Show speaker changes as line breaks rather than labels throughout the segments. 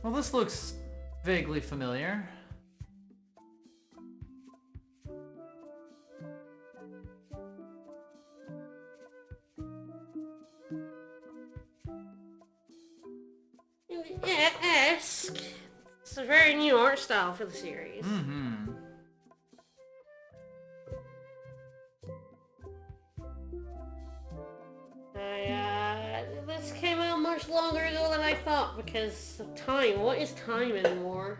Well, this looks vaguely familiar.
Yeah, esque. It's a very new art style for the series.
Mm-hmm.
This came out much longer ago than I thought because of time. What is time anymore?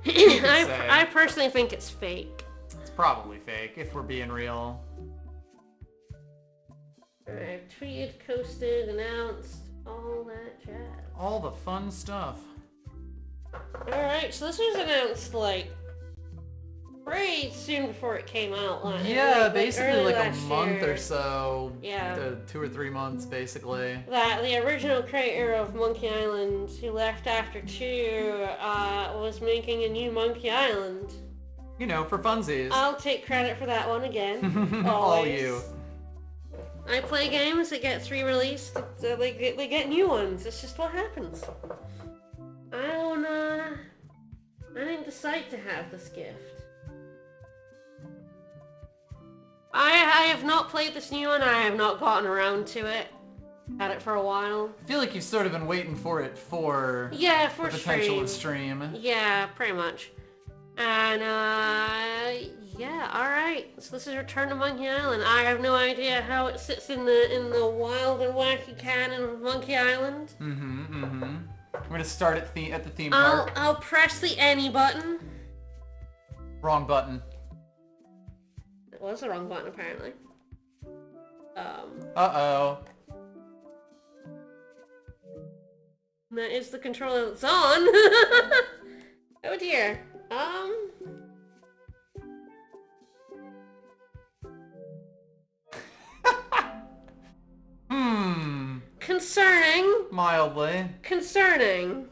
I personally think it's fake.
It's probably fake, if we're being real.
Alright, tweeted, coasted, announced, all that jazz.
All the fun stuff.
Alright, so this was announced, like, pretty soon before it came out.
Yeah,
like
basically
early
like a
last
month
year.
or so.
Yeah.
2 or 3 months, basically.
That the original creator of Monkey Island, who left after 2, was making a new Monkey Island.
You know, for funsies.
I'll take credit for that one again.
All
Always.
you.
I play games that get re-released, so they get new ones. It's just what happens. I didn't decide to have this gift. I have not played this new one. I have not gotten around to it. Had it for a while.
I feel like you've sort of been waiting for it for
Yeah, for
the potential
stream.
of stream.
Yeah, pretty much. And yeah, alright. So this is Return to Monkey Island. I have no idea how it sits in the wild and wacky canon of Monkey Island.
We're gonna start at the theme park.
I'll press the any button.
Wrong button.
It was the wrong button apparently.
Uh-oh.
That is the controller that's on. Oh dear. Concerning.
Mildly.
Concerning.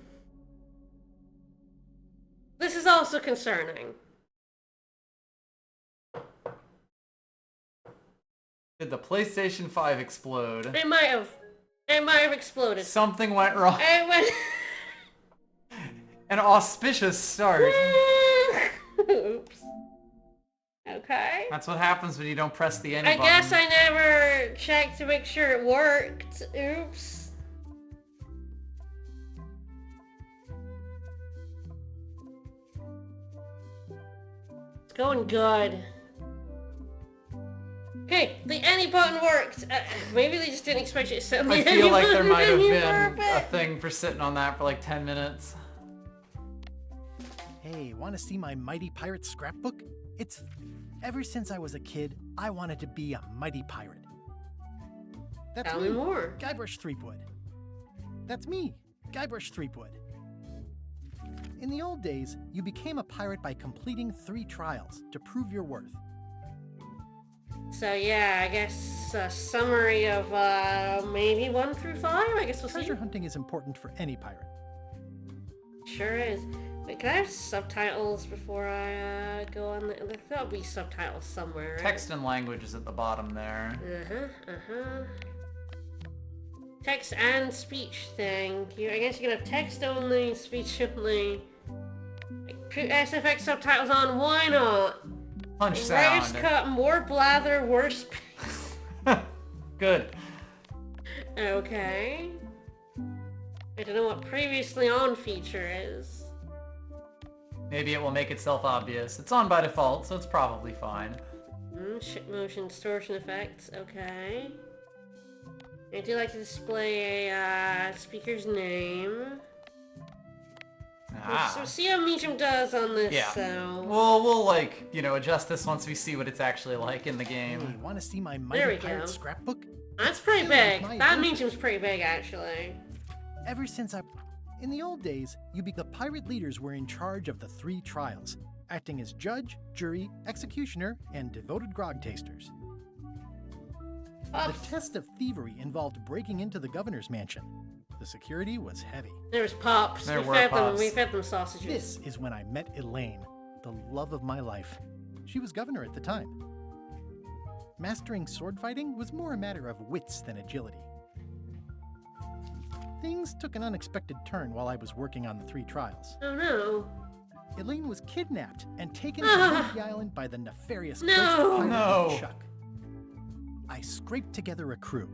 This is also concerning.
Did the PlayStation 5 explode?
It might have exploded.
Something went wrong.
It went.
An auspicious start.
Oops. Okay.
That's what happens when you don't press the any
I
button.
guess I never checked to make sure it worked. Oops. It's going good. Okay, the any button worked. Maybe they just didn't expect you to sit on the
I
any
feel like there
button
might have
menu for
been a
bit.
thing for sitting on that for like 10 minutes.
Hey, want to see my Mighty Pirate scrapbook? It's... Ever since I was a kid, I wanted to be a mighty pirate. That's
Tell me more.
Guybrush Threepwood. That's me, Guybrush Threepwood. In the old days, you became a pirate by completing 3 trials to prove your worth.
So yeah, I guess a summary of maybe 1 through 5. I guess we'll see.
Treasure hunting is important for any pirate.
Sure is. Wait, can I have subtitles before I go on? There'll be subtitles somewhere, right?
Text and language is at the bottom there.
Text and speech, thank you. I guess you can have text only, speech only. Put SFX subtitles on, why not?
Punch
Writer's
sound.
cut, more blather, worse space.
Good.
Okay. I don't know what previously on feature is.
Maybe it will make itself obvious. It's on by default, so it's probably fine.
Ship motion distortion effects, okay. I do like to display a speaker's name. So see how Meacham does on this,
Yeah.
so...
We'll like, adjust this once we see what it's actually like in the
Hey,
game.
want to see my
There
Mighty
we
Pirate
go.
scrapbook?
That's pretty
Filled with
big.
my
That
adventures.
Meacham's pretty big, actually.
Ever since I... In the old days, the pirate leaders were in charge of the 3 trials, acting as judge, jury, executioner, and devoted grog tasters. The test of thievery involved breaking into the governor's mansion. The security was heavy.
There's Pops.
There
we
were
fed
Pops.
We fed them sausages.
This is when I met Elaine, the love of my life. She was governor at the time. Mastering sword fighting was more a matter of wits than agility. things took an unexpected turn while I was working on the 3 trials.
Oh no.
Elaine was kidnapped and taken to
Ah.
Monkey Island by the nefarious
No.
ghost pirate
No.
Chuck. I scraped together a crew.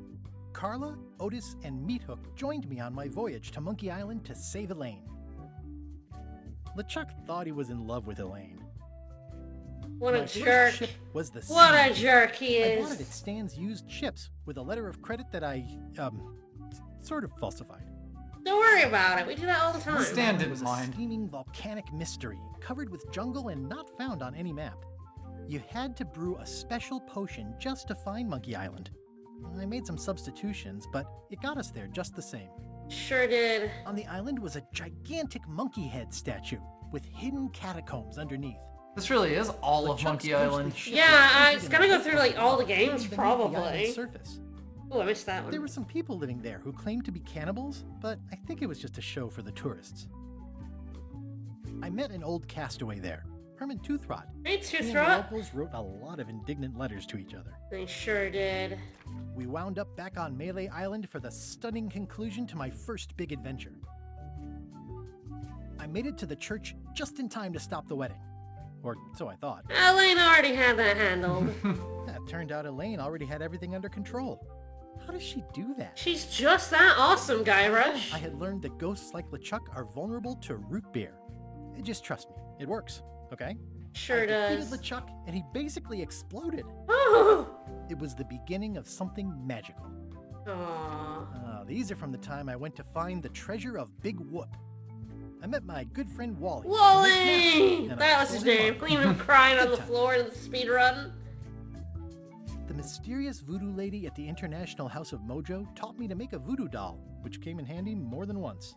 Carla, Otis, and Meathook joined me on my voyage to Monkey Island to save Elaine. LeChuck thought he was in love with Elaine.
What a
My first
jerk.
ship was the
What
Sea.
a jerk he
I bought it at
is.
Stan's used ships with a letter of credit that I, sort of falsified.
Don't worry about it. We do that all the time.
Stan
It
didn't
was a
mind.
steaming volcanic mystery, covered with jungle and not found on any map. You had to brew a special potion just to find Monkey Island. I made some substitutions, but it got us there just the same.
Sure did.
On the island was a gigantic monkey head statue with hidden catacombs underneath.
This really is all of
LeChuck's
Monkey
ghostly
Island.
ship
Yeah,
was
it's
in
gotta
a
go through, like, all the
hidden
games,
beneath the
probably.
island's surface.
Oh, I missed that
There
one.
were some people living there who claimed to be cannibals, but I think it was just a show for the tourists. I met an old castaway there, Herman Toothrot.
Hey,
He and the
Toothrot.
locals wrote a lot of indignant letters to each other.
They sure did.
We wound up back on Melee Island for the stunning conclusion to my first big adventure. I made it to the church just in time to stop the wedding. Or so I thought.
Elaine already had that handled.
It turned out Elaine already had everything under control. How does she do that?
She's just that awesome, Guybrush.
I had learned that ghosts like LeChuck are vulnerable to root beer. Just trust me, it works, okay?
Sure
I
does.
defeated LeChuck and he basically exploded.
Oh.
It was the beginning of something magical.
Aw.
These are from the time I went to find the treasure of Big Whoop. I met my good friend Wally.
Wally!
And I
That was his
told him
name.
up.
Leaving him crying on
Good
the
time.
floor in the speed run.
The mysterious voodoo lady at the International House of Mojo taught me to make a voodoo doll, which came in handy more than once.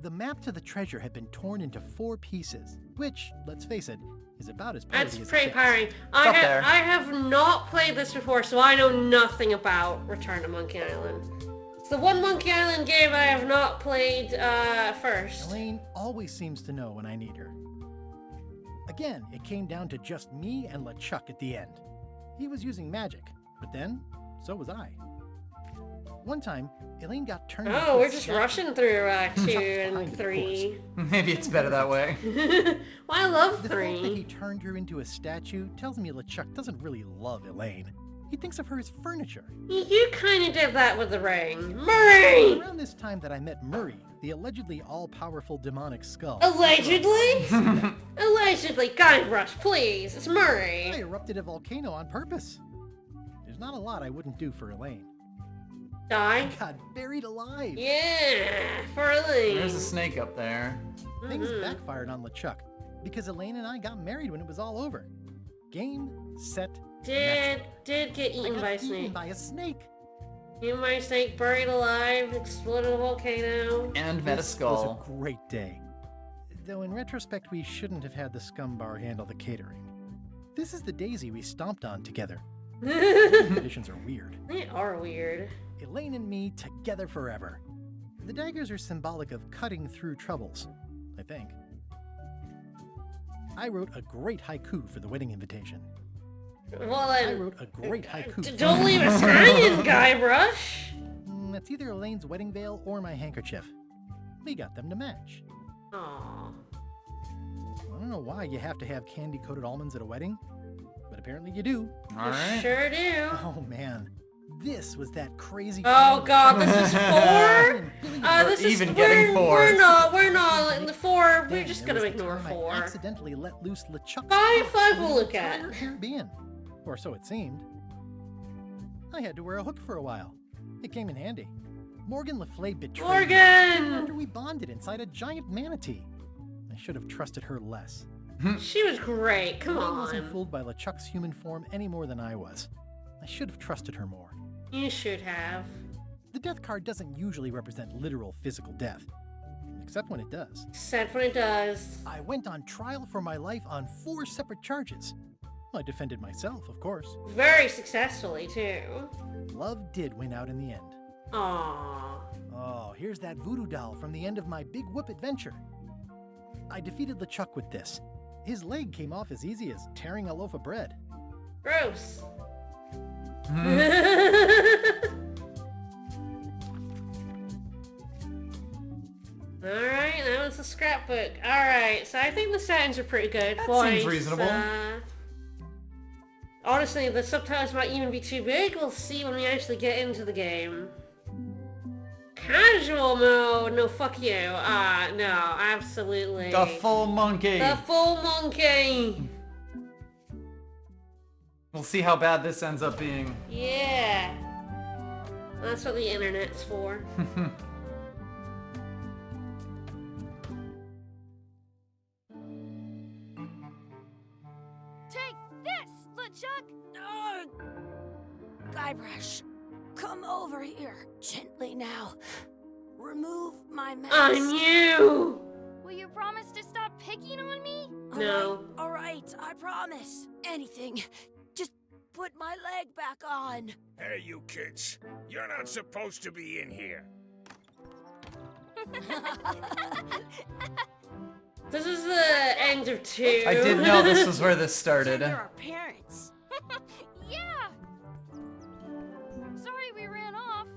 The map to the treasure had been torn into 4 pieces, which, let's face it, is about as
That's
piratey as it
pretty
gets.
tiring.
up there.
I have not played this before, so I know nothing about Return to Monkey Island. It's the one Monkey Island game I have not played first.
Elaine always seems to know when I need her. Again, it came down to just me and LeChuck at the end. He was using magic, but then, so was I. One time, Elaine got turned into
Oh,
a
we're just
statue.
rushing through 2
Chuck's
and
behind, of
3.
Maybe it's better that way.
Well, I love
The fact that he
3.
turned her into a statue tells me LeChuck doesn't really love Elaine. He thinks of her as furniture.
You kind of did that with the ring. Murray!
Around this time that I met Murray, the allegedly all-powerful demonic skull.
Allegedly? Allegedly. Guybrush, please. It's
I
Murray.
erupted a volcano on purpose. There's not a lot I wouldn't do for Elaine.
Die?
Got buried alive.
Yeah, for Elaine.
There's a snake up there.
Things
Mhm.
backfired on LeChuck because Elaine and I got married when it was all over. Game, set,
Did get
I
eaten
got
by a
eaten
snake.
by a snake.
Eaten by a snake, buried alive, exploded a volcano.
And met a
This
skull.
was a great day. Though in retrospect, we shouldn't have had the scum bar handle the catering. This is the daisy we stomped on together.
They
Conditions are weird.
are weird.
Elaine and me together forever. The daggers are symbolic of cutting through troubles, I think. I wrote a great haiku for the wedding invitation.
Well
I
then,
wrote a great haiku.
don't leave us hanging, Guybrush.
It's either Elaine's wedding veil or my handkerchief. We got them to match.
Aww.
I don't know why you have to have candy-coated almonds at a wedding, but apparently you do.
All right.
Sure do.
Oh man, this was that crazy.
Oh
time
god, this is 4?
when Billy
This is
even getting 4.
We're not in the 4. We're
Then
just
there
gonna
was the
ignore
time I
4.
accidentally let loose LeChuck's
5
foot
we'll
in
look
the
at.
entire Caribbean, or so it seemed. I had to wear a hook for a while. It came in handy. Morgan Le Fay betrayed me after
Morgan!
we bonded inside a giant manatee. I should have trusted her less.
She was great. Come
Elaine wasn't
on.
fooled by LeChuck's human form any more than I was. I should have trusted her more.
You should have.
The death card doesn't usually represent literal physical death, except when it does.
Except when it does.
I went on trial for my life on 4 separate charges. I defended myself, of course.
Very successfully, too.
Love did win out in the end.
Aww.
Oh, here's that voodoo doll from the end of my Big Whoop adventure. I defeated LeChuck with this. His leg came off as easy as tearing a loaf of bread.
Gross. it's a scrapbook. Alright, so I think the settings are pretty good.
That
Voice,
seems reasonable.
Honestly, the subtitles might even be too big. We'll see when we actually get into the game. Casual mode? No, fuck you. No, absolutely.
The full monkey.
The full monkey!
We'll see how bad this ends up being.
Yeah. That's what the internet's for.
Take this, LeChuck! No! Guybrush, come over here. Gently now. Remove my mask.
I'm you!
Will you promise to stop picking on me?
No.
Alright, I promise. Anything. Just put my leg back on.
Hey, you kids. You're not supposed to be in here.
This is the end of 2.
I did know this was where this started.
They're our parents.
Yeah! Sorry we ran off.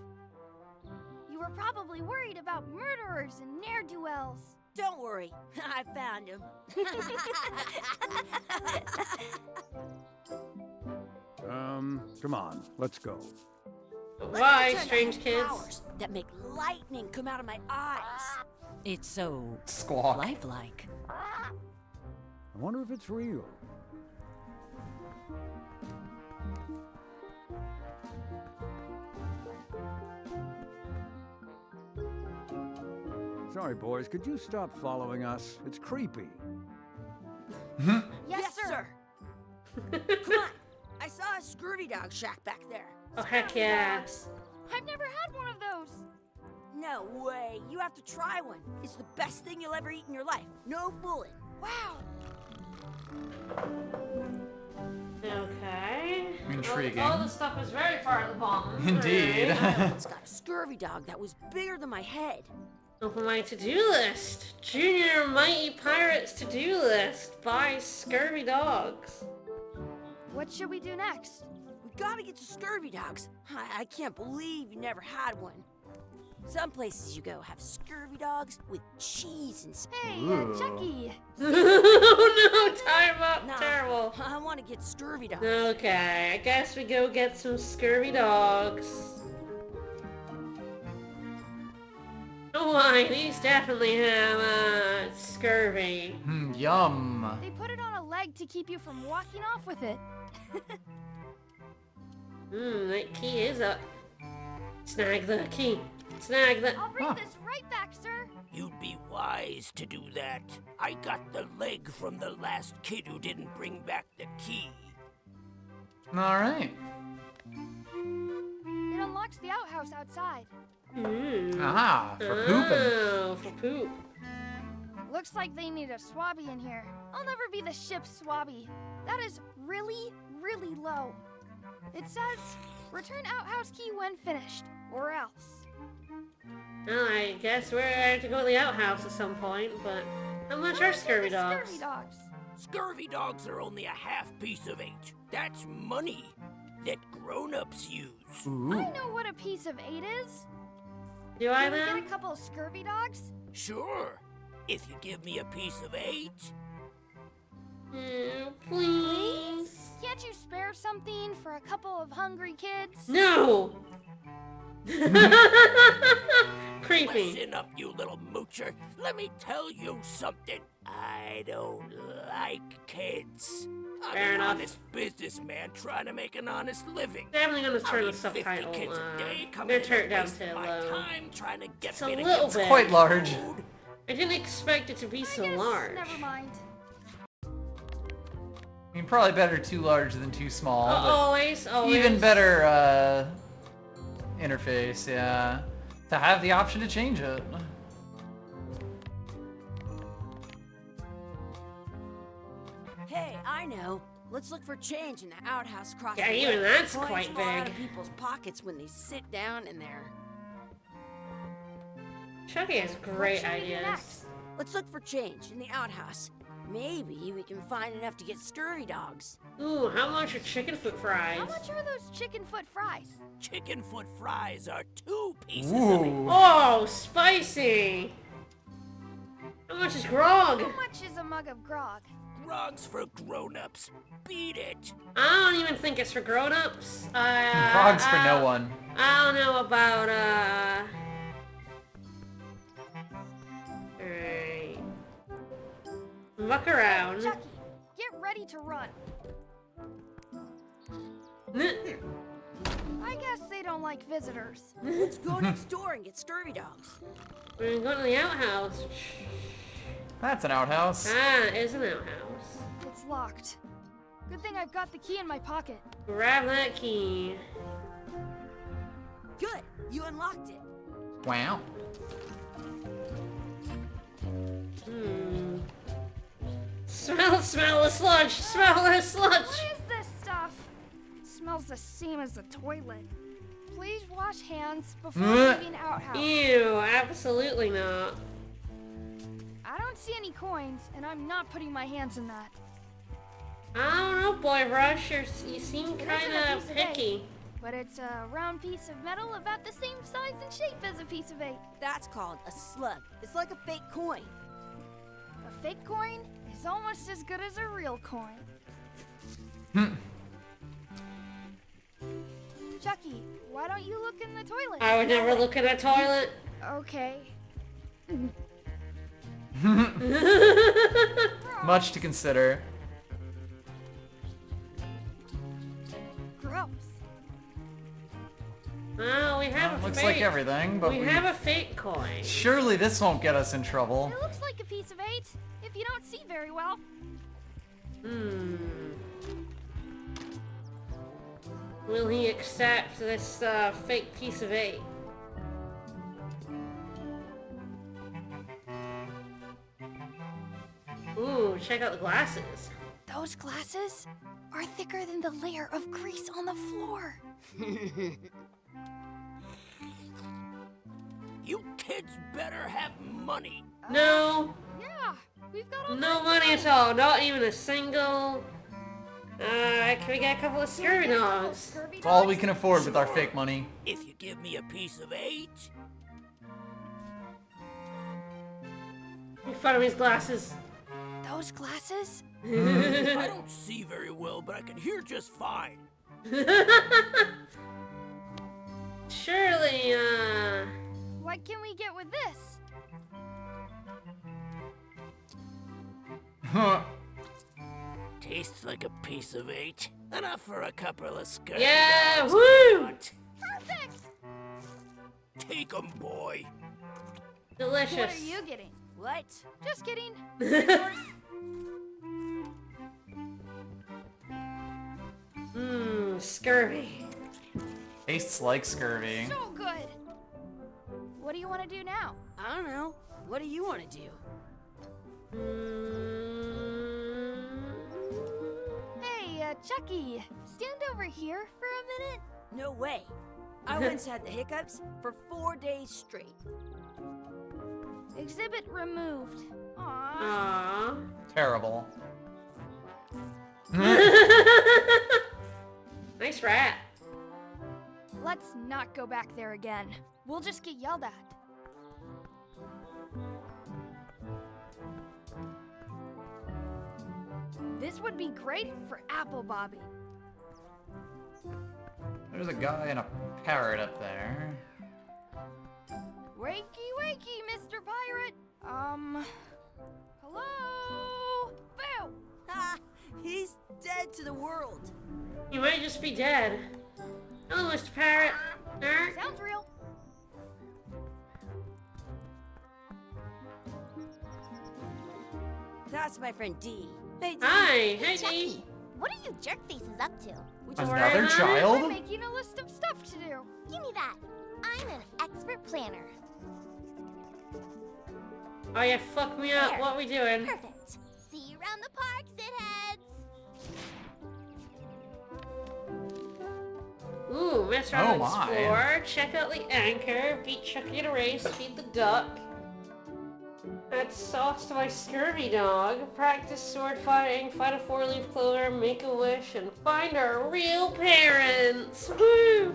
You were probably worried about murderers and ne'er-do-wells.
Don't worry, I found him.
Come on, let's go.
Why,
Pretend I
strange
have
kids?
powers that make lightning come out of my eyes. It's so
Squawk.
lifelike.
I wonder if it's real. Sorry, boys, could you stop following us? It's creepy.
Yes, sir.
Come on, I saw a scurvy dog shack back there.
Oh, heck yeah.
I've never had one of those.
No way, you have to try one. It's the best thing you'll ever eat in your life. No fooling.
Wow.
Okay.
Intriguing.
All the stuff is very far at the bottom.
Indeed.
Alright.
It's got a scurvy dog that was bigger than my head.
Open my to-do list. Junior Mighty Pirates to-do list. Buy scurvy dogs.
What should we do next?
We gotta get to scurvy dogs. I can't believe you never had one. Some places you go have scurvy dogs with cheese and
Hey,
Ooh.
Chucky.
Oh no, time up.
Nah,
Terrible.
I want to get scurvy dogs.
Okay, I guess we go get some scurvy dogs. Oh, why? These definitely have, scurvy.
Yum.
They put it on a leg to keep you from walking off with it.
That key is up. Snag the key. Snag the...
I'll bring
Huh.
this right back, sir.
You'd be wise to do that. I got the leg from the last kid who didn't bring back the key.
Alright.
It unlocks the outhouse outside.
Ah, for pooping.
Oh, for poop.
Looks like they need a swabby in here. I'll never be the ship's swabby. That is really, really low. It says, return outhouse key when finished, or else.
Well, I guess we're going to go to the outhouse at some point, but how much are
Where
scurvy
the
dogs?
Scurvy dogs.
Scurvy dogs are only a half piece of 8. That's money that grown-ups use.
Ooh.
I know what a piece of 8 is.
Do I
Can we
now?
get a couple of scurvy dogs?
Sure, if you give me a piece of 8.
Please?
Can't you spare something for a couple of hungry kids?
No! Creepy.
Listen up, you little moocher. Let me tell you something. I don't like kids. I'm
Fair
an
enough.
honest businessman trying to make an honest living.
Definitely gonna turn the
I'll eat 50
subtitle.
kids a day
I'm
coming
gonna turn it
and
down
wasting
to
my
low.
time trying to get
It's a
me to
little
give
bit.
Quite large.
food.
I didn't expect it to be
I
so
guess
large.
Never mind.
I mean, probably better too large than too small. but
Always.
even better interface, yeah. To have the option to change it.
Hey, I know. Let's look for change in the outhouse across
Yeah,
the way.
even that's
Coins
quite
fall out
big.
of people's pockets when they sit down in there.
Chucky has
What
great
should we do
ideas.
next?
Let's look for change in the outhouse. Maybe we can find enough to get scurvy dogs.
Ooh, how much are chicken foot fries?
How much are those chicken foot fries?
Chicken foot fries are 2 pieces of 8.
Ooh.
Oh, spicy! How much is grog?
How much is a mug of grog?
Grog's for grown-ups. Beat it.
I don't even think it's for grown-ups.
Grog's for no one.
I don't know about, Alright. Muck around.
Chucky, get ready to run. I guess they don't like visitors.
Let's go next door and get scurvy dogs.
We're going to the outhouse.
That's an outhouse.
Ah, it is an outhouse.
It's locked. Good thing I've got the key in my pocket.
Grab that key.
Good, you unlocked it.
Wow.
Smell the sludge! Smell the sludge!
What is this stuff? It smells the same as the toilet. Please wash hands before leaving outhouse.
Ew, absolutely not.
I don't see any coins, and I'm not putting my hands in that.
I don't know, Boy Rush. You seem
It isn't a
kind of
piece of eight.
picky.
But it's a round piece of metal about the same size and shape as a piece of 8.
That's called a slug. It's like a fake coin.
A fake coin is almost as good as a real coin. Chucky, why don't you look in the toilet?
I would never look at a toilet.
Okay.
Much to consider.
Gross.
Oh, we have a
Looks
fake.
like everything, but
we have a fake coin.
surely this won't get us in trouble.
It looks like a piece of 8 if you don't see very well.
Will he accept this fake piece of 8? Ooh, check out the glasses.
Those glasses are thicker than the layer of grease on the floor.
You kids better have money.
No,
Yeah, we've got all
no money at all. Not even a single. Can we get a couple of scurvy dogs?
It's all we can afford with our fake money.
If you give me a piece of 8,
Make fun of his glasses.
Those glasses?
I don't see very well, but I can hear just fine.
Surely,
What can we get with this?
Tastes like a piece of 8. Enough for a couple of scurvy
Yeah,
dogs.
woo!
Perfect!
Take 'em, boy.
Delicious.
What are you getting?
What?
Just kidding. Yours.
Scurvy.
Tastes like scurvy.
So good. What do you want to do now?
I don't know. What do you want to do?
Hey, Chucky, stand over here for a minute.
No way. I once had the hiccups for 4 days straight.
Exhibit removed. Aww.
Aww.
Terrible.
Nice rat.
Let's not go back there again. We'll just get yelled at. This would be great for apple bobbing.
There's a guy and a parrot up there.
Wakey, wakey, Mr. Pirate. Hello? Boo!
Ha! He's dead to the world.
You might just be dead. Hello, Mr. Parrot.
Sounds real.
That's my friend D. Hey, D.
Hi, hey
Chucky,
Dee.
what are you jerk faces up to?
We just
Another
Alright,
I'm
child?
making a list of stuff to do.
Give me that. I'm an expert planner.
Oh yeah, fuck me up.
There.
What we doing?
Perfect. See you around the park, shitheads.
Ooh, mess
Oh
around and
my.
explore. Check out the anchor. Beat Chucky in a race. Feed the duck. Add sauce to my scurvy dog. Practice sword fighting. Find a 4-leaf clover. Make a wish. And find our real parents. Woo!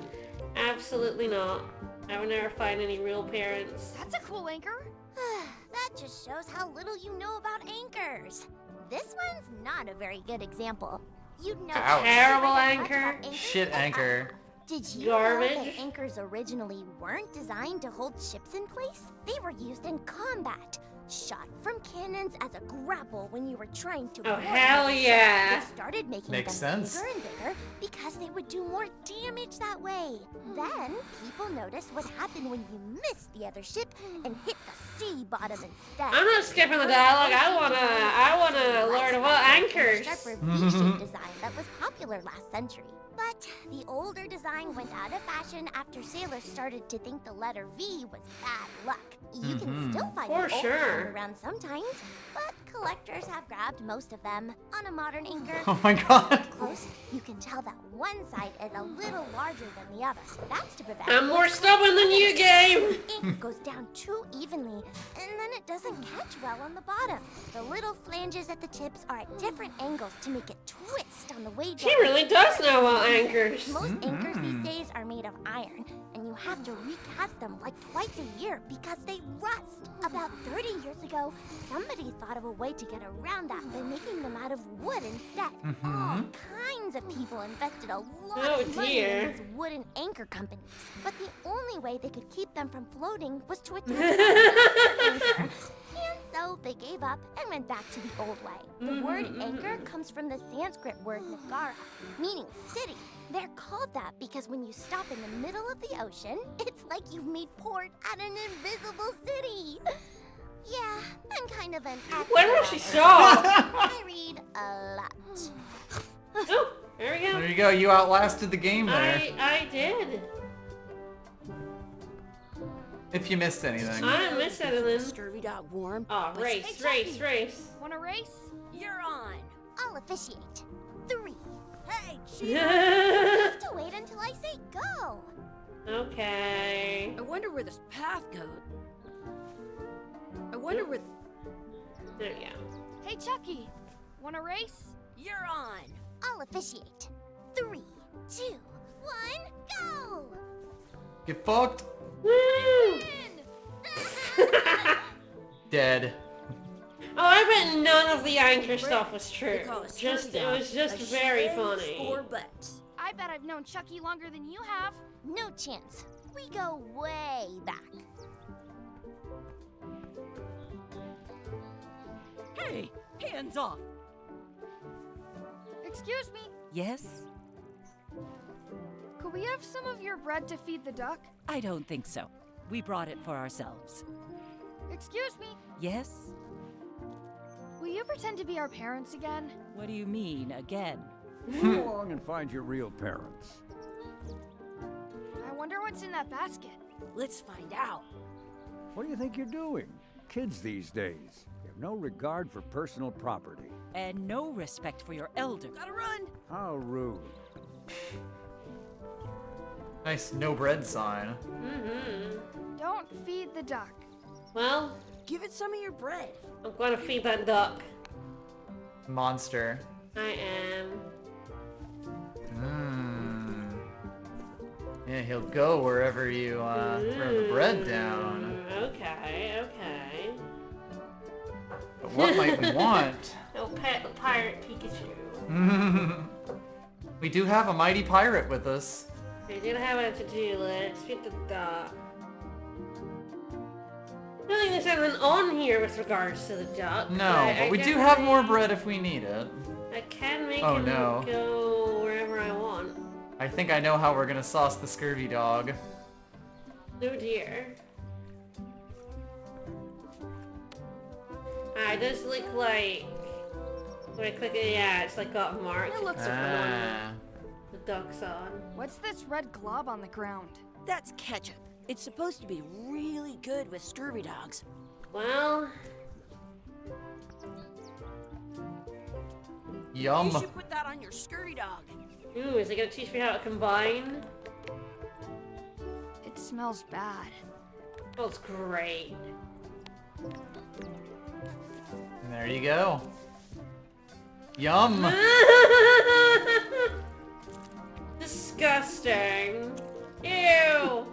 Absolutely not. I would never find any real parents.
That's a cool anchor.
That just shows how little you know about anchors. This one's not a very good example. You'd know
Ouch.
Terrible
very much
anchor.
about anchors
Shit
at all.
anchor.
Did you know
Garbage.
that anchors originally weren't designed to hold ships in place? They were used in combat, shot from cannons as a grapple when you were trying to.
Oh,
board
hell
the ship.
yeah.
They started making
Makes
them
sense.
bigger and bigger because they would do more damage that way. Then people noticed what happened when you missed the other ship and hit the sea bottom instead.
I'm not skipping the dialogue. I wanna learn about anchors.
Sharper V-shaped design that was popular last century. But the older design went out of fashion after sailors started to think the letter V was bad luck. You can still find
For
an old
sure.
kind around sometimes, but collectors have grabbed most of them. On a modern anchor,
Oh my god.
close, you can tell that one side is a little larger than the other. That's to prevent
I'm more stubborn than you, game.
ink goes down too evenly, and then it doesn't catch well on the bottom. The little flanges at the tips are at different angles to make it twist on the way down.
She really does know about anchors.
Most anchors these days are made of iron, and you have to recast them like twice a year because they rust. About 30 years ago, somebody thought of a way to get around that by making them out of wood instead. All kinds of people invested a lot
Oh,
of money
dear.
in these wooden anchor companies, but the only way they could keep them from floating was to attach them to the anchor. And so they gave up and went back to the old way. The word anchor comes from the Sanskrit word nagara, meaning city. They're called that because when you stop in the middle of the ocean, it's like you've made port at an invisible city. Yeah, I'm kind of an expert.
When will she
at it.
stop?
I read a lot.
Oh, there we
There
go.
you go. You outlasted the game there.
I did.
If you missed anything.
I didn't miss anything.
Scurvy dog warm.
Oh,
But
race.
Want a race?
You're on.
I'll officiate. 3.
Hey,
You
okay.
have to wait until I say go.
I wonder where this path goes. I wonder where.
There you go.
Hey, Chucky. Want a race?
You're on.
I'll officiate. 3, 2, 1, go!
Get fucked.
Woo!
Dead.
Oh, I bet none of the anchor stuff was
They
true.
call it
Just
scurvy
it
dog.
was just
A
very
shame
funny.
for butts.
I bet I've known Chucky longer than you have.
No chance. We go way back.
Hey, hands off.
Excuse me.
Yes?
Could we have some of your bread to feed the duck?
I don't think so. We brought it for ourselves.
Excuse me.
Yes?
Will you pretend to be our parents again?
What do you mean, again?
Come along and find your real parents.
I wonder what's in that basket.
Let's find out.
What do you think you're doing? Kids these days. They have no regard for personal property.
And no respect for your elder.
Gotta run.
How rude.
Nice no bread sign.
Don't feed the duck.
Well,
Give it some of your bread.
I'm gonna feed that duck.
Monster.
I am.
Yeah, he'll go wherever you throw the bread down.
Okay.
But what might we want?
Oh, pet the pirate Pikachu.
We do have a mighty pirate with us.
I did have a to-do list. Feed the duck. I don't think there's anything on here with regards to the duck.
No, but we do have more bread if we need it.
I can make
Oh,
him
no.
go wherever I want.
I think I know how we're gonna sauce the scurvy dog.
Oh dear. It does look like... When I click it, yeah, it's like got marked.
It looks
Ah.
The duck's on.
What's this red glob on the ground?
That's ketchup. It's supposed to be really good with scurvy dogs.
Well,
Yum.
You should put that on your scurvy dog.
ooh, is it gonna teach me how to combine?
It smells bad.
Oh, it's great.
And there you go. Yum.
Disgusting. Ew.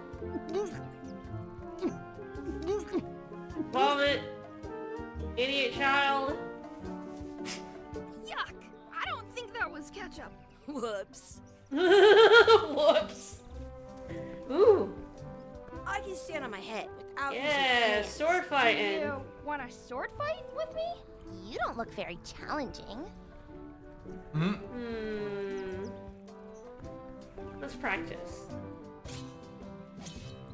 Vomit. Idiot child.
Yuck! I don't think that was ketchup.
Whoops.
Whoops. Ooh.
I can stand on my head without using
Yeah,
hands.
sword fighting.
You want a sword fight with me?
You don't look very challenging.
Hmm?
Let's practice.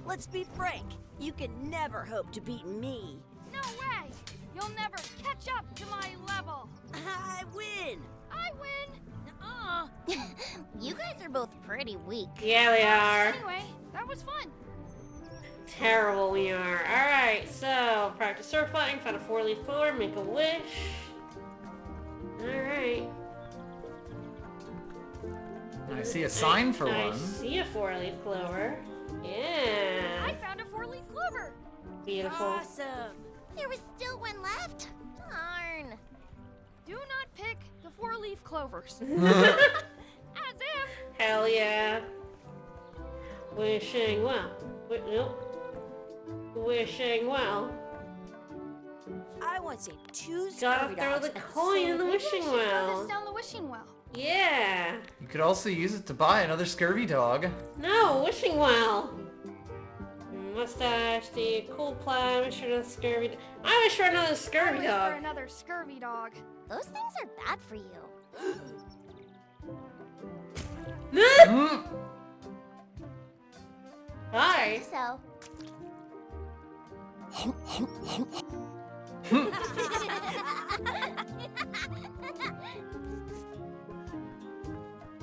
Let's be frank. You can never hope to beat me.
No way! You'll never catch up to my level.
I win.
I win.
You guys are both pretty weak.
Yeah, they are.
Anyway, that was fun.
Terrible we are. Alright, so practice sword fighting, find a 4-leaf clover, make a wish. Alright.
I see a sign for
I
one.
see a 4-leaf clover. Yeah.
I found a 4-leaf clover.
Beautiful.
Awesome.
There was still one left. Darn.
Do not pick the 4-leaf clovers. As if.
Hell yeah. Wishing well. Nope. Wishing well.
I want to say 2
Gotta
scurvy
throw
dogs
the
at the
coin in
same
the
Maybe I
wishing
should throw
well.
this down the wishing well.
Yeah.
You could also use it to buy another scurvy dog.
No, wishing well. Mustache, the cool plan, wish for another scurvy. I wish for another
I
scurvy
wish
dog.
for another scurvy dog.
Those things are bad for you.
Hmm?
Hi.
So,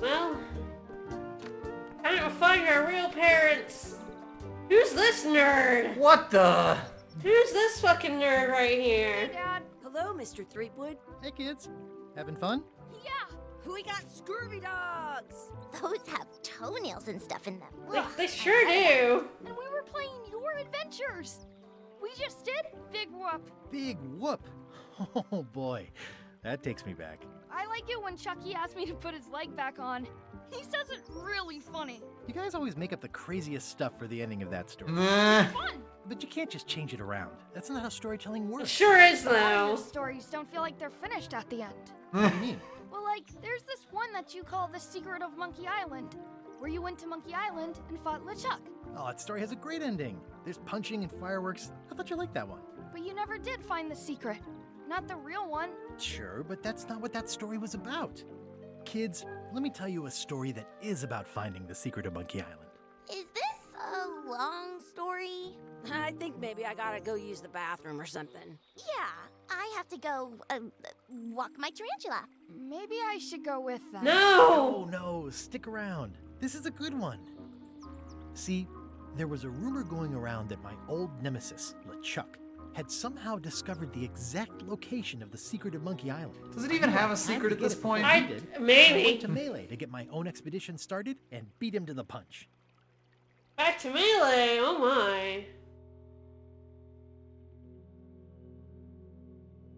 Well, time to find our real parents. Who's this nerd?
What the?
Who's this fucking nerd right
Hey,
here?
Dad.
Hello, Mr. Threepwood.
Hey, kids. Having fun?
Yeah.
We got scurvy dogs.
those have toenails and stuff in them.
They,
Ugh,
they sure do.
And we were playing your adventures. We just did Big Whoop.
Big whoop. Oh boy, that takes me back.
I like it when Chucky asks me to put his leg back on. He says it really funny.
You guys always make up the craziest stuff for the ending of that story.
Nah.
Fun.
But you can't just change it around. That's not how storytelling
It
works.
sure is
All
though.
your stories don't feel like they're finished at the end.
What do you mean?
Well, like, there's this one that you call The Secret of Monkey Island, where you went to Monkey Island and fought LeChuck.
Oh, that story has a great ending. There's punching and fireworks. I thought you liked that one.
But you never did find the secret. Not the real one.
Sure, but that's not what that story was about. Kids, let me tell you a story that is about finding the secret of Monkey Island.
Is this a long story?
I think maybe I gotta go use the bathroom or something.
Yeah, I have to go walk my tarantula.
Maybe I should go with them.
Oh
No.
no, stick around. This is a good one. See, there was a rumor going around that my old nemesis, LeChuck, had somehow discovered the exact location of the secret of Monkey Island.
Does it even have a
I
secret
had to
at this
get it before
point?
he
I
did. I
maybe
went to Melee to get my own expedition started and beat him to the punch.
back to Melee. Oh my.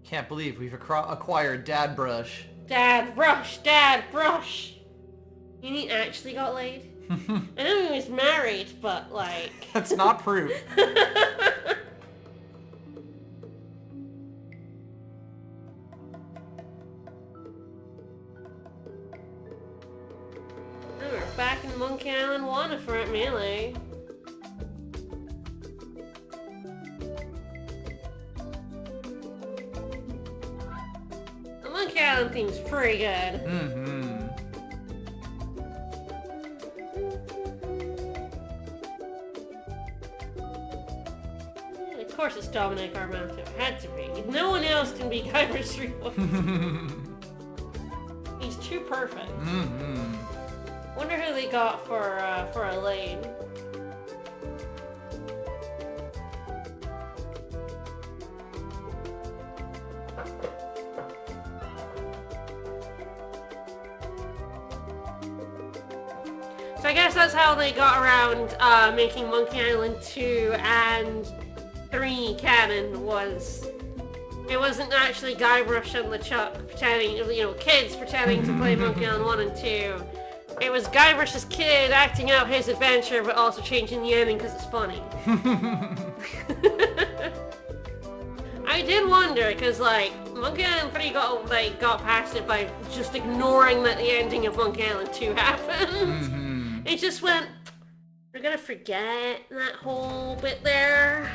Can't believe we've acquired Dad Brush.
Dad brush. Dad brush. And he actually got laid. I know he was married, but like.
That's not proof.
Oh, we're back in Monkey Island 1 if we're at Melee. The Monkey Island theme's pretty good.
Mm-hmm.
Of course it's Dominic Armento. Had to be. No one else can be Guybrush Threepwood. He's too perfect.
Mm-hmm.
Wonder who they got for Elaine. So I guess that's how they got around making Monkey Island 2 and 3 canon was... It wasn't actually Guybrush and LeChuck pretending, you know, kids pretending to play Monkey Island 1 and 2. It was Guybrush's kid acting out his adventure but also changing the ending because it's funny. I did wonder, because, like, Monkey Island 3 got past it by just ignoring that the ending of Monkey Island 2 happened. It just went, we're gonna forget that whole bit there.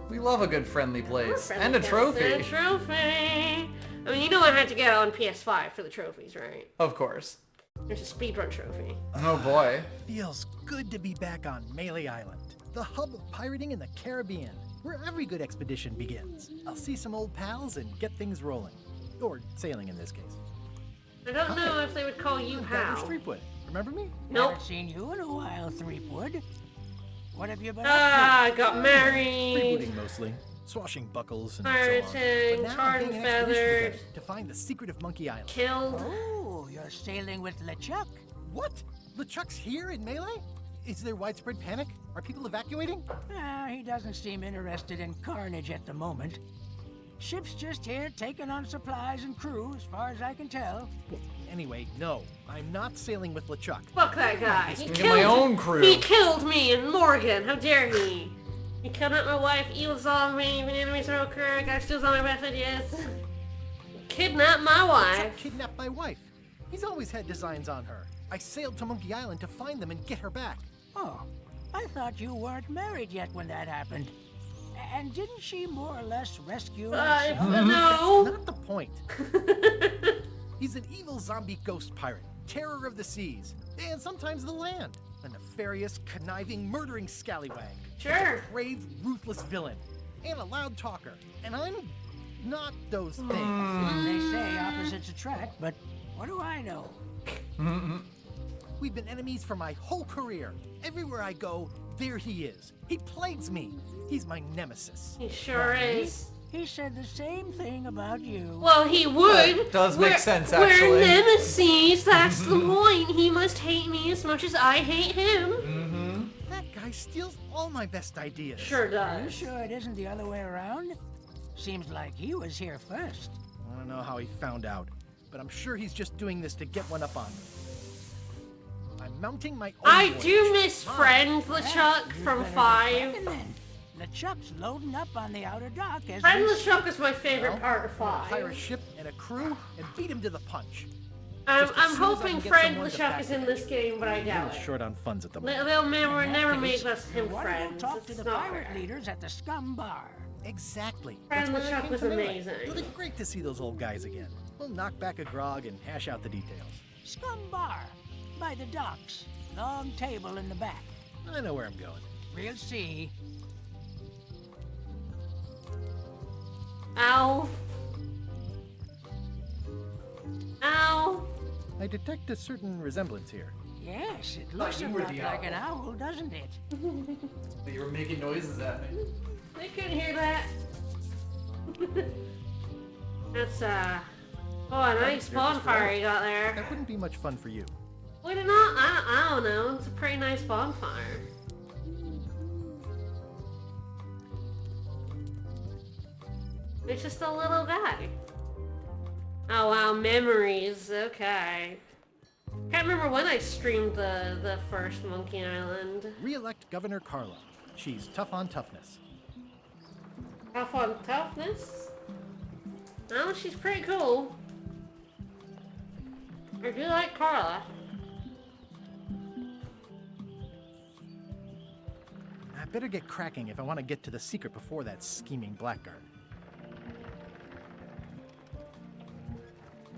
We love a good friendly place. And a
And
trophy.
a trophy. I mean, you know I had to get it on PS5 for the trophies, right?
Of course.
There's a speedrun trophy.
Oh boy.
Feels good to be back on Melee Island, the hub of pirating in the Caribbean, where every good expedition begins. I'll see some old pals and get things rolling. Or sailing in this case.
I don't know if they would call you
Diver
pal.
Streetwood. Remember me?
Nope.
Haven't seen you in a while, Threepwood. What have you been
Ah, I
up
got married.
Freebooting mostly. Swashbuckles and so on.
Pirating,
But now I'm
tarred
getting
and
an expedition
feathered.
together to find the secret of Monkey Island.
Killed.
to? Oh, you're sailing with LeChuck.
What? LeChuck's here in Melee? Is there widespread panic? Are people evacuating?
He doesn't seem interested in carnage at the moment. Ship's just here taking on supplies and crew, as far as I can tell.
Well, anyway, no. I'm not sailing with LeChuck.
Fuck that guy. He
Get my own crew.
He killed me and Morgan. How dare he? He kidnapped my wife, evils all me, even enemies are occur, guy steals all my best ideas. Kidnapped my
LeChuck
wife.
kidnapped my wife. He's always had designs on her. I sailed to Monkey Island to find them and get her back.
Oh, I thought you weren't married yet when that happened. And didn't she more or less rescue herself?
No.
Not the point. He's an evil zombie ghost pirate, terror of the seas, and sometimes the land. A nefarious, conniving, murdering scallywag.
Sure.
Brave, ruthless villain. And a loud talker. And I'm not those things.
They say opposites attract, but what do I know?
We've been enemies for my whole career. Everywhere I go, there he is. He plagues me. He's my nemesis.
He sure is.
He said the same thing about you.
Well, he would.
That does make
We're-
sense,
We're
actually.
nemesis, that's the point. He must hate me as much as I hate him.
That guy steals all my best ideas.
Sure
Are you
does.
sure it isn't the other way around? Seems like he was here first.
I don't know how he found out, but I'm sure he's just doing this to get one up on me. I'm mounting my own
I
voyage.
do miss Friend LeChuck from 5.
And then LeChuck's loading up on the outer dock as
Friend
we
LeChuck is my favorite
Well,
part of
Hire a
5.
ship and a crew and beat him to the punch.
I'm
just as soon as I
hoping
can get
Friend
someone to
LeChuck
back
is
me.
in this game, but I
I'm
doubt it.
short on funds at the moment.
They'll never,
In that
never
case,
make us him
why don't you
friends.
talk to
It's
the
not
pirate
fair.
leaders at the Scum Bar?
Exactly.
Friend
That's why I
LeChuck
came
was
to Melee.
amazing.
It'll be great to see those old guys again. We'll knock back a grog and hash out the details.
Scum Bar, by the docks. Long table in the back.
I know where I'm going.
We'll see.
Ow. Ow.
I detect a certain resemblance here.
Yes, it looks
you
a
were
lot
the
like an owl, doesn't it?
You were making noises at me.
They couldn't hear that. That's, oh, a nice bonfire you got there.
That wouldn't be much fun for you.
Would it not? I don't know. It's a pretty nice bonfire. It's just a little guy. Oh wow, memories. Okay. Can't remember when I streamed the first Monkey Island.
Re-elect Governor Carla. She's tough on toughness.
Tough on toughness? Oh, she's pretty cool. I do like Carla.
I better get cracking if I want to get to the secret before that scheming blackguard.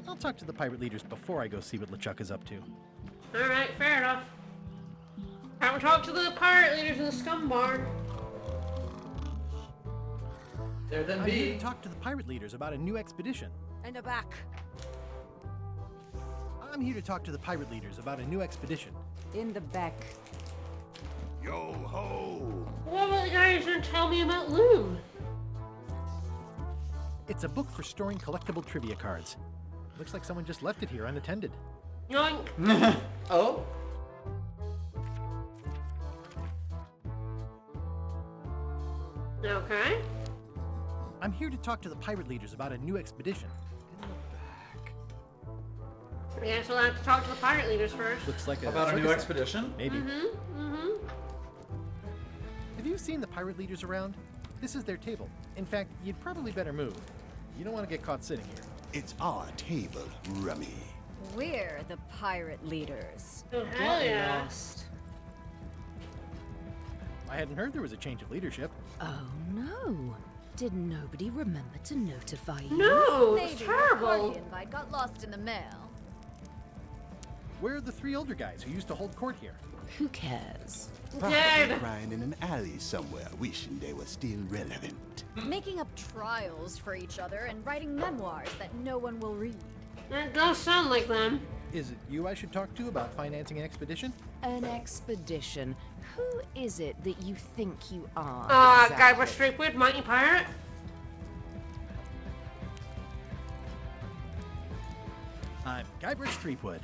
I'll talk to the pirate leaders before I go see what LeChuck is up to.
Alright, fair enough. Time to talk to the pirate leaders in the scum bar.
There then
I'm here
be.
to talk to the pirate leaders about a new expedition.
In the back.
I'm here to talk to the pirate leaders about a new expedition.
In the back.
Yo ho!
What about the guys who tell me about Loom?
It's a book for storing collectible trivia cards. Looks like someone just left it here unattended.
Yoink.
Oh?
Okay.
I'm here to talk to the pirate leaders about a new expedition.
I guess we'll have to talk to the pirate leaders first.
Looks like
About a new
circus act.
expedition?
Maybe.
Mm-hmm.
Have you seen the pirate leaders around? This is their table. In fact, you'd probably better move. You don't want to get caught sitting here.
It's our table, Rummy.
We're the pirate leaders.
Oh, hell yeah.
Lost.
I hadn't heard there was a change of leadership.
Oh no. Did nobody remember to notify you?
No,
Maybe
it's
the
terrible.
party invite got lost in the mail.
Where are the 3 older guys who used to hold court here?
Who cares?
Dead.
Crying in an alley somewhere, wishing they were still relevant.
Making up trials for each other and writing memoirs that no one will read.
That does sound like them.
Is it you I should talk to about financing an expedition?
An expedition? Who is it that you think you are?
Guybrush Threepwood, Mighty Pirate.
I'm Guybrush Threepwood.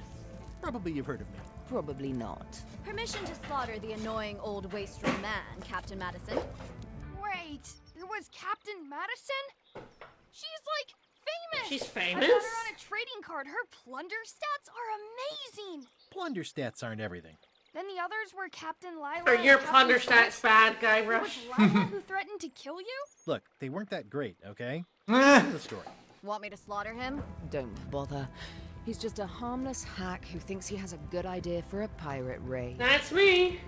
Probably you've heard of me.
Probably not.
Permission to slaughter the annoying old wastrel man, Captain Madison.
Wait, it was Captain Madison? She's like famous!
She's
I
famous?
got her on a trading card. Her plunder stats are amazing!
Plunder stats aren't everything.
Then the others were Captain Lila.
Are your
and
plunder
Captain
stats bad,
It was
Guybrush?
Lila who threatened to kill you?
Look, they weren't that great, okay? Here's the story.
Want me to slaughter him?
Don't bother. He's just a harmless hack who thinks he has a good idea for a pirate raid.
That's me.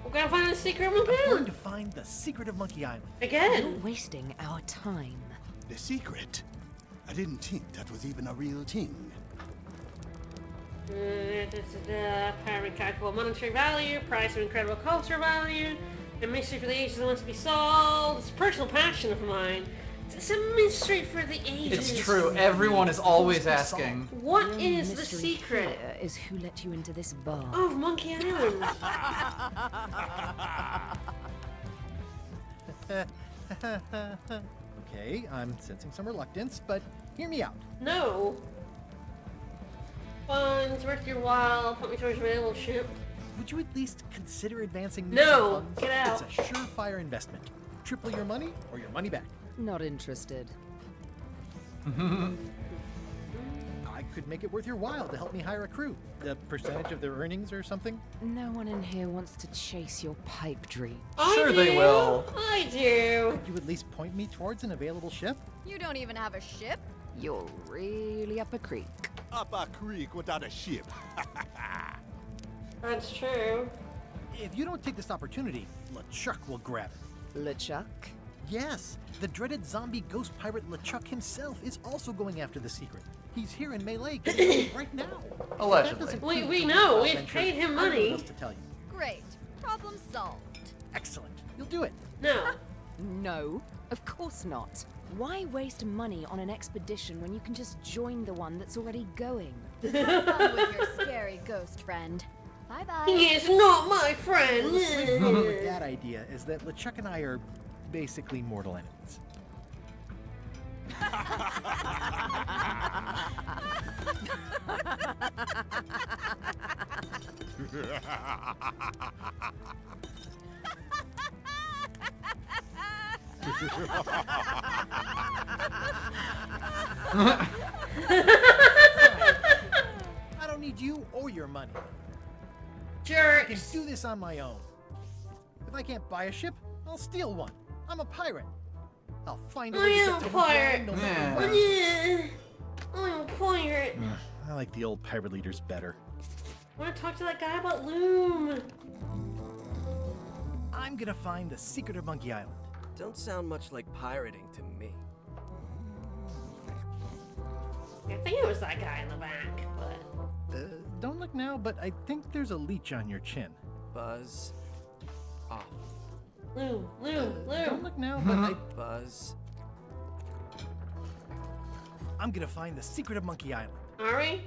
We're gonna find the secret of Monkey
Going
Island.
to find the secret of Monkey Island.
You're
Again.
wasting our time.
The secret? I didn't think that was even a real thing.
Pirate incalculable monetary value, price of incredible cultural value, a mystery for the ages that wants to be solved. It's a personal passion of mine. It's a mystery for the ages.
It's true. Everyone is always asking.
What
Your
is the
mystery
secret
here is who let you into this bar.
of Monkey Island?
Okay, I'm sensing some reluctance, but hear me out.
No. Funds worth your while. Put me towards your available ship.
Would you at least consider advancing these
No,
funds?
get out.
It's a surefire investment. Triple your money or your money back.
Not interested.
I could make it worth your while to help me hire a crew. The percentage of their earnings or something?
No one in here wants to chase your pipe dream.
Sure they will.
I do.
Could you at least point me towards an available ship?
You don't even have a ship?
You're really up a creek.
Up a creek without a ship.
That's true.
If you don't take this opportunity, LeChuck will grab it.
LeChuck?
Yes, the dreaded zombie ghost pirate LeChuck himself is also going after the secret. He's here in Melee right now.
Allegedly.
We know. We've paid him
I don't know what
money.
else to tell you.
Great. Problem solved.
Excellent. You'll do it.
No.
No, of course not. Why waste money on an expedition when you can just join the one that's already going?
Have fun with your scary ghost friend. Bye-bye.
He is not my friend.
Well, the slight problem with that idea is that LeChuck and I are basically mortal enemies. I don't need you or your money. I can
Jerks.
do this on my own. If I can't buy a ship, I'll steal one. I'm a pirate. I'll find a
I
way to
am
get to
a
Monkey
pirate.
Island no matter
Yeah.
what.
Yeah. I'm a pirate.
I like the old pirate leaders better.
I want to talk to that guy about Loom.
I'm gonna find the secret of Monkey Island.
Don't sound much like pirating to me.
I think it was that guy in the back, but
Don't look now, but I think there's a leech on your chin.
Buzz off.
Loom.
Don't look now, but
Buzz.
I'm gonna find the secret of Monkey Island.
Are we?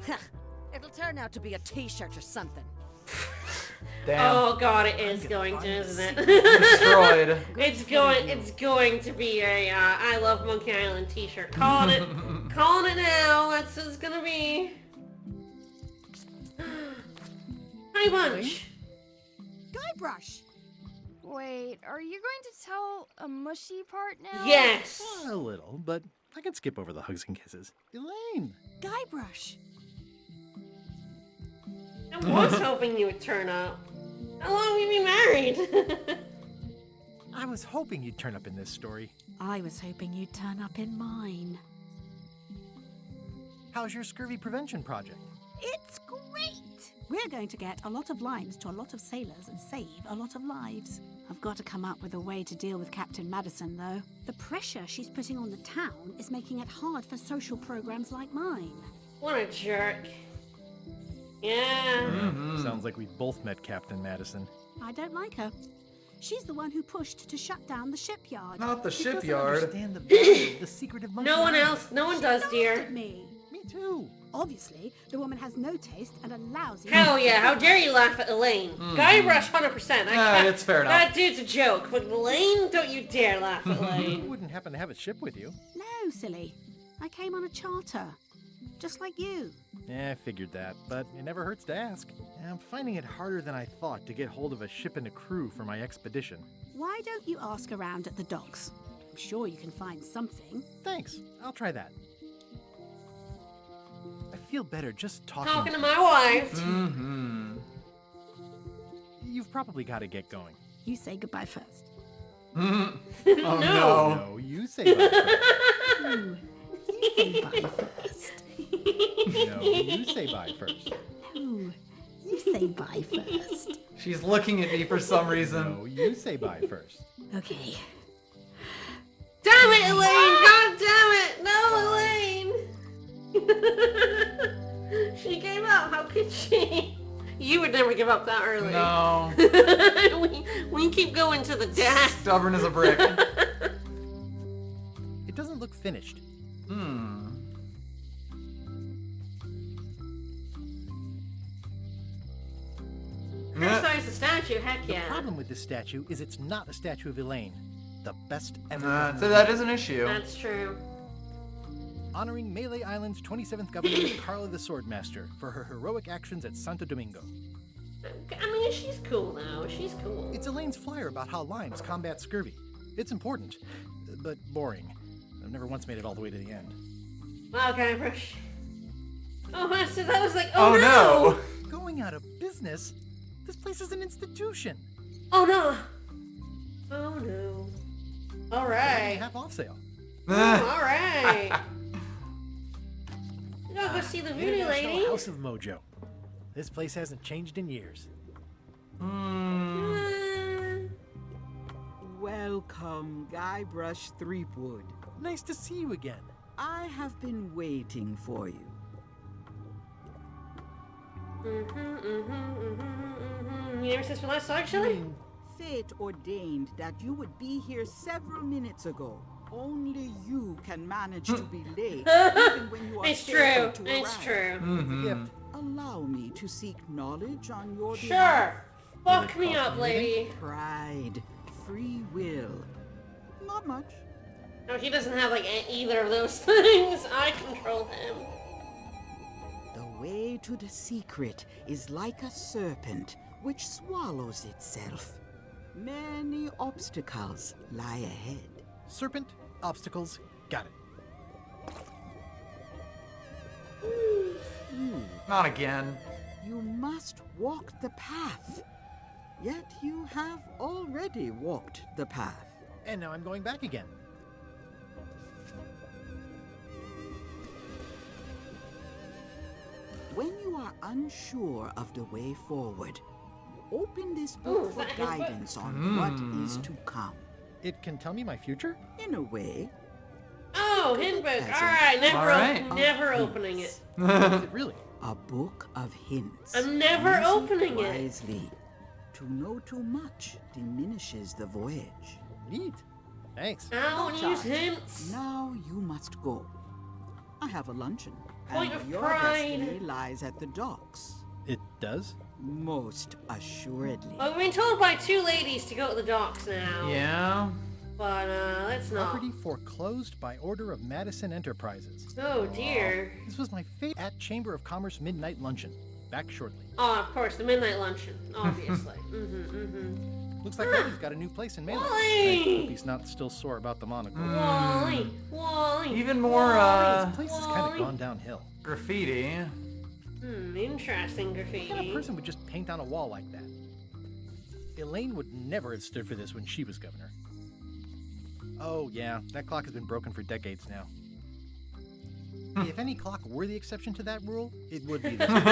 It'll turn out to be a t-shirt or something.
Damn.
Oh god, it is going to, isn't it?
Destroyed.
It's going to be a I Love Monkey Island t-shirt. Calling it. Calling it now. That's what it's gonna be. Honey Bunch.
Guybrush!
Wait, are you going to tell a mushy part now?
Yes.
A little, but I can skip over the hugs and kisses. Elaine!
Guybrush!
I was hoping you would turn up. How long have we been married?
I was hoping you'd turn up in this story.
I was hoping you'd turn up in mine.
How's your scurvy prevention project?
It's great! We're going to get a lot of lines to a lot of sailors and save a lot of lives. I've got to come up with a way to deal with Captain Madison, though. The pressure she's putting on the town is making it hard for social programs like mine.
What a jerk. Yeah.
Sounds like we both met Captain Madison.
I don't like her. She's the one who pushed to shut down the shipyard.
Not the
She doesn't
shipyard.
understand the value of the secret of Monkey
No one
Island.
else, no one does, dear.
Me.
Me too.
Obviously, the woman has no taste and a lousy...
Hell yeah, how dare you laugh at Elaine. Guybrush, 100%.
It's fair enough.
That dude's a joke, but Elaine, don't you dare laugh at
You
Elaine.
wouldn't happen to have a ship with you.
No, silly. I came on a charter. Just like you.
Yeah, I figured that, but it never hurts to ask. I'm finding it harder than I thought to get hold of a ship and a crew for my expedition.
Why don't you ask around at the docks? I'm sure you can find something.
Thanks, I'll try that. I feel better just talking.
Talking to my wife.
You've probably got to get going.
You say goodbye first.
Oh
No.
no.
No, you say bye first.
Ooh, you say bye first.
No, you say bye first.
No, you say bye first.
She's looking at me for some reason.
No, you say bye first.
Okay.
Damn it, Elaine! God damn it! No, Elaine! She gave up. How could she? You would never give up that early.
No.
we keep going to the death.
Stubborn as a brick.
It doesn't look finished.
Criticize the statue, heck
The
yeah.
problem with this statue is it's not a statue of Elaine, the best ever.
So that is an issue.
That's true.
Honoring Melee Island's 27th Governor, Carla the Swordmaster, for her heroic actions at Santo Domingo.
I mean, she's cool now. She's cool.
It's Elaine's flyer about how limes combat scurvy. It's important, but boring. I've never once made it all the way to the end.
Wow, Guybrush. Oh, that was like,
Oh no.
Going out of business? This place is an institution.
Oh no. Oh no. All right.
Half off sale.
All right. You gotta go see the voodoo
International
lady.
House of Mojo. This place hasn't changed in years.
Welcome, Guybrush Threepwood.
Nice to see you again.
I have been waiting for you.
You ever since we last saw each other?
Fate ordained that you would be here several minutes ago. Only you can manage to be late, even when you are
It's
scheduled
true.
to
It's
arrive.
true.
Allow me to seek knowledge on your
Sure.
behalf.
Fuck me up, lady.
Pride, free will. Not much.
No, he doesn't have like either of those things. I control him.
The way to the secret is like a serpent which swallows itself. Many obstacles lie ahead.
Serpent, obstacles, got it.
Not again.
You must walk the path. Yet you have already walked the path.
And now I'm going back again.
When you are unsure of the way forward, open this
Ooh,
book
is
for
that a hint book?
guidance on what is to come.
It can tell me my future?
In a way.
Oh, hint book.
As
All right, never,
All right.
never opening it.
Is it really?
A book of hints.
I'm never
Use it
opening it.
wisely. To know too much diminishes the voyage.
Neat. Thanks.
I don't
No
use
charge.
hints.
Now you must go. I have a luncheon.
Point
and
of
your
pride.
destiny lies at the docks.
It does?
Most assuredly.
Well, we've been told by two ladies to go to the docks now.
Yeah.
But let's not.
Property foreclosed by order of Madison Enterprises.
Oh dear.
This was my fate at Chamber of Commerce Midnight Luncheon. Back shortly.
Oh, of course, the midnight luncheon, obviously.
Looks like Wally's got a new place in Melee.
Wally!
I hope he's not still sore about the monocle.
Wally.
Even more
This place has kind of gone downhill.
graffiti.
Interesting
What
graffiti.
kind of person would just paint on a wall like that? Elaine would never have stood for this when she was governor. Oh, yeah, that clock has been broken for decades now. If any clock were the exception to that rule, it would be this one.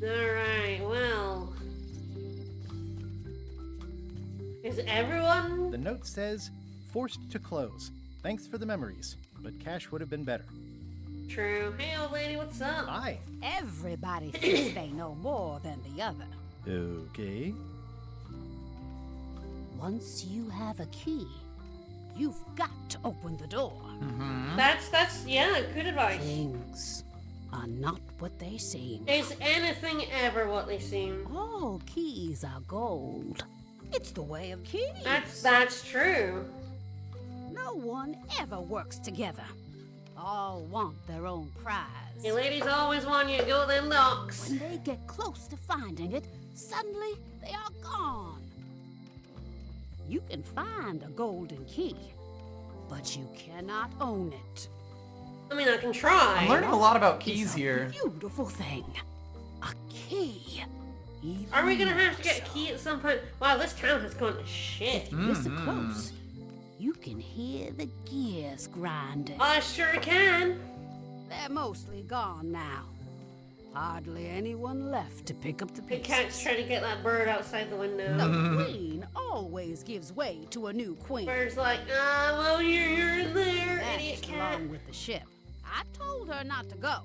Alright, well. Is everyone?
The note says, forced to close. Thanks for the memories, but cash would have been better.
True. Hey, old lady, what's up?
Hi.
Everybody thinks they know more than the other.
Okay.
Once you have a key, you've got to open the door.
That's yeah, good advice.
Things are not what they seem.
Is anything ever what they seem?
All keys are gold. It's the way of keys.
That's true.
No one ever works together. All want their own prize.
You ladies always want you to go to them docks.
When they get close to finding it, suddenly they are gone. You can find a golden key, but you cannot own it.
I mean, I can try.
I'm learning a lot about keys
It's a
here.
beautiful thing. A key.
Are we gonna have to get a key at some point? Wow, this town has gone to shit.
If you listen close, you can hear the gears grinding.
I sure can.
They're mostly gone now. Hardly anyone left to pick up the
The
pieces.
cat's trying to get that bird outside the window.
The queen always gives way to a new queen.
Bird's like, well, you're in there,
That's
idiot cat.
along with the ship. I told her not to go.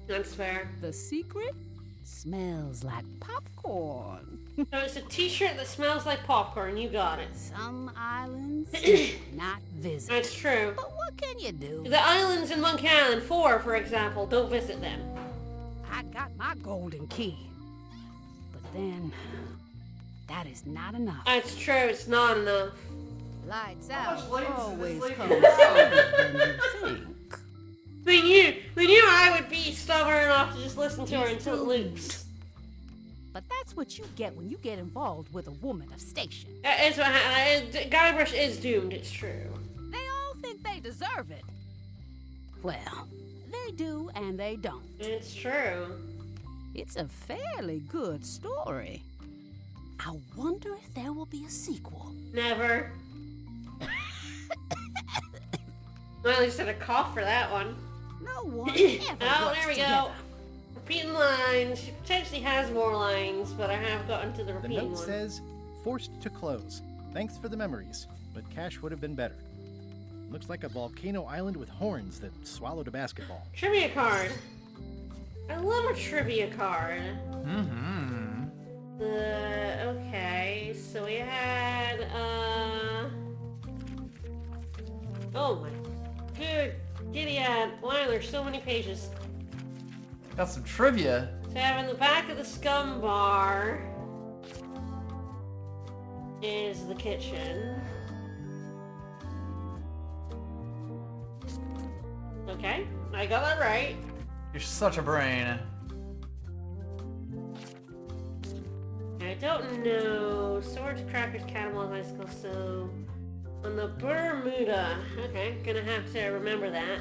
That's fair.
The secret smells like popcorn.
So it's a t-shirt that smells like popcorn. You got it.
Some islands not visit.
That's true.
But what can you do?
The islands in Monkey Island 4, for example, don't visit them.
I got my golden key. But then, that is not enough.
That's true. It's not enough.
Lights out always
lady
come
have?
sooner than you think.
They knew I would be stubborn enough to just listen to her until it loops.
But that's what you get when you get involved with a woman of station.
It's what Guybrush is doomed. It's true.
They all think they deserve it. Well, they do and they don't.
It's true.
It's a fairly good story. I wonder if there will be a sequel.
Never. Well, at least had a cough for that one.
No one ever
Oh,
works
there we
together.
go. Repeating lines. She potentially has more lines, but I have gotten to the
The
repeating
note
one.
says, forced to close. Thanks for the memories, but cash would have been better. Looks like a volcano island with horns that swallowed a basketball.
Trivia card. I love a trivia card. Okay, so we had, oh my good Gideon. Why are there so many pages?
Got some trivia.
So I have in the back of the scum bar is the kitchen. Okay, I got that right.
You're such a brain.
I don't know. Swords, crackers, cannibal, high school, so on the Bermuda. Okay, gonna have to remember that.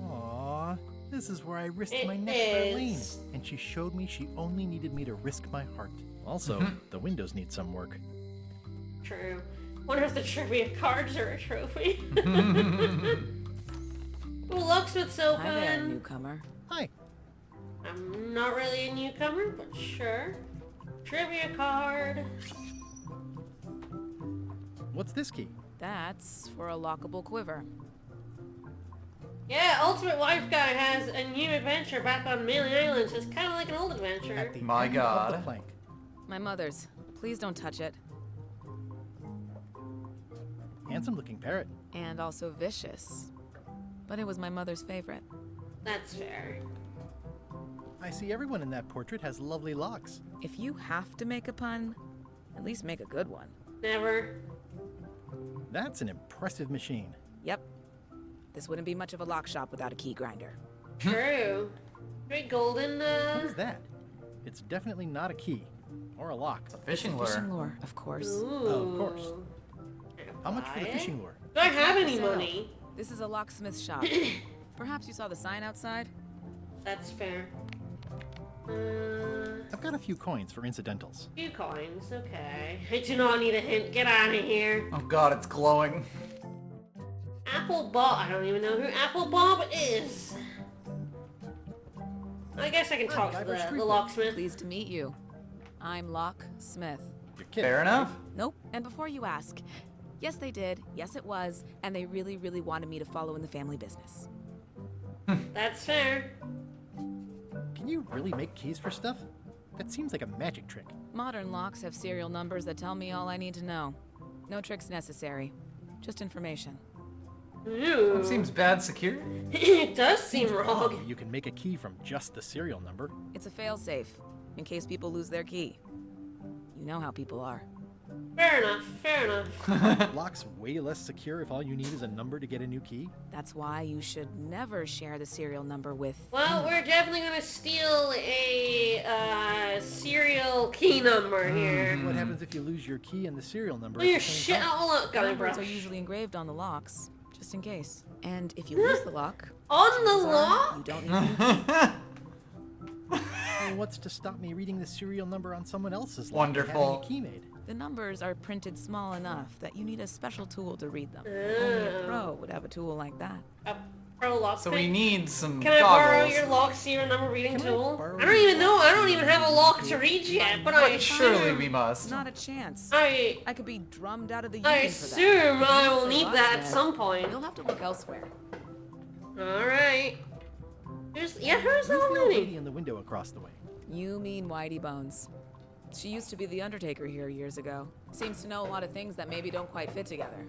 Aww, this is where I risked
It
my neck for Elaine,
is.
and she showed me she only needed me to risk my heart. Also, the windows need some work.
True. Wonder if the trivia cards are a trophy. Ooh, locksmith's open.
Hi there, newcomer.
Hi.
I'm not really a newcomer, but sure. Trivia card.
What's this key?
That's for a lockable quiver.
Yeah, Ultimate Wife Guy has a new adventure back on Millie Island, so it's kind of like an old adventure.
At the
My
end of
God.
the plank.
My mother's. Please don't touch it.
Handsome looking parrot.
And also vicious. But it was my mother's favorite.
That's fair.
I see everyone in that portrait has lovely locks.
If you have to make a pun, at least make a good one.
Never.
That's an impressive machine.
Yep. This wouldn't be much of a lock shop without a key grinder.
True. Very golden,
What is that? It's definitely not a key. Or a lock.
It's a fishing
It's a
lure.
fishing lure, of course.
Ooh.
Of course. How much for the
Buy it?
fishing lure?
Do I have
It's
any
not for
money?
sale. This is a locksmith shop. Perhaps you saw the sign outside?
That's fair.
I've got a few coins for incidentals.
Few coins, okay. I do not need a hint. Get out of here.
Oh god, it's glowing.
Apple Bob. I don't even know who Apple Bob is. I guess I can talk to the locksmith.
Pleased to meet you. I'm Locke Smith.
You're kidding.
Fair enough.
Nope. And before you ask, yes they did, yes it was, and they really, really wanted me to follow in the family business.
That's fair.
Can you really make keys for stuff? That seems like a magic trick.
Modern locks have serial numbers that tell me all I need to know. No tricks necessary. Just information.
Ooh.
That seems bad security.
It does seem wrong.
You can make a key from just the serial number.
It's a failsafe, in case people lose their key. You know how people are.
Fair enough, fair enough.
Lock's way less secure if all you need is a number to get a new key.
That's why you should never share the serial number with...
Well, we're definitely gonna steal a serial key number here.
What happens if you lose your key and the serial number?
Well, you shit all up,
The
Guybrush.
numbers are usually engraved on the locks, just in case. And if you lose the lock...
On the
chances are
lock?
You don't need a key.
Well, what's to stop me reading the serial number on someone else's lock and
Wonderful.
having a key made?
The numbers are printed small enough that you need a special tool to read them. Only a pro would have a tool like that.
A pro lock.
So we need some
Can I
goggles.
borrow your lock serial number reading tool? I don't even know. I don't even have a lock to read yet, but I
Surely
assume.
we must.
Not a chance.
I
could be drummed out of the
I
union for that.
assume I will
For
need
us,
that at
then,
some point.
You'll have to look elsewhere.
Alright. Who's that
Who's the old
lady?
lady in the window across the way?
You mean Whitey Bones. She used to be the Undertaker here years ago. Seems to know a lot of things that maybe don't quite fit together.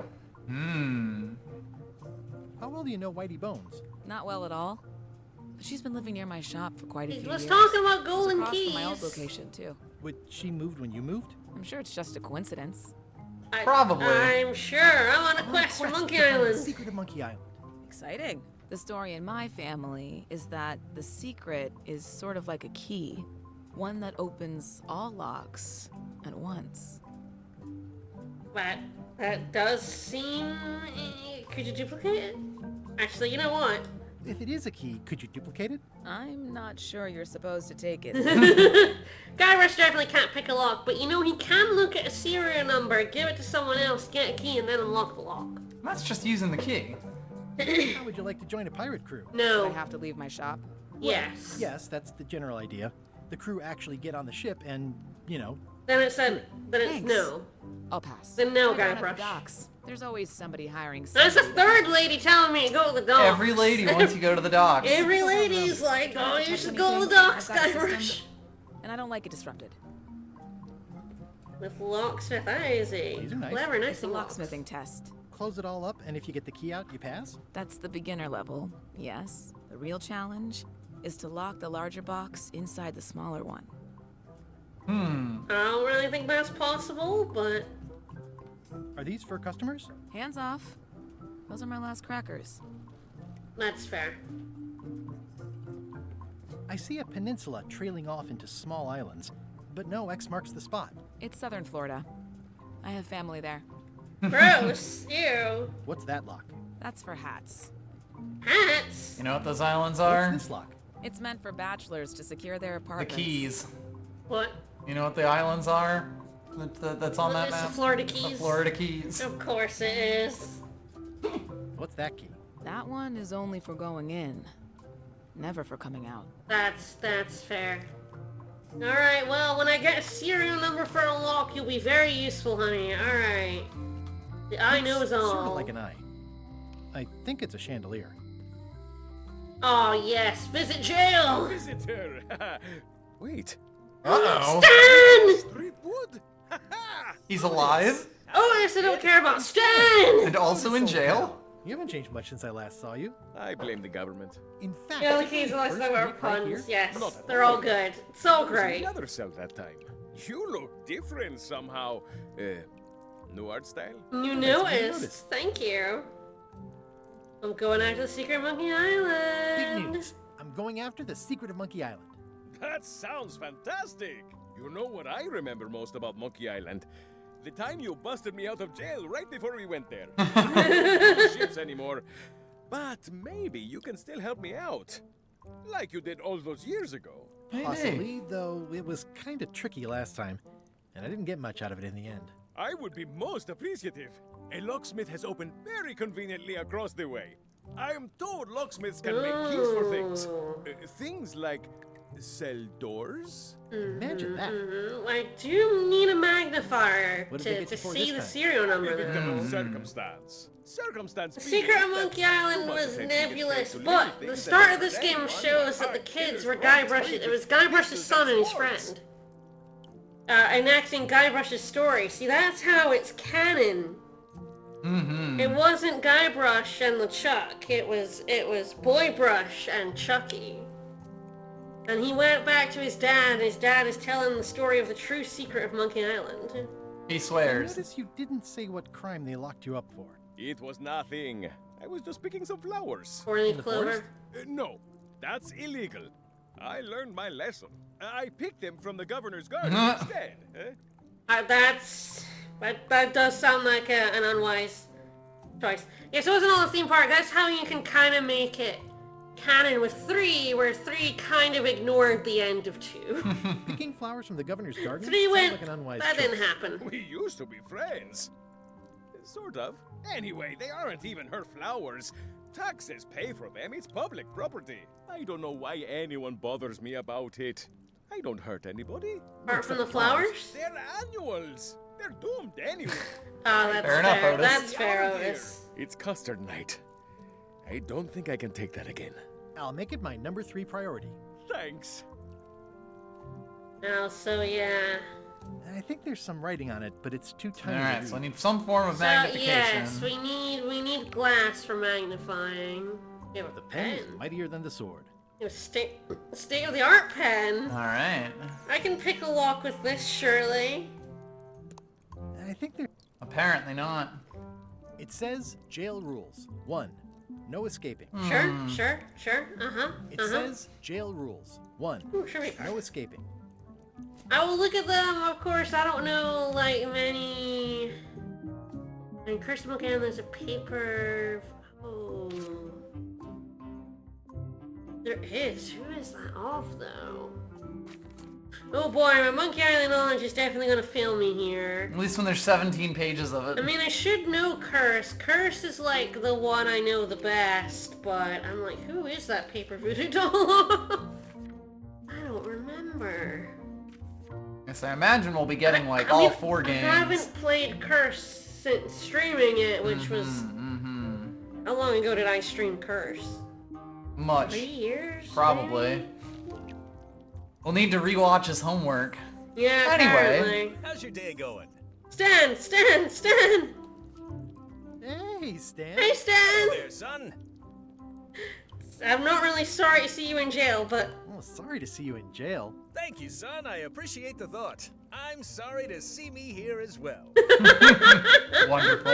How well do you know Whitey Bones?
Not well at all. But she's been living near my shop for quite a few
Let's
years.
talk about
It's
Golden
across
Keys.
from my old location, too.
Would she moved when you moved?
I'm sure it's just a coincidence.
Probably.
I'm sure. I'm on a quest for Monkey
to find the
Island.
secret of Monkey Island.
Exciting. The story in my family is that the secret is sort of like a key. One that opens all locks at once.
That does seem... Could you duplicate it? Actually, you know what?
If it is a key, could you duplicate it?
I'm not sure you're supposed to take it.
Guybrush definitely can't pick a lock, but you know he can look at a serial number, give it to someone else, get a key, and then unlock the lock.
That's just using the key.
How would you like to join a pirate crew?
No.
I have to leave my shop.
Yes.
Yes, that's the general idea. The crew actually get on the ship and, you know...
Then it said... Then it's
Thanks.
no.
I'll pass.
Then no,
Go down at the
Guybrush.
docks. There's always somebody hiring
There's a
somebody.
third lady telling me to go to the docks.
Every lady wants you to go to the docks.
Every lady's like, oh, you
Touch
should go to the
anything.
docks,
I've got a
Guybrush.
system, and I don't like it disrupted.
With locksmith, that is a
These are nice.
clever, nice
It's a locksmithing test.
Close it all up, and if you get the key out, you pass?
That's the beginner level, yes. The real challenge is to lock the larger box inside the smaller one.
I don't really think that's possible, but...
Are these for customers?
Hands off. Those are my last crackers.
That's fair.
I see a peninsula trailing off into small islands, but no X marks the spot.
It's southern Florida. I have family there.
Gross. Ew.
What's that lock?
That's for hats.
Hats?
You know what those islands are?
What's this lock?
It's meant for bachelors to secure their
The
apartments.
keys.
What?
You know what the islands are? That's on that
It's
map?
the Florida Keys.
The Florida Keys.
Of course it is.
What's that key?
That one is only for going in, never for coming out.
That's fair. Alright, well, when I get a serial number for a lock, you'll be very useful, honey. Alright. The eye knows all.
Sort of like an eye. I think it's a chandelier.
Oh, yes. Visit jail!
Visitor! Wait.
Uh-oh.
Stan!
Street wood?
He's alive?
Oh, yes, I don't care about Stan!
And also in jail?
You haven't changed much since I last saw you.
I blame the government.
In fact,
Yeah, the keys are like
first
they were
week right here-
puns. Yes,
Not at
they're
all.
all good. It's all
I was in
great.
the other cell that time. You look different somehow. New art style?
You
Nice of you to
noticed.
notice.
Thank you. I'm going after the secret Monkey
Big
Island.
news. I'm going after the secret of Monkey Island.
That sounds fantastic. You know what I remember most about Monkey Island? The time you busted me out of jail right before we went there. I don't ships anymore. But maybe you can still help me out. Like you did all those years ago.
Possibly, though it was kind of tricky last time, and I didn't get much out of it in the end.
I would be most appreciative. A locksmith has opened very conveniently across the way. I am told locksmiths can make keys for things. Things like cell doors.
Imagine that.
I do need a magnifier
What did they
to
get you for
see
this
the
time?
serial number,
A victim
though.
of circumstance. Circumstance.
The
being
secret of
that
Monkey
some
Island was
detectives
nebulous,
take to
but
leave
the
things
start
that
of this
are
game
anyone
shows that the
hard
kids
killers
were
from
Guybrush's.
street
It was Guybrush's
pieces
son and his
sports.
friend. Enacting Guybrush's story. See, that's how it's canon. It wasn't Guybrush and LeChuck. It was Boybrush and Chucky. And he went back to his dad, and his dad is telling the story of the true secret of Monkey Island.
He
I
swears.
notice you didn't say what crime they locked you up for.
It was nothing. I was just picking some flowers.
Four-leaf clover.
No, that's illegal. I learned my lesson. I picked them from the governor's garden instead.
That does sound like an unwise choice. Yeah, so it wasn't all the theme park. That's how you can kind of make it canon with 3, where 3 kind of ignored the end of 2.
Picking flowers from the governor's garden?
3
Sounds
went,
like an unwise
that
choice.
didn't happen.
We used to be friends. Sort of. Anyway, they aren't even her flowers. Taxes pay for them. It's public property. I don't know why anyone bothers me about it. I don't hurt anybody.
Apart from the flowers?
They're annuals. They're doomed anyway.
Oh, that's
Fair enough, Otis.
That's fair, Otis.
It's custard night. I don't think I can take that again.
I'll make it my number 3 priority.
Thanks.
Oh, so yeah.
I think there's some writing on it, but it's too tiny. to
Alright,
read.
so I need some form of
So
magnification.
yes, we need glass for magnifying. We have a
The pen
pen.
is mightier than the sword.
We have a state-of-the-art pen.
Alright.
I can pick a lock with this, surely.
I think there.
Apparently not.
It says jail rules. 1. No escaping.
Sure.
It says jail rules. 1.
Ooh, sure we-
No escaping.
I will look at them, of course. I don't know, like, many... In Curse Monkey Island, there's a paper... Oh... There is. Who is that of, though? Oh boy, my Monkey Island knowledge is definitely gonna fail me here.
At least when there's 17 pages of it.
I mean, I should know Curse. Curse is, like, the one I know the best, but I'm like, who is that paper voodoo doll of? I don't remember.
Yes, I imagine we'll be getting like
I
all
mean,
4 games.
I haven't played Curse since streaming it, which was... How long ago did I stream Curse?
Much.
3 years?
Probably.
maybe?
We'll need to rewatch his homework.
Yeah,
Anyway.
apparently.
How's your day going?
Stan!
Hey, Stan!
Hey, Stan!
Hey there, son.
I'm not really sorry to see you in jail, but...
Oh, sorry to see you in jail.
Thank you, son. I appreciate the thought. I'm sorry to see me here as well.
Wonderful.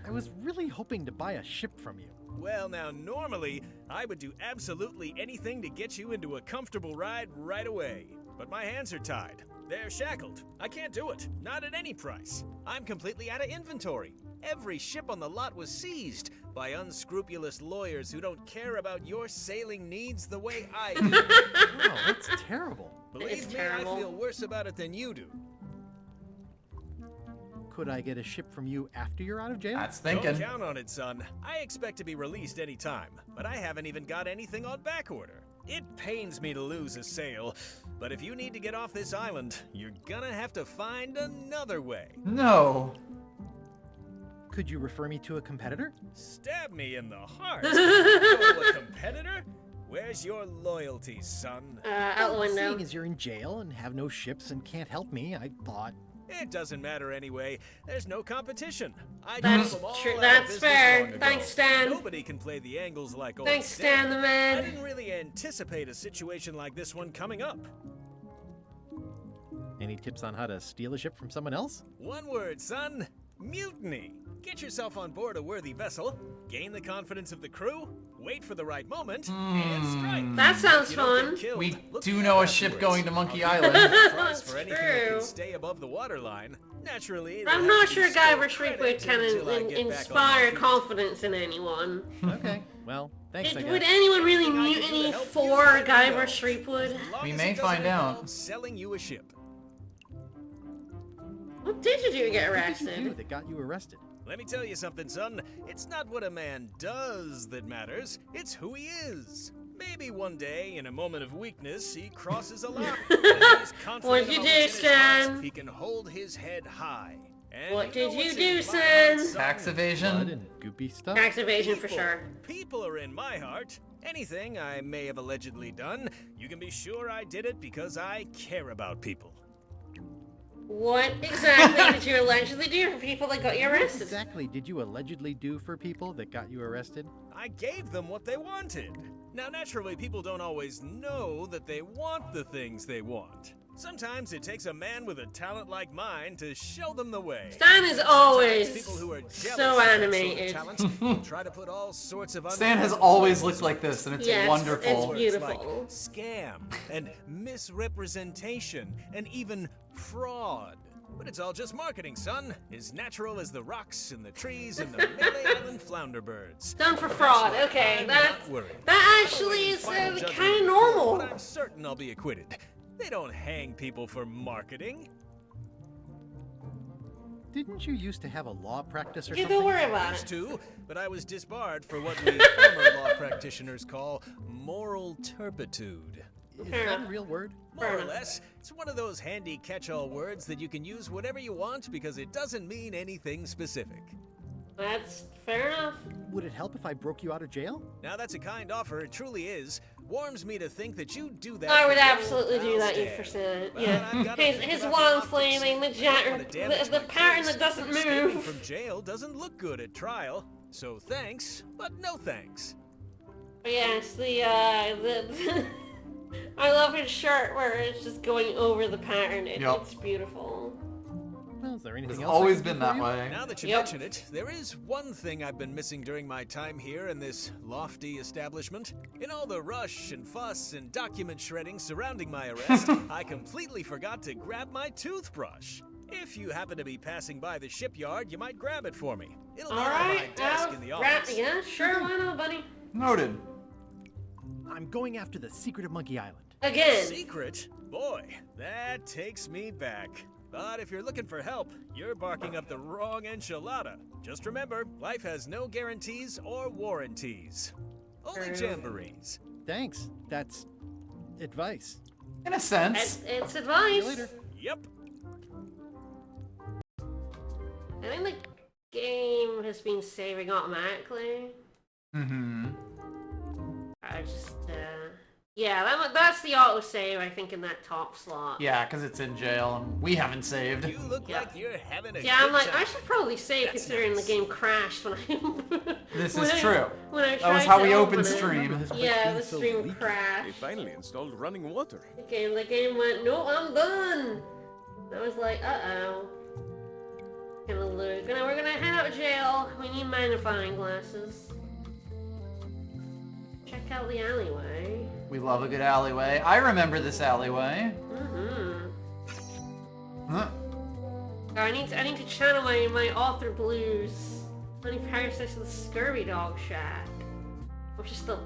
I was really hoping to buy a ship from you.
Well, now, normally, I would do absolutely anything to get you into a comfortable ride right away. But my hands are tied. They're shackled. I can't do it. Not at any price. I'm completely out of inventory. Every ship on the lot was seized by unscrupulous lawyers who don't care about your sailing needs the way I do.
Oh, that's terrible.
Believe me, I feel worse about it than you do.
Could I get a ship from you after you're out of jail?
That's
Don't count on it, son. I expect to be released any time, but I haven't even got anything on back order. It pains me to lose a sale, but if you need to get off this island, you're gonna have to find another way.
No.
Could you refer me to a competitor?
Stab me in the heart. Oh, a competitor? Where's your loyalty, son?
Out the window.
Seeing as you're in jail and have no ships and can't help me, I thought...
It doesn't matter anyway. There's no competition. I
That's
drove them all
true.
out of
That's
business
fair.
long ago.
Thanks, Stan.
Nobody can play the angles like old
Thanks, Stan the man.
I didn't really anticipate a situation like this one coming up.
Any tips on how to steal a ship from someone else?
One word, son. Mutiny. Get yourself on board a worthy vessel, gain the confidence of the crew, wait for the right moment, and strike.
That sounds
If you don't
fun.
get killed,
We
look
do
me
know
up
a ship
afterwards.
going to Monkey
I'll give
Island.
you a prize
That's
for anything that
true.
can stay above the waterline. Naturally,
I'm
it'll
not
have to
sure
be still
Guybrush Threepwood
credit
can
until I get back on my
inspire
feet.
confidence in anyone.
Okay. Well, thanks, I
Would
guess.
anyone really mutiny for Guybrush Threepwood?
We may find out.
Selling you a ship.
What did you do to get
What did you do
arrested?
that got you arrested?
Let me tell you something, son. It's not what a man does that matters, it's who he is. Maybe one day, in a moment of weakness, he crosses a line. And if he's confident
What'd you
about
do,
what's in his heart,
son?
He can hold his head high. And
What did you
what's
do,
in my
son?
heart, son?
Tax
Blood
evasion.
and goopy stuff?
Tax evasion for sure.
People are in my heart. Anything I may have allegedly done, you can be sure I did it because I care about people.
What exactly did you allegedly do for people that got you
What
arrested?
exactly did you allegedly do for people that got you arrested?
I gave them what they wanted. Now, naturally, people don't always know that they want the things they want. Sometimes it takes a man with a talent like mine to show them the way.
Stan is always
People who are jealous
so
of that
animated.
Sort of talent will try to put all sorts of
Stan has always looked like this, and it's
Yes,
wonderful.
it's beautiful.
Like scam and misrepresentation and even fraud. But it's all just marketing, son. As natural as the rocks and the trees and the Melee Island flounder birds.
Done for fraud. Okay,
I'm
that
not worried.
that actually is
Final judgment
kind of
in court,
normal.
but I'm certain I'll be acquitted. They don't hang people for marketing.
Didn't you used to have a law practice or
Yeah,
something?
don't worry about
Used
it.
to, but I was disbarred for what we former law practitioners call moral turpitude.
Is that a real word?
More or less, it's one of those handy catch-all words that you can use whatever you want because it doesn't mean anything specific.
That's fair enough.
Would it help if I broke you out of jail?
Now that's a kind offer, it truly is. Warms me to think that you do that.
I
for
would
your
absolutely do
pal
that,
Stan.
100%.
Well,
Yeah.
I've gotta
His,
think
his
about
wand
the optics.
flaming, the
Don't
jatter,
wanna damage
the
my
pattern
case.
that doesn't
Escaping
move.
from jail doesn't look good at trial. So thanks, but no thanks.
Yes, the I love his shirt where it's just going over the pattern.
Yep.
It's beautiful.
Well, is there anything
It's
else? I
always
can do
been
for
that
you?
way.
Now that you
Yep.
mention it, there is one thing I've been missing during my time here in this lofty establishment. In all the rush and fuss and document shredding surrounding my arrest, I completely forgot to grab my toothbrush. If you happen to be passing by the shipyard, you might grab it for me. It'll be on my
Alright,
desk in the office.
yeah, sure, why not, buddy?
Noted.
I'm going after the secret of Monkey Island.
Again.
Secret? Boy, that takes me back. But if you're looking for help, you're barking up the wrong enchilada. Just remember, life has no guarantees or warranties. Only jamborees.
Thanks. That's advice.
In a sense.
It's advice.
See you later.
Yep.
I think the game has been saving automatically.
Mm-hmm.
I just, yeah, that's the autosave, I think, in that top slot.
Yeah, because it's in jail and we haven't saved.
You look like you're having a
Yeah,
good
I'm like,
time.
I should probably save considering the game crashed when I...
This
when
is
I-
true.
When I
That was
tried
how
to
we opened
open it.
stream.
Yeah, the stream
They
crashed.
finally installed running water.
The game went, no, I'm done. I was like, uh-oh. Gonna lose. We're gonna head out of jail. We need magnifying glasses. Check out the alleyway.
We love a good alleyway. I remember this alleyway.
Mm-hmm.
Huh.
I need to channel my author blues. Honey Parasites of the Scurvy Dog Shack. Which is the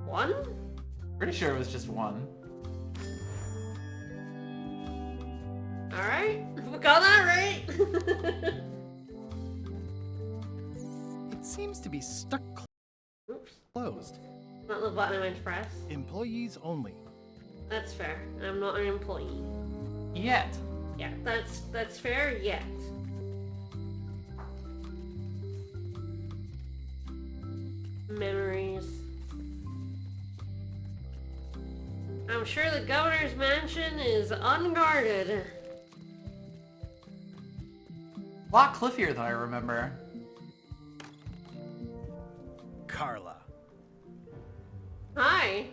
one?
Pretty sure it was just one.
Alright. We got that right.
It seems to be stuck
Oops.
closed.
Not the button I meant to press.
Employees only.
That's fair. I'm not an employee.
Yet.
Yeah, that's fair, yet. Memories. I'm sure the governor's mansion is unguarded.
A lot cliffier than I remember.
Carla.
Hi.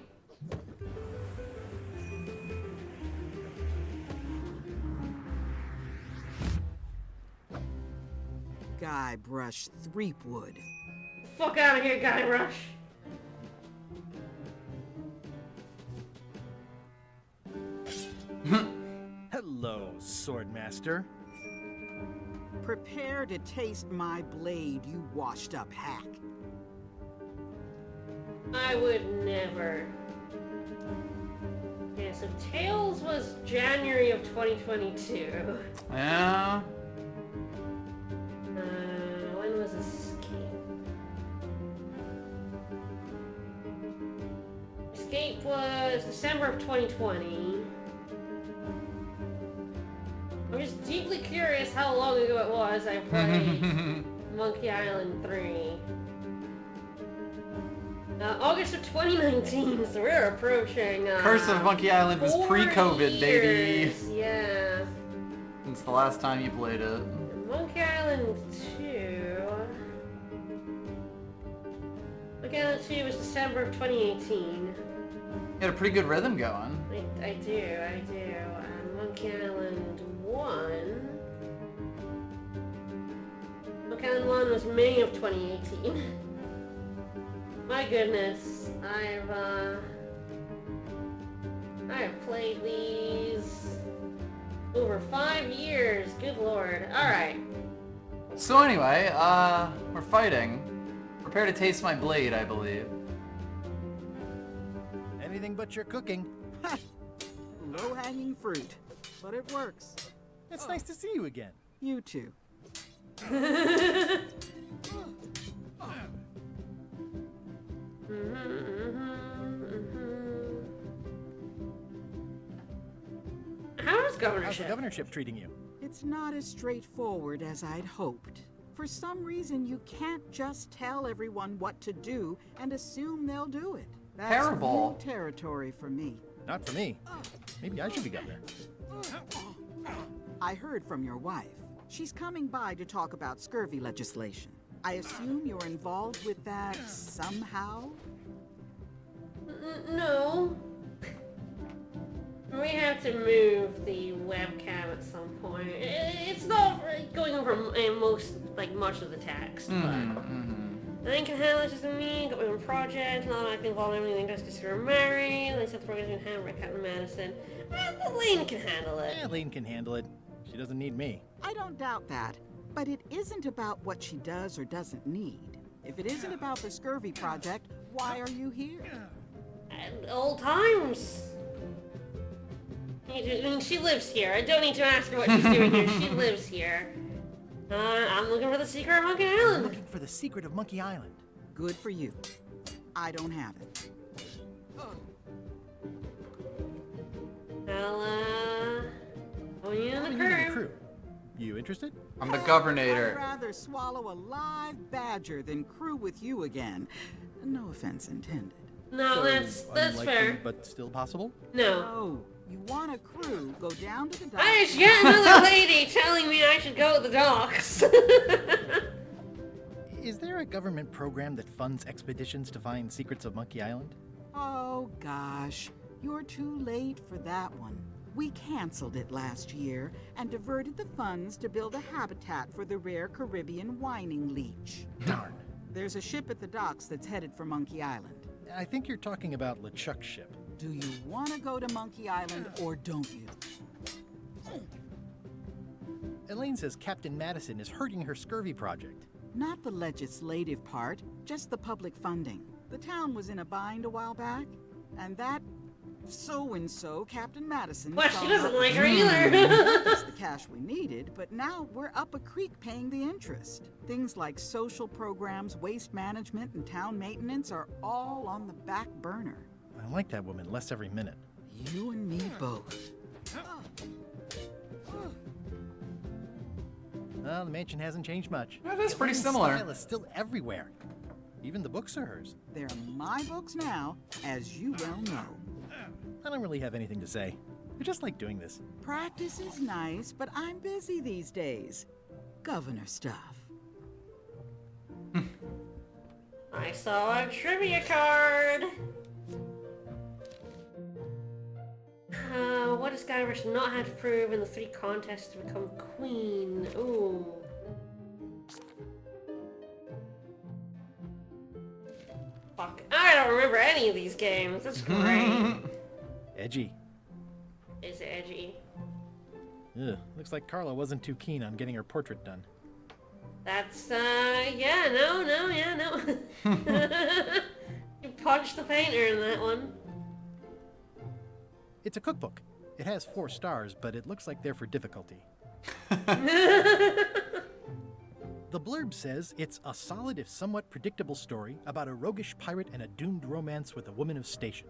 Guybrush Threepwood.
Fuck out of here, Guybrush.
Hello, Swordmaster.
Prepare to taste my blade, you washed-up hack.
would never. Yeah, so Tails was January of 2022.
Yeah.
When was Escape? Escape was December of 2020. I'm just deeply curious how long ago it was I played Monkey Island 3. August of 2019, so we're approaching
Curse of Monkey Island was
4
pre-COVID, baby.
years, yeah.
Since the last time you played it.
Monkey Island 2... Monkey Island 2 was December of 2018.
You had a pretty good rhythm going.
I do. And Monkey Island 1... Monkey Island 1 was May of 2018. My goodness, I have played these over 5 years. Good lord. Alright.
So anyway, we're fighting. Prepare to taste my blade, I believe.
Anything but your cooking.
Low-hanging fruit, but it works.
It's nice to see you again.
You too.
How's
How's the
governorship?
governorship treating you?
It's not as straightforward as I'd hoped. For some reason, you can't just tell everyone what to do and assume they'll do it. That's
Terrible.
new territory for me.
Not for me. Maybe I should be governor.
I heard from your wife. She's coming by to talk about scurvy legislation. I assume you're involved with that somehow?
No. We have to move the webcam at some point. It's not going over much of the text, but Elaine can handle it just with me, got my own project, not actively involved in anything just because we're married. Elaine said the program is handled by Captain Madison. Elaine can handle it.
Yeah, Lane can handle it. She doesn't need me.
I don't doubt that, but it isn't about what she does or doesn't need. If it isn't about the scurvy project, why are you here?
Old times. I mean, she lives here. I don't need to ask her what she's doing here. She lives here. I'm looking for the secret of Monkey Island.
I'm looking for the secret of Monkey Island.
Good for you. I don't have it.
Well, you in the
New to the
crew.
crew. You interested?
I'm the
I'd
governator.
rather swallow a live badger than crew with you again. No offense intended.
No,
So,
that's
unlikely,
fair.
but still possible?
No.
Oh, you want a crew? Go down to the docks.
There's yet another lady telling me I should go to the docks.
Is there a government program that funds expeditions to find secrets of Monkey Island?
Oh gosh, you're too late for that one. We canceled it last year and diverted the funds to build a habitat for the rare Caribbean whining leech.
Darn.
There's a ship at the docks that's headed for Monkey Island.
I think you're talking about LeChuck's ship.
Do you want to go to Monkey Island or don't you?
Elaine says Captain Madison is hurting her scurvy project.
Not the legislative part, just the public funding. The town was in a bind a while back, and that so-and-so, Captain Madison...
Well,
saw
she doesn't
her-
like her either.
That's the cash we needed, but now we're up a creek paying the interest. Things like social programs, waste management, and town maintenance are all on the back burner.
I like that woman less every minute.
You and me both.
Well, the mansion hasn't changed much.
That is pretty
Elaine's
similar.
style is still everywhere. Even the books are hers.
They're my books now, as you well know.
I don't really have anything to say. I just like doing this.
Practice is nice, but I'm busy these days. Governor stuff.
I saw a trivia card. What does Guybrush not have to prove in the 3 contests to become queen? Ooh. Fuck. I don't remember any of these games. That's great.
Edgy.
Is it edgy?
Ugh, looks like Carla wasn't too keen on getting her portrait done.
That's, yeah, no. punched the painter in that one.
It's a cookbook. It has 4 stars, but it looks like they're for difficulty. The blurb says it's a solid if somewhat predictable story about a roguish pirate and a doomed romance with a woman of station.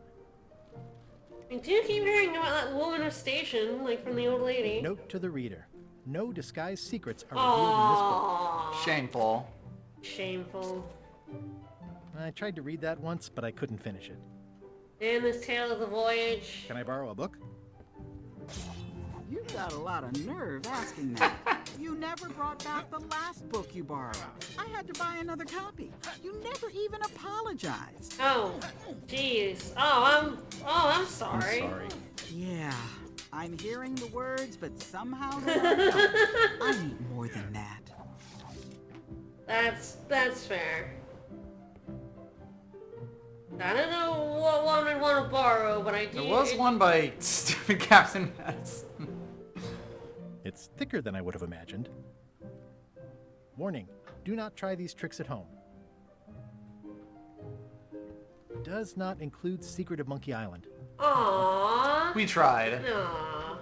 I do keep hearing about that woman of station, like from the old lady.
Note to the reader. No disguised secrets are revealed in this book.
Shameful.
Shameful.
I tried to read that once, but I couldn't finish it.
And this tale of the voyage.
Can I borrow a book?
You've got a lot of nerve asking that. You never brought back the last book you borrowed. I had to buy another copy. You never even apologized.
Oh, jeez. I'm sorry.
I'm sorry.
Yeah, I'm hearing the words, but somehow they don't help. I need more than that.
That's fair. I don't know what one I'd want to borrow, but I do.
There was one by stupid Captain Madison.
It's thicker than I would have imagined. Warning, do not try these tricks at home. Does not include Secret of Monkey Island.
Aww.
We tried.
Aww.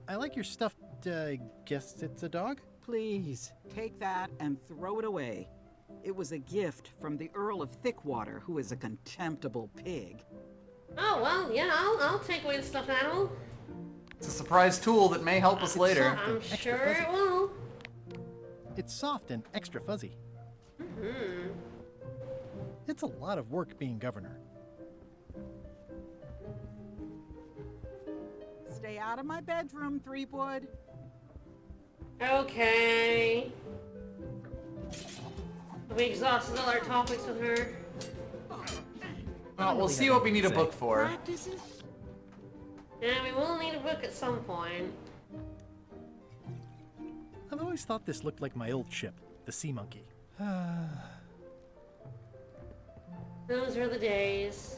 I like your stuffed, guess it's a dog?
Please, take that and throw it away. It was a gift from the Earl of Thickwater, who is a contemptible pig.
Oh, well, yeah, I'll take away the stuffed animal.
It's a surprise tool that may help us later.
I'm sure it will.
It's soft and extra fuzzy.
Mm-hmm.
It's a lot of work being governor.
Stay out of my bedroom, Threepwood.
Okay. Have we exhausted all our topics with her?
Well, we'll see what we need a book for.
Yeah, we will need a book at some point.
I've always thought this looked like my old ship, the Sea Monkey.
Those were the days.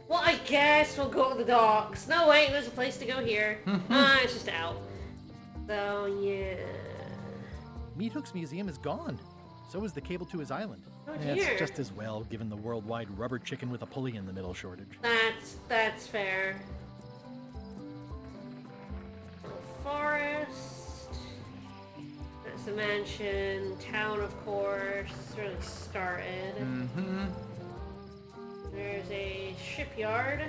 Well, I guess we'll go to the docks. No, wait, there's a place to go here. It's just out. So, yeah.
Meat Hook's museum is gone. So is the cable to his island.
Oh,
It's
dear.
just as well, given the worldwide rubber chicken with a pulley in the middle shortage.
That's fair. Forest. That's the mansion. Town, of course. It's really started.
Mm-hmm.
There's a shipyard.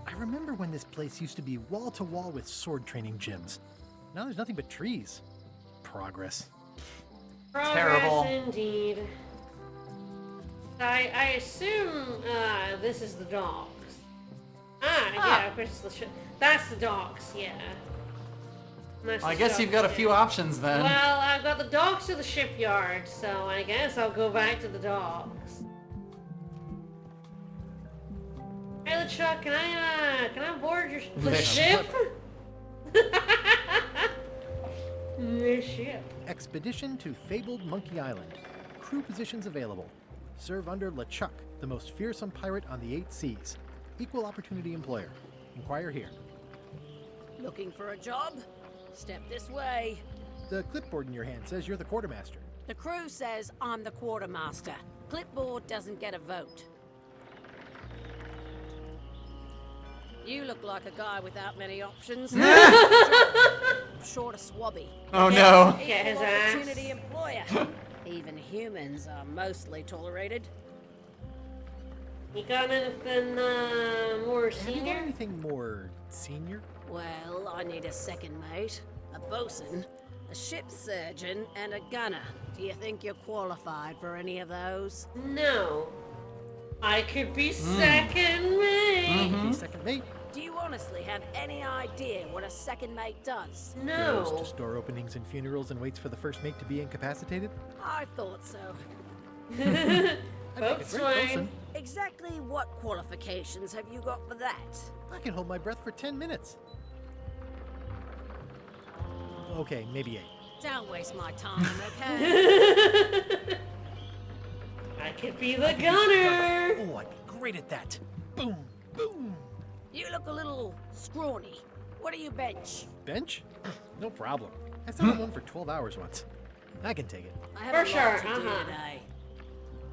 I remember when this place used to be wall-to-wall with sword training gyms. Now there's nothing but trees. Progress.
Progress
Terrible.
indeed. I assume this is the docks. Yeah, of course it's the ship. That's the docks, yeah. And that's
I
the
guess you've got a
docks,
few options then.
Well, I've got the docks or the shipyard, so I guess I'll go back to the docks. Hey, LeChuck, can I board the ship? The ship.
Expedition to fabled Monkey Island. Crew positions available. Serve under LeChuck, the most fearsome pirate on the 8 seas. Equal opportunity employer. Inquire here.
Looking for a job? Step this way.
The clipboard in your hand says you're the quartermaster.
The crew says I'm the quartermaster. Clipboard doesn't get a vote. You look like a guy without many options. Short of swabby.
Oh no.
Get his
Equal
ass.
opportunity employer. Even humans are mostly tolerated.
You got anything more
Have you got
senior?
anything more senior?
Well, I need a second mate, a bosun, a ship surgeon, and a gunner. Do you think you're qualified for any of those?
No. I could be second mate.
Second mate.
Do you honestly have any idea what a second mate does?
Goes
No.
to store openings and funerals and waits for the first mate to be incapacitated?
I thought so.
Boat
Great
swing.
person.
Exactly what qualifications have you got for that?
I can hold my breath for 10 minutes. Okay, maybe 8.
Don't waste my time, okay?
I could be the gunner.
Oh, I'd be great at that. Boom, boom.
You look a little scrawny. What do you bench?
Bench? No problem. I sat on one for 12 hours once. I can take it.
I have
For
a
sure,
lot to do
uh-huh.
today.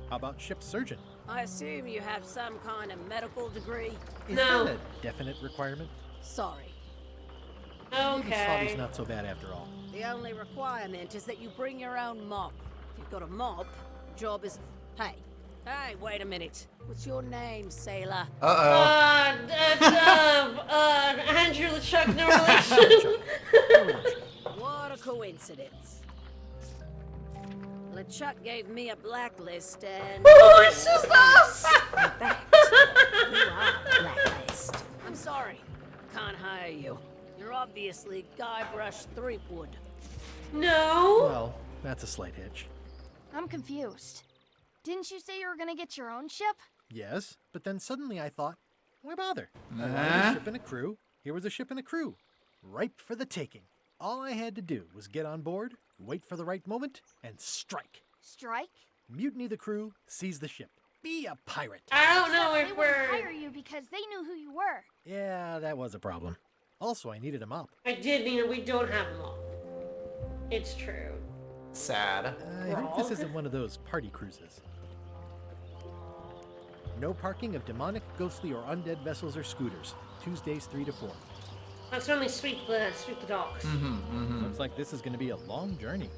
How about ship surgeon?
I assume you have some kind of medical degree?
Is that a definite requirement?
Sorry.
Maybe Swabby's not so bad after all.
The only requirement is that you bring your own mop. If you've got a mop, the job is... Hey, wait a minute. What's your name, sailor?
Andrew LeChuck, no relation.
What a coincidence. LeChuck gave me a blacklist and...
Oh, it's just us!
In fact, you are the blacklist. I'm sorry. Can't hire you. You're obviously Guybrush Threepwood.
No.
Well, that's a slight hitch.
I'm confused. Didn't you say you were gonna get your own ship?
Yes, but then suddenly I thought, why bother? I wanted a ship and a crew. Here was a ship and a crew. Ripe for the taking. All I had to do was get on board, wait for the right moment, and strike.
Strike?
Mutiny the crew, seize the ship. Be a pirate.
I don't know
They
if
wouldn't
we're...
hire you because they knew who you were.
Yeah, that was a problem. Also, I needed a mop.
I did mean we don't have them all. It's true.
Sad.
I hope this isn't one of those party cruises. No parking of demonic, ghostly, or undead vessels or scooters. Tuesdays 3 to 4.
Let's only sweep the docks.
Looks like this is going to be a long journey.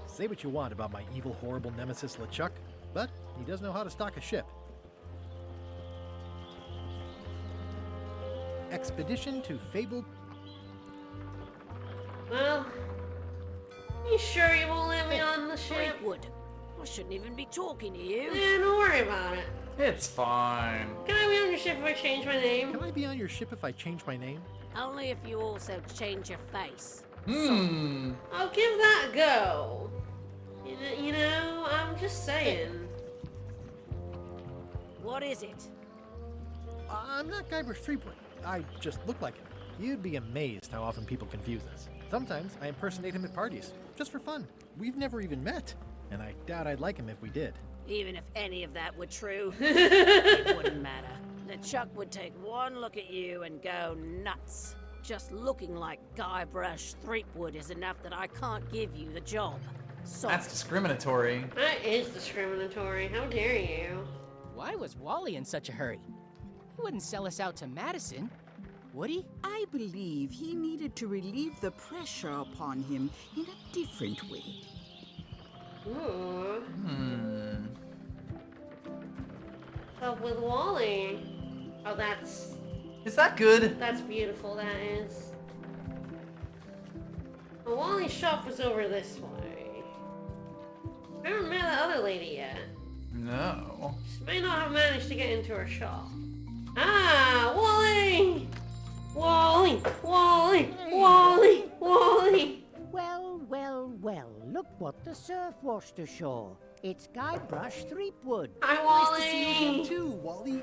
Say what you want about my evil, horrible nemesis LeChuck, but he does know how to stock a ship. Expedition to fabled...
Well, you sure you won't let me on the ship?
Threepwood. I shouldn't even be talking to you.
Yeah, don't worry about it.
It's fine.
Can I be on your ship if I change my name?
Can I be on your ship if I change my name?
Only if you also change your face.
I'll give that a go. You know, I'm just saying.
What is it?
I'm not Guybrush Threepwood. I just look like him. You'd be amazed how often people confuse us. Sometimes I impersonate him at parties, just for fun. We've never even met, and I doubt I'd like him if we did.
Even if any of that were true, it wouldn't matter. LeChuck would take one look at you and go nuts. Just looking like Guybrush Threepwood is enough that I can't give you the job. So
That's discriminatory.
That is discriminatory. How dare you?
Why was Wally in such a hurry? He wouldn't sell us out to Madison, would he?
I believe he needed to relieve the pressure upon him in a different way.
Ooh. Help with Wally. Oh, that's...
Is that good?
That's beautiful, that is. Well, Wally's shop was over this way. I haven't met the other lady yet.
No.
She may not have managed to get into her shop. Ah, Wally! Wally! Wally! Wally! Wally!
Well, well, well, look what the surf washed ashore. It's Guybrush Threepwood.
Hi, Wally!
Nice to see you again too, Wally.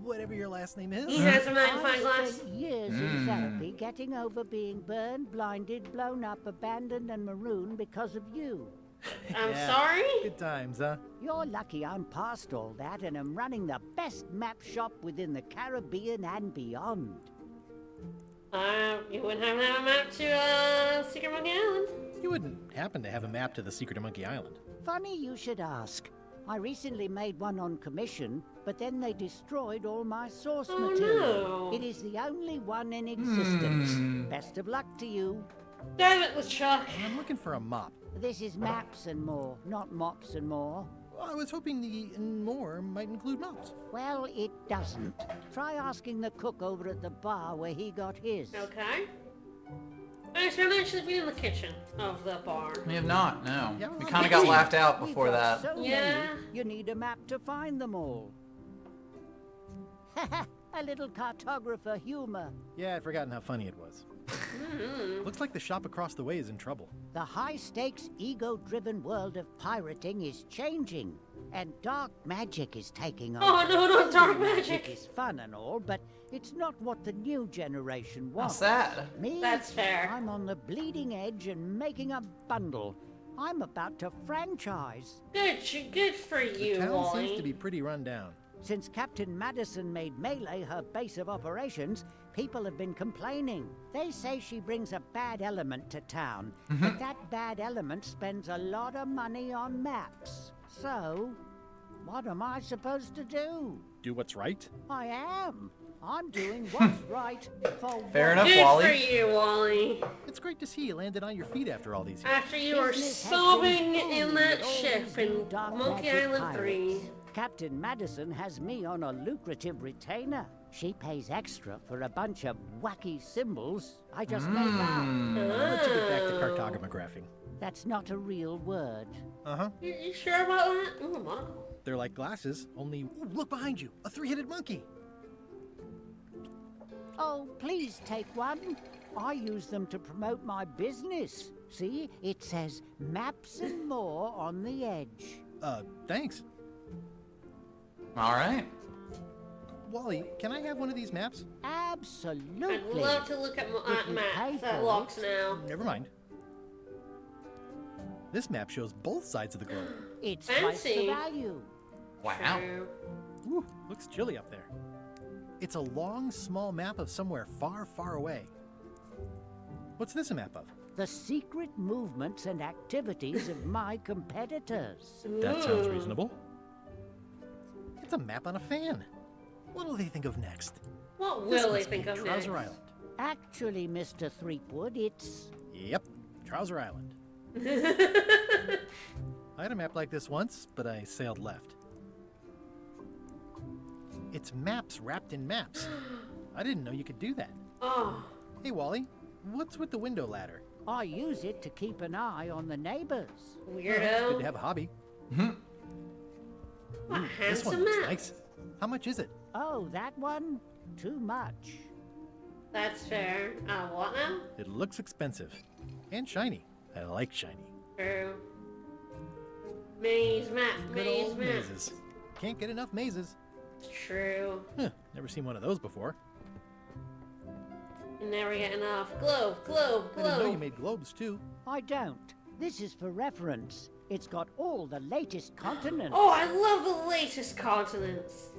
Whatever your last name is.
He has a magnifying
I've
glass.
spent years in therapy getting over being burned, blinded, blown up, abandoned, and marooned because of you.
I'm sorry?
Good times, huh?
You're lucky I'm past all that and am running the best map shop within the Caribbean and beyond.
You wouldn't happen to have a map to Secret Monkey Island?
You wouldn't happen to have a map to the secret of Monkey Island.
Funny you should ask. I recently made one on commission, but then they destroyed all my source material.
no.
It is the only one in existence. Best of luck to you.
Damn it, LeChuck.
I'm looking for a mop.
This is maps and more, not mops and more.
I was hoping the and more might include mops.
Well, it doesn't. Try asking the cook over at the bar where he got his.
Okay. Actually, I've actually been in the kitchen of the bar.
We have not, no.
Yeah,
We
well,
kind of got
we've
laughed out before
got
that.
So
Yeah.
many, you need a map to find them all. A little cartographer humor.
Yeah, I'd forgotten how funny it was. Looks like the shop across the way is in trouble.
The high-stakes, ego-driven world of pirating is changing, and dark magic is taking over.
Oh, no, not dark magic.
It's fun and all, but it's not what the new generation
How
wants.
sad.
Me?
That's fair.
I'm on the bleeding edge and making a bundle. I'm about to franchise.
Good for you,
Town
Wally.
seems to be pretty run down.
Since Captain Madison made Melee her base of operations, people have been complaining. They say she brings a bad element to town, but that bad element spends a lot of money on maps. So, what am I supposed to do?
Do what's right?
I am. I'm doing what's right for
Fair enough,
Good
Wally.
for you, Wally.
It's great to see you landed on your feet after all these years.
After you were sobbing in that ship in Monkey Island 3.
Captain Madison has me on a lucrative retainer. She pays extra for a bunch of wacky symbols I just made up.
Let's get back to cartogramographing.
That's not a real word.
Uh-huh.
You sure about that? Ooh, monocle.
They're like glasses, only... Ooh, look behind you! A three-headed monkey!
Oh, please take one. I use them to promote my business. See, it says Maps and More on the edge.
Thanks.
All right.
Wally, can I have one of these maps?
Absolutely.
I'd love to look at maps. That locks now.
Never mind. This map shows both sides of the globe.
It's twice the value.
Wow.
Ooh, looks chilly up there. It's a long, small map of somewhere far, far away. What's this a map of?
The secret movements and activities of my competitors.
That sounds reasonable. It's a map on a fan. What'll they think of next?
What
This
will they
must be
think of
Trouser
next?
Island.
Actually, Mr. Threepwood, it's...
Yep, Trouser Island. I had a map like this once, but I sailed left. It's maps wrapped in maps. I didn't know you could do that.
Oh.
Hey, Wally, what's with the window ladder?
I use it to keep an eye on the neighbors.
Weirdo.
It's good to have a hobby.
What
Ooh, this one
handsome
looks
map.
nice. How much is it?
Oh, that one? Too much.
That's fair. What now?
It looks expensive. And shiny. I like shiny.
True. Maze map,
Good
maze
old
map.
mazes. Can't get enough mazes.
True.
Huh, never seen one of those before.
You never get enough. Globe, globe,
I didn't know you
globe.
made globes, too.
I don't. This is for reference. It's got all the latest continents.
Oh, I love the latest continents.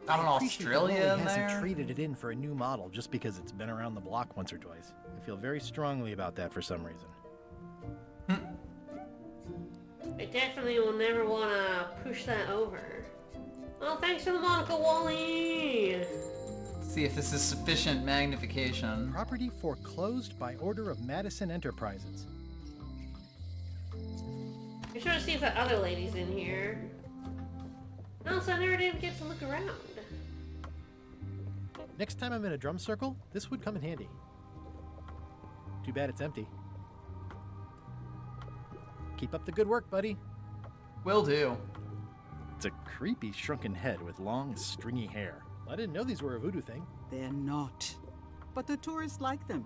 Got an
Appreciate that
Australia
Wally
in
hasn't
there.
traded it in for a new model just because it's been around the block once or twice. I feel very strongly about that for some reason.
I definitely will never want to push that over. Oh, thanks for the monocle, Wally.
See if this is sufficient magnification.
Property foreclosed by order of Madison Enterprises.
I'm trying to see if that other lady's in here. No, so I never did get to look around.
Next time I'm in a drum circle, this would come in handy. Too bad it's empty. Keep up the good work, buddy.
Will do.
It's a creepy shrunken head with long, stringy hair. I didn't know these were a voodoo thing.
They're not. But the tourists like them.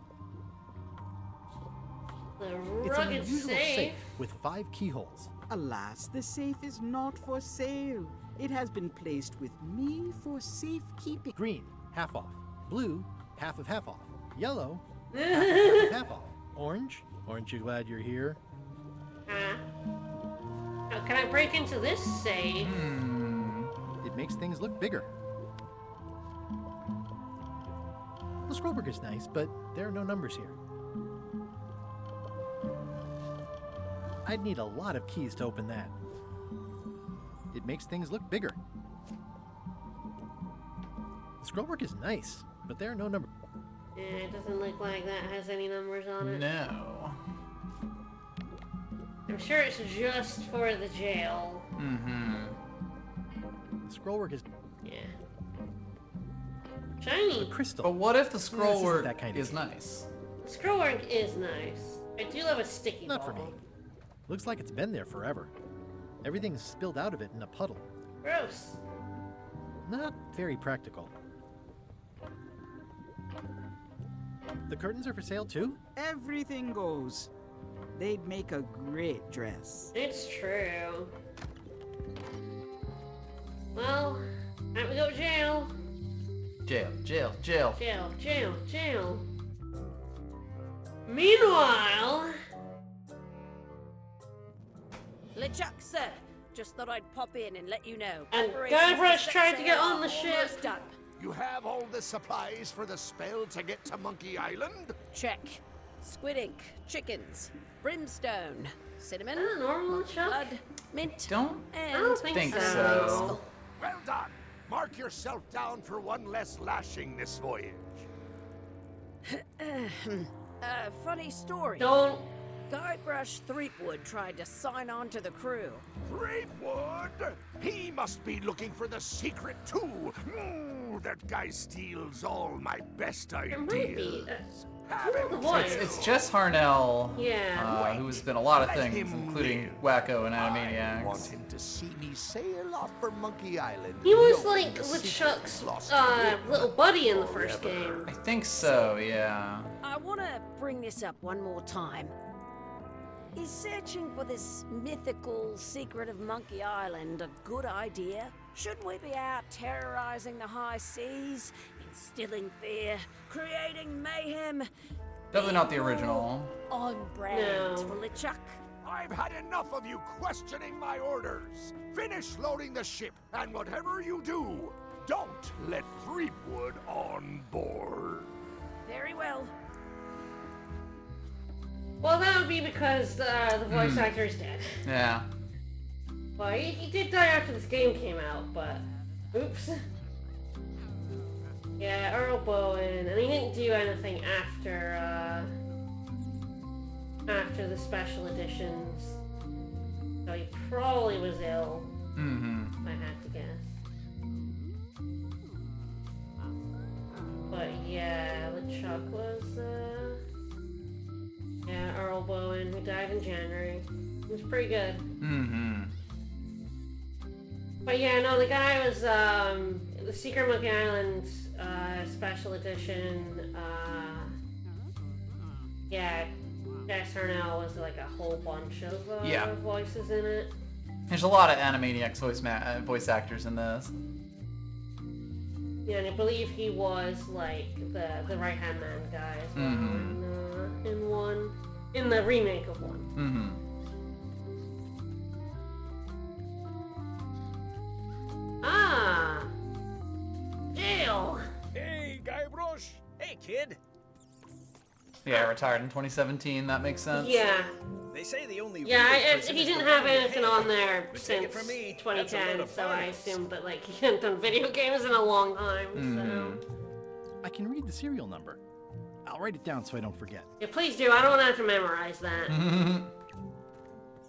The
It's an
rugged
unusual
safe.
safe with 5 keyholes.
Alas, the safe is not for sale. It has been placed with me for safekeeping.
Green, half off. Blue, half off. Yellow, half off. Orange, aren't you glad you're here?
Now, can I break into this safe?
It makes things look bigger. The scrollwork is nice, but there are no numbers here. I'd need a lot of keys to open that. It makes things look bigger. The scrollwork is nice, but there are no numbers.
Yeah, it doesn't look like that has any numbers on it.
No.
I'm sure it's just for the jail.
The scrollwork is
Yeah. Shiny.
crystal.
But what if the
This
scroll
isn't
work
that kind of
is
key.
nice?
Scrollwork is nice. I do love a sticky
Not
ball.
for me. Looks like it's been there forever. Everything's spilled out of it in a puddle.
Gross.
Not very practical. The curtains are for sale too?
Everything goes. They'd make a great dress.
It's true. Well, time to go to jail.
Jail, jail, jail.
Jail, jail, jail. Meanwhile...
LeChuck, sir. Just thought I'd pop in and let you know.
And
Preparations
Guybrush
for
tried to
set
get
sail
on the
are
ship.
almost done.
You have all the supplies for the spell to get to Monkey Island?
Check. squid ink, chickens, brimstone, cinnamon,
normal, Chuck?
blood, mint,
Don't
and
think so.
Well done. Mark yourself down for one less lashing this voyage.
Funny story.
Don't.
Guybrush Threepwood tried to sign on to the crew.
Threepwood? He must be looking for the secret too. That guy steals all my best ideas.
It's Jess Harnell,
Yeah.
who's been a lot of things, including Wacko and
I
Animaniacs.
want him to see me sail off for Monkey Island.
He was
knowing
like
the
LeChuck's
secret's lost to him
little buddy in the first game.
I think so, yeah.
I want to bring this up one more time. Is searching for this mythical secret of Monkey Island a good idea? Should we be out terrorizing the high seas, instilling fear, creating mayhem?
Definitely not the original.
On brand
No.
for LeChuck.
I've had enough of you questioning my orders. Finish loading the ship, and whatever you do, don't let Threepwood on board.
Very well.
Well, that would be because the voice actor is dead.
Yeah.
Well, he did die after this game came out, but oops. Yeah, Earl Bowen, and he didn't do anything after the special editions, so he probably was ill.
Mm-hmm.
If I had to guess. But yeah, LeChuck was Earl Bowen, who died in January. He was pretty good.
Mm-hmm.
But yeah, no, the guy was the Secret Monkey Island special edition. Yeah, Jess Harnell was like a whole bunch of voices in it.
There's a lot of Animaniacs voice actors in this.
Yeah, and I believe he was like the right hand man guy as well in the remake of one.
Mm-hmm.
Ah, jail.
Hey, Guybrush. Hey, kid.
Yeah, retired in 2017. That makes sense.
Yeah.
They say the only
Yeah,
real prison
he
is
didn't
the
have
one you
anything
hate.
on there
But take it
since
from me, that's a load
2010,
of
so I
phonics.
assumed that like he hadn't done video games in a long time. So
I can read the serial number. I'll write it down so I don't forget.
yeah, please do. I don't want to have to memorize that.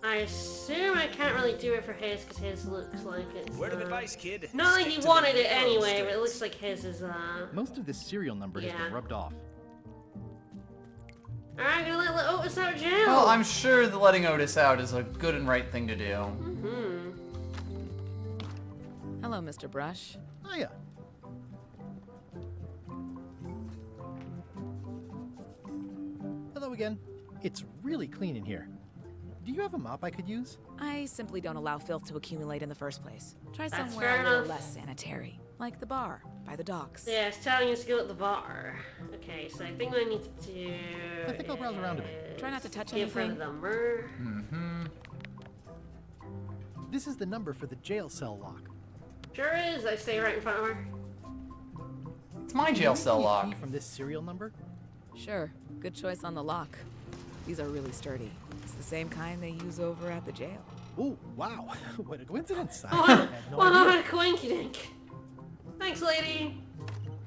I assume I can't really do it for his because his looks like it's.
Word of advice, kid.
Not like
Stick
he
to the
wanted it
narrow
anyway, but it
strips.
looks like his is.
Most of this serial number has
Yeah.
been rubbed off.
Alright, gonna let Otis out of jail.
Well, I'm sure that letting Otis out is a good and right thing to do.
Mm-hmm.
Hello, Mr. Brush.
Hiya. Hello again. It's really clean in here. Do you have a mop I could use?
I simply don't allow filth to accumulate in the first place. Try
That's
somewhere
fair
a little
enough.
less sanitary, like the bar by the docks.
Yeah, it's telling us to go at the bar. Okay, so I think what I need to do.
I think I'll browse around a bit.
Try not to touch
give her
anything.
the number.
Mm-hmm. This is the number for the jail cell lock.
Sure is. I stay right in front of her.
It's my jail cell
Can you
lock.
key from this serial number?
Sure, good choice on the lock. These are really sturdy. It's the same kind they use over at the jail.
Oh, wow. What a coincidence. I
Oh,
had no
what
idea.
a coinkydink. Thanks, lady.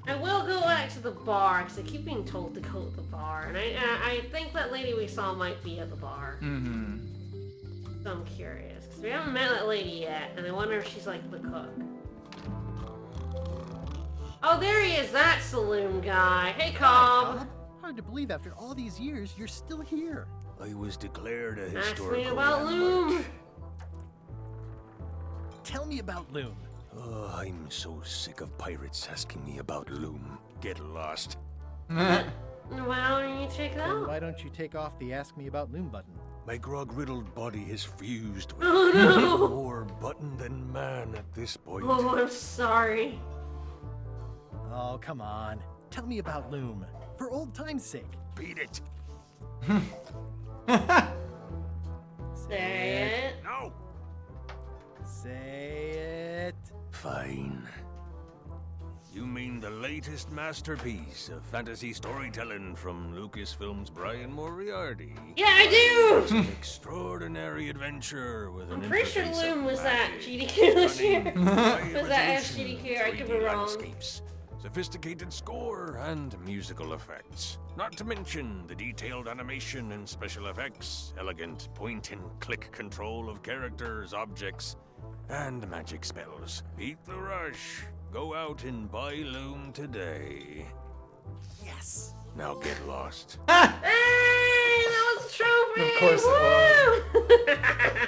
I will go back to the bar because I keep being told to go to the bar, and I think that lady we saw might be at the bar.
Mm-hmm.
So I'm curious because we haven't met that lady yet, and I wonder if she's like the cook. Oh, there he is, that saloon guy. Hey, Cobb.
Hard to believe after all these years, you're still here.
I was declared a
Ask me
historical
about
landmark.
Loom.
Tell me about Loom.
Oh, I'm so sick of pirates asking me about Loom. Get lost.
Why don't you check it
Then
out?
why don't you take off the Ask Me About Loom button?
My grog-riddled body is fused with
Oh, no.
more button than man at this point.
Oh, I'm sorry.
Oh, come on. Tell me about Loom. For old time's sake.
Beat it.
Say it.
No.
Say it.
Fine. You mean the latest masterpiece of fantasy storytelling from Lucasfilm's Brian Moriarty?
Yeah, I
It's
do!
an extraordinary adventure with an
I'm pretty sure
interface
Loom
of
was that
magic,
GDQ this year.
cunning, high
Was that
resolution
SGDQ? I could be
3D
wrong.
landscapes, sophisticated score, and musical effects. Not to mention the detailed animation and special effects, elegant point-and-click control of characters, objects, and magic spells. Beat the rush. Go out and buy Loom today.
Yes.
Now get lost.
Hey, that was a trophy!
Of course it
was.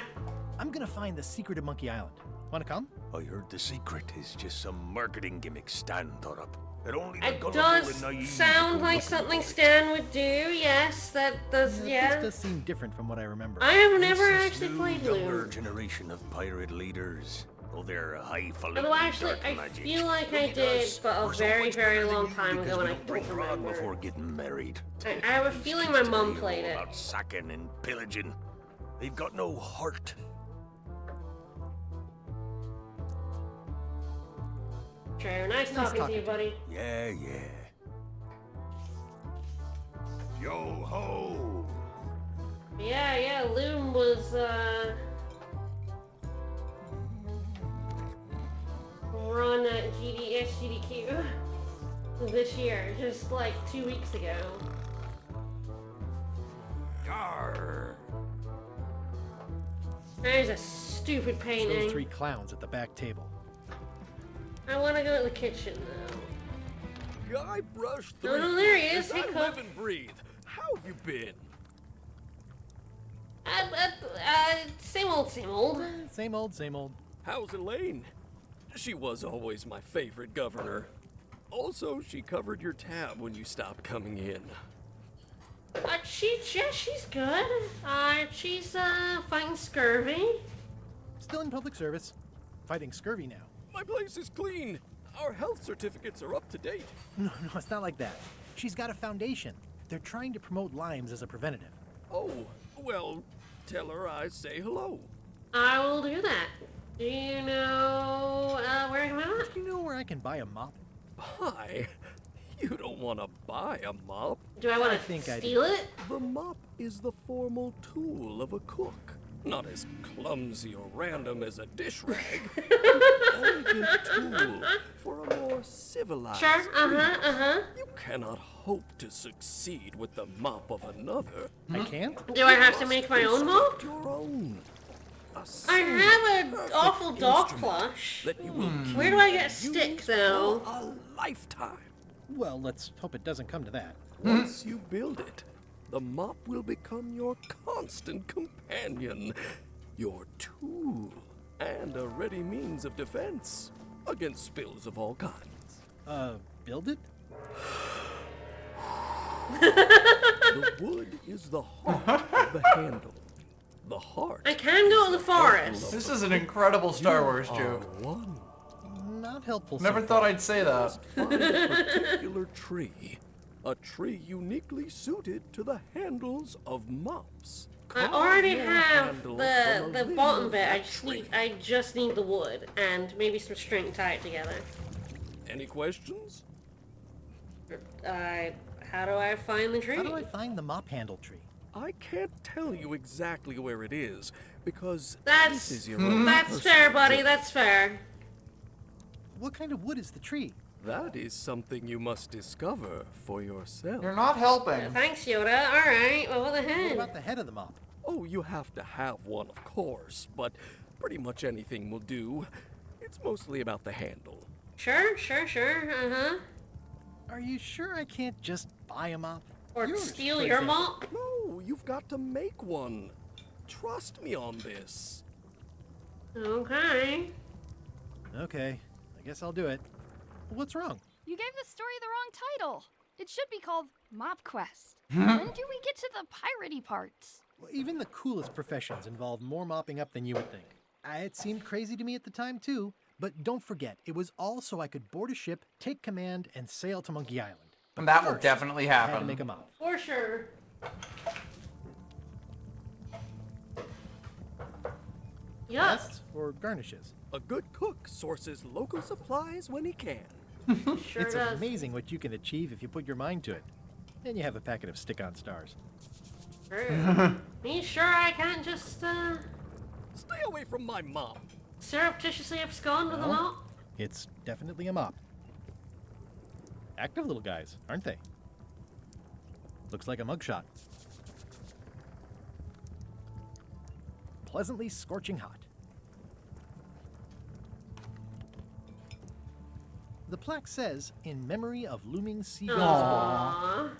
I'm gonna find the secret of Monkey Island. Wanna come?
I heard the secret is just some marketing gimmick Stan thought up. That only the
It
gullible
does
and naive
sound
can
like
look
something
for.
Stan would do, yes, that does, yeah.
This does seem different from what I remember.
I have never
This
actually
new
played
younger
Loom.
generation of pirate leaders. Oh, they're highfalutin
Although actually,
dark
I
magic.
feel like I
Look at
did,
us.
but a
We're so
very,
much
very
better than
long
you
time
because
ago, and
we
I
don't break
don't
rod
remember.
before getting married.
I have a feeling my mom played it.
About sacking and pillaging. They've got no heart.
True, nice talking to you, buddy.
Yeah. Yo ho!
Yeah, Loom was, run at SGDQ this year, just like 2 weeks ago.
Yarr.
There's a stupid
It's
painting.
those 3 clowns at the back table.
I want to go to the kitchen, though.
Guybrush
No, there he is.
I
Hey,
live
Cook.
and breathe. How have you been?
Same old, same old.
Same old, same old.
How's Elaine? She was always my favorite governor. Also, she covered your tab when you stopped coming in.
She's good. She's, fighting scurvy.
Still in public service. Fighting scurvy now.
My place is clean. Our health certificates are up to date.
No, it's not like that. She's got a foundation. They're trying to promote Lymes as a preventative.
Oh, well, tell her I say hello.
I will do that. Do you know, where I'm at?
Do you know where I can buy a mop?
Buy? You don't want to buy a mop.
Do I want
I
to
think I
steal
do.
it?
The mop is the formal tool of a cook. Not as clumsy or random as a dish rag. An elegant tool for a more civilized
Sure,
breed. You cannot hope to succeed with the mop of another.
I can't?
Do I have to make my own mop?
Your own.
I have an awful dog plush.
That you will
Where do I get a stick, though?
for a lifetime.
Well, let's hope it doesn't come to that.
Once you build it, the mop will become your constant companion, your tool, and a ready means of defense against spills of all kinds.
Build it?
The wood is the heart of the handle. The heart.
I can go to the forest.
This is an incredible Star Wars
are
joke.
one.
Not helpful.
Never
so
thought
far.
I'd say that.
Find a particular tree. A tree uniquely suited to the handles of mops.
I
Carve
already
your
have
handle
the
from a limb
bottom
of
bit.
that tree.
I just need the wood and maybe some string to tie it together.
Any questions?
How do I find the tree?
How do I find the mop handle tree?
I can't tell you exactly where it is because
That's
this is your own
that's
personal
fair, buddy.
journey.
That's fair.
What kind of wood is the tree?
That is something you must discover for yourself.
You're not helping.
Thanks, Yoda. All right. Well, the
What
head.
about the head of the mop?
Oh, you have to have one, of course, but pretty much anything will do. It's mostly about the handle.
Sure.
Are you sure I can't just buy a mop?
Or
Yours,
steal
for
your
example.
mop.
No, you've got to make one. Trust me on this.
Okay.
Okay, I guess I'll do it. What's wrong?
You gave the story the wrong title. It should be called Mop Quest. When do we get to the piratey parts?
Well, even the coolest professions involve more mopping up than you would think. It seemed crazy to me at the time, too. But don't forget, it was all so I could board a ship, take command, and sail to Monkey Island. But
And that will
first,
definitely
I had to
happen.
make a mop.
For sure. Yuck.
Pests or garnishes?
A good cook sources local supplies when he can.
Sure
It's
does.
amazing what you can achieve if you put your mind to it. Then you have a packet of stick-on stars.
True. Are you sure I can't just,
Stay away from my mom.
surreptitiously abscond with a
Well,
mop?
It's definitely a mop. Active little guys, aren't they? Looks like a mugshot. Pleasantly scorching hot. The plaque says, in memory of looming seagulls.
Aww.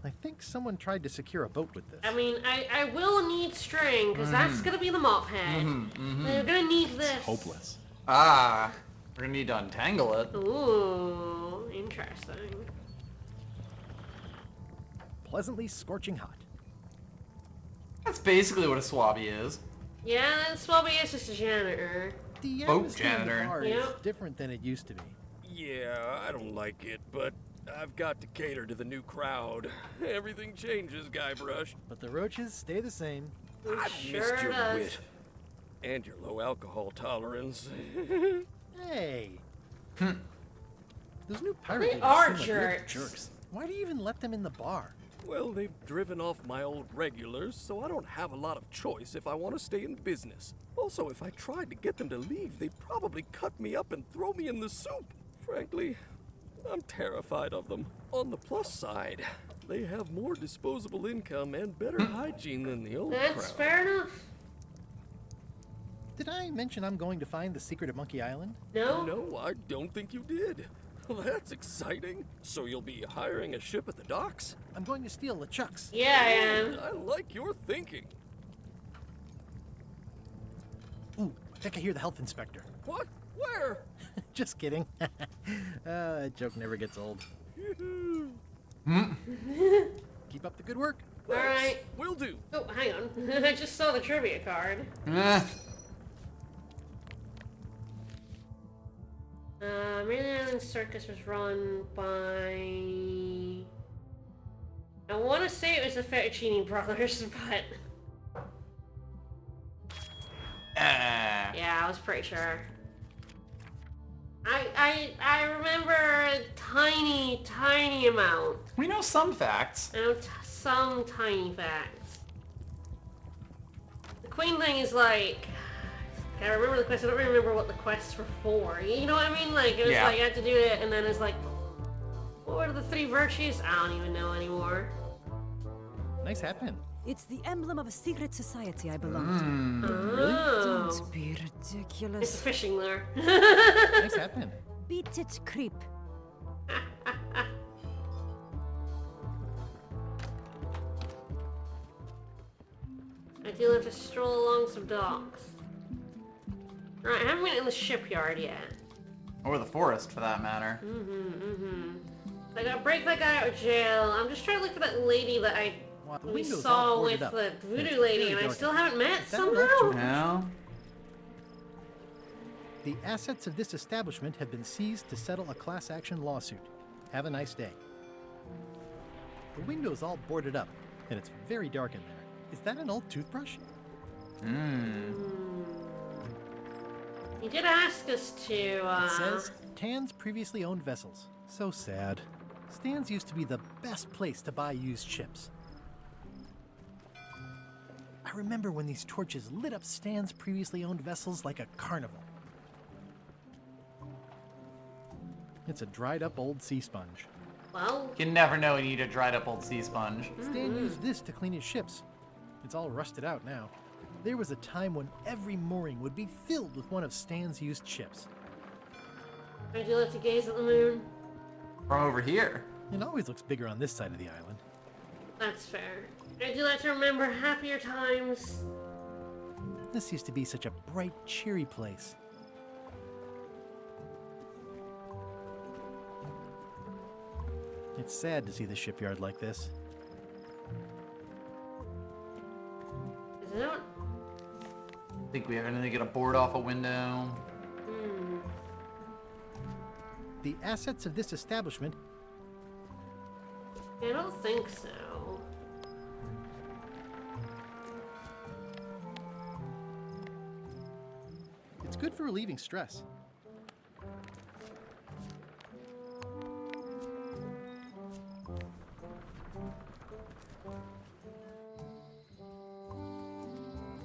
I think someone tried to secure a boat with this.
I mean, I will need string, because that's gonna be the mop head. They're gonna need this.
Hopeless.
Ah, we're gonna need to untangle it.
Ooh, interesting.
Pleasantly scorching hot.
That's basically what a swabby is.
Yeah, Swabby is just a janitor.
The
Boat
atmosphere in the
janitor.
bar
Yep.
is different than it used to be.
Yeah, I don't like it, but I've got to cater to the new crowd. Everything changes, Guybrush.
But the roaches stay the same.
I've
Sure
missed your
does.
wit. And your low alcohol tolerance.
Hey. Those new pirate
They
ladies
are
seem like real
jerks.
jerks. Why do you even let them in the bar?
Well, they've driven off my old regulars, so I don't have a lot of choice if I want to stay in business. Also, if I tried to get them to leave, they'd probably cut me up and throw me in the soup. Frankly, I'm terrified of them. On the plus side, they have more disposable income and better hygiene than the old
That's
crowd.
fair enough.
Did I mention I'm going to find the secret of Monkey Island?
No?
No, I don't think you did. Well, that's exciting. So you'll be hiring a ship at the docks?
I'm going to steal LeChuck's.
Yeah, I am.
I like your thinking.
Ooh, I think I hear the health inspector.
What? Where?
Just kidding. That joke never gets old. Keep up the good work.
Alright.
Will do.
Oh, hang on. I just saw the trivia card. Maryland Island Circus was run by... I want to say it was the Fettuccine Brothers, but... Yeah, I was pretty sure. I remember a tiny amount.
We know some facts.
I know some tiny facts. The Queen thing is like... I remember the quest, I don't remember what the quests were for. You know what I mean? Like, it was
Yeah.
like, I had to do it, and then it's like... What were the 3 virtues? I don't even know anymore.
Nice hat pin.
It's the emblem of a secret society I belong to.
Oh.
Don't be
It's
ridiculous.
a fishing lure.
Nice hat pin.
Beat it, creep.
I do have to stroll along some docks. Right, I haven't been in the shipyard yet.
Or the forest, for that matter.
I gotta break that guy out of jail. I'm just trying to look for that lady that we
window's
saw
all
with
boarded up.
the
It's
voodoo lady,
very
and I
dark
still
in
haven't met
Is that an
somehow.
electric-
No.
The assets of this establishment have been seized to settle a class action lawsuit. Have a nice day. The window's all boarded up, and it's very dark in there. Is that an old toothbrush?
He did ask us to,
It says, Tan's previously owned vessels. So sad. Stan's used to be the best place to buy used ships. I remember when these torches lit up Stan's previously owned vessels like a carnival. It's a dried up old sea sponge.
Well,
You never know when you need a dried up old sea sponge.
Stan used this to clean his ships. It's all rusted out now. There was a time when every mooring would be filled with one of Stan's used ships.
I do love to gaze at the moon.
From over here.
It always looks bigger on this side of the island.
That's fair. I do like to remember happier times.
This used to be such a bright, cheery place. It's sad to see the shipyard like this.
Is it?
Think we have anything to get a board off a window?
The assets of this establishment
I don't think so.
It's good for relieving stress.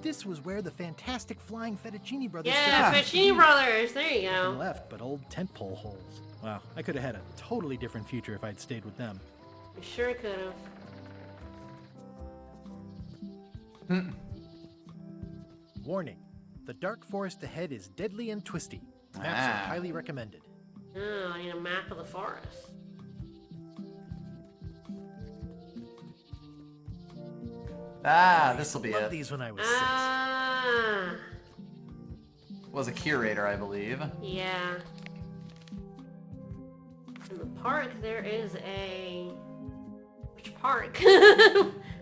This was where the fantastic flying fettuccine brothers.
Yeah, Fettuccine Brothers. There you go.
Left, but old tentpole holes. Wow, I could have had a totally different future if I'd stayed with them.
You sure could have.
Warning: the dark forest ahead is deadly and twisty. Maps are highly recommended.
Oh, I need a map of the forest.
This will be it.
These when I was
Was a curator, I believe.
Yeah. In the park, there is a... Which park?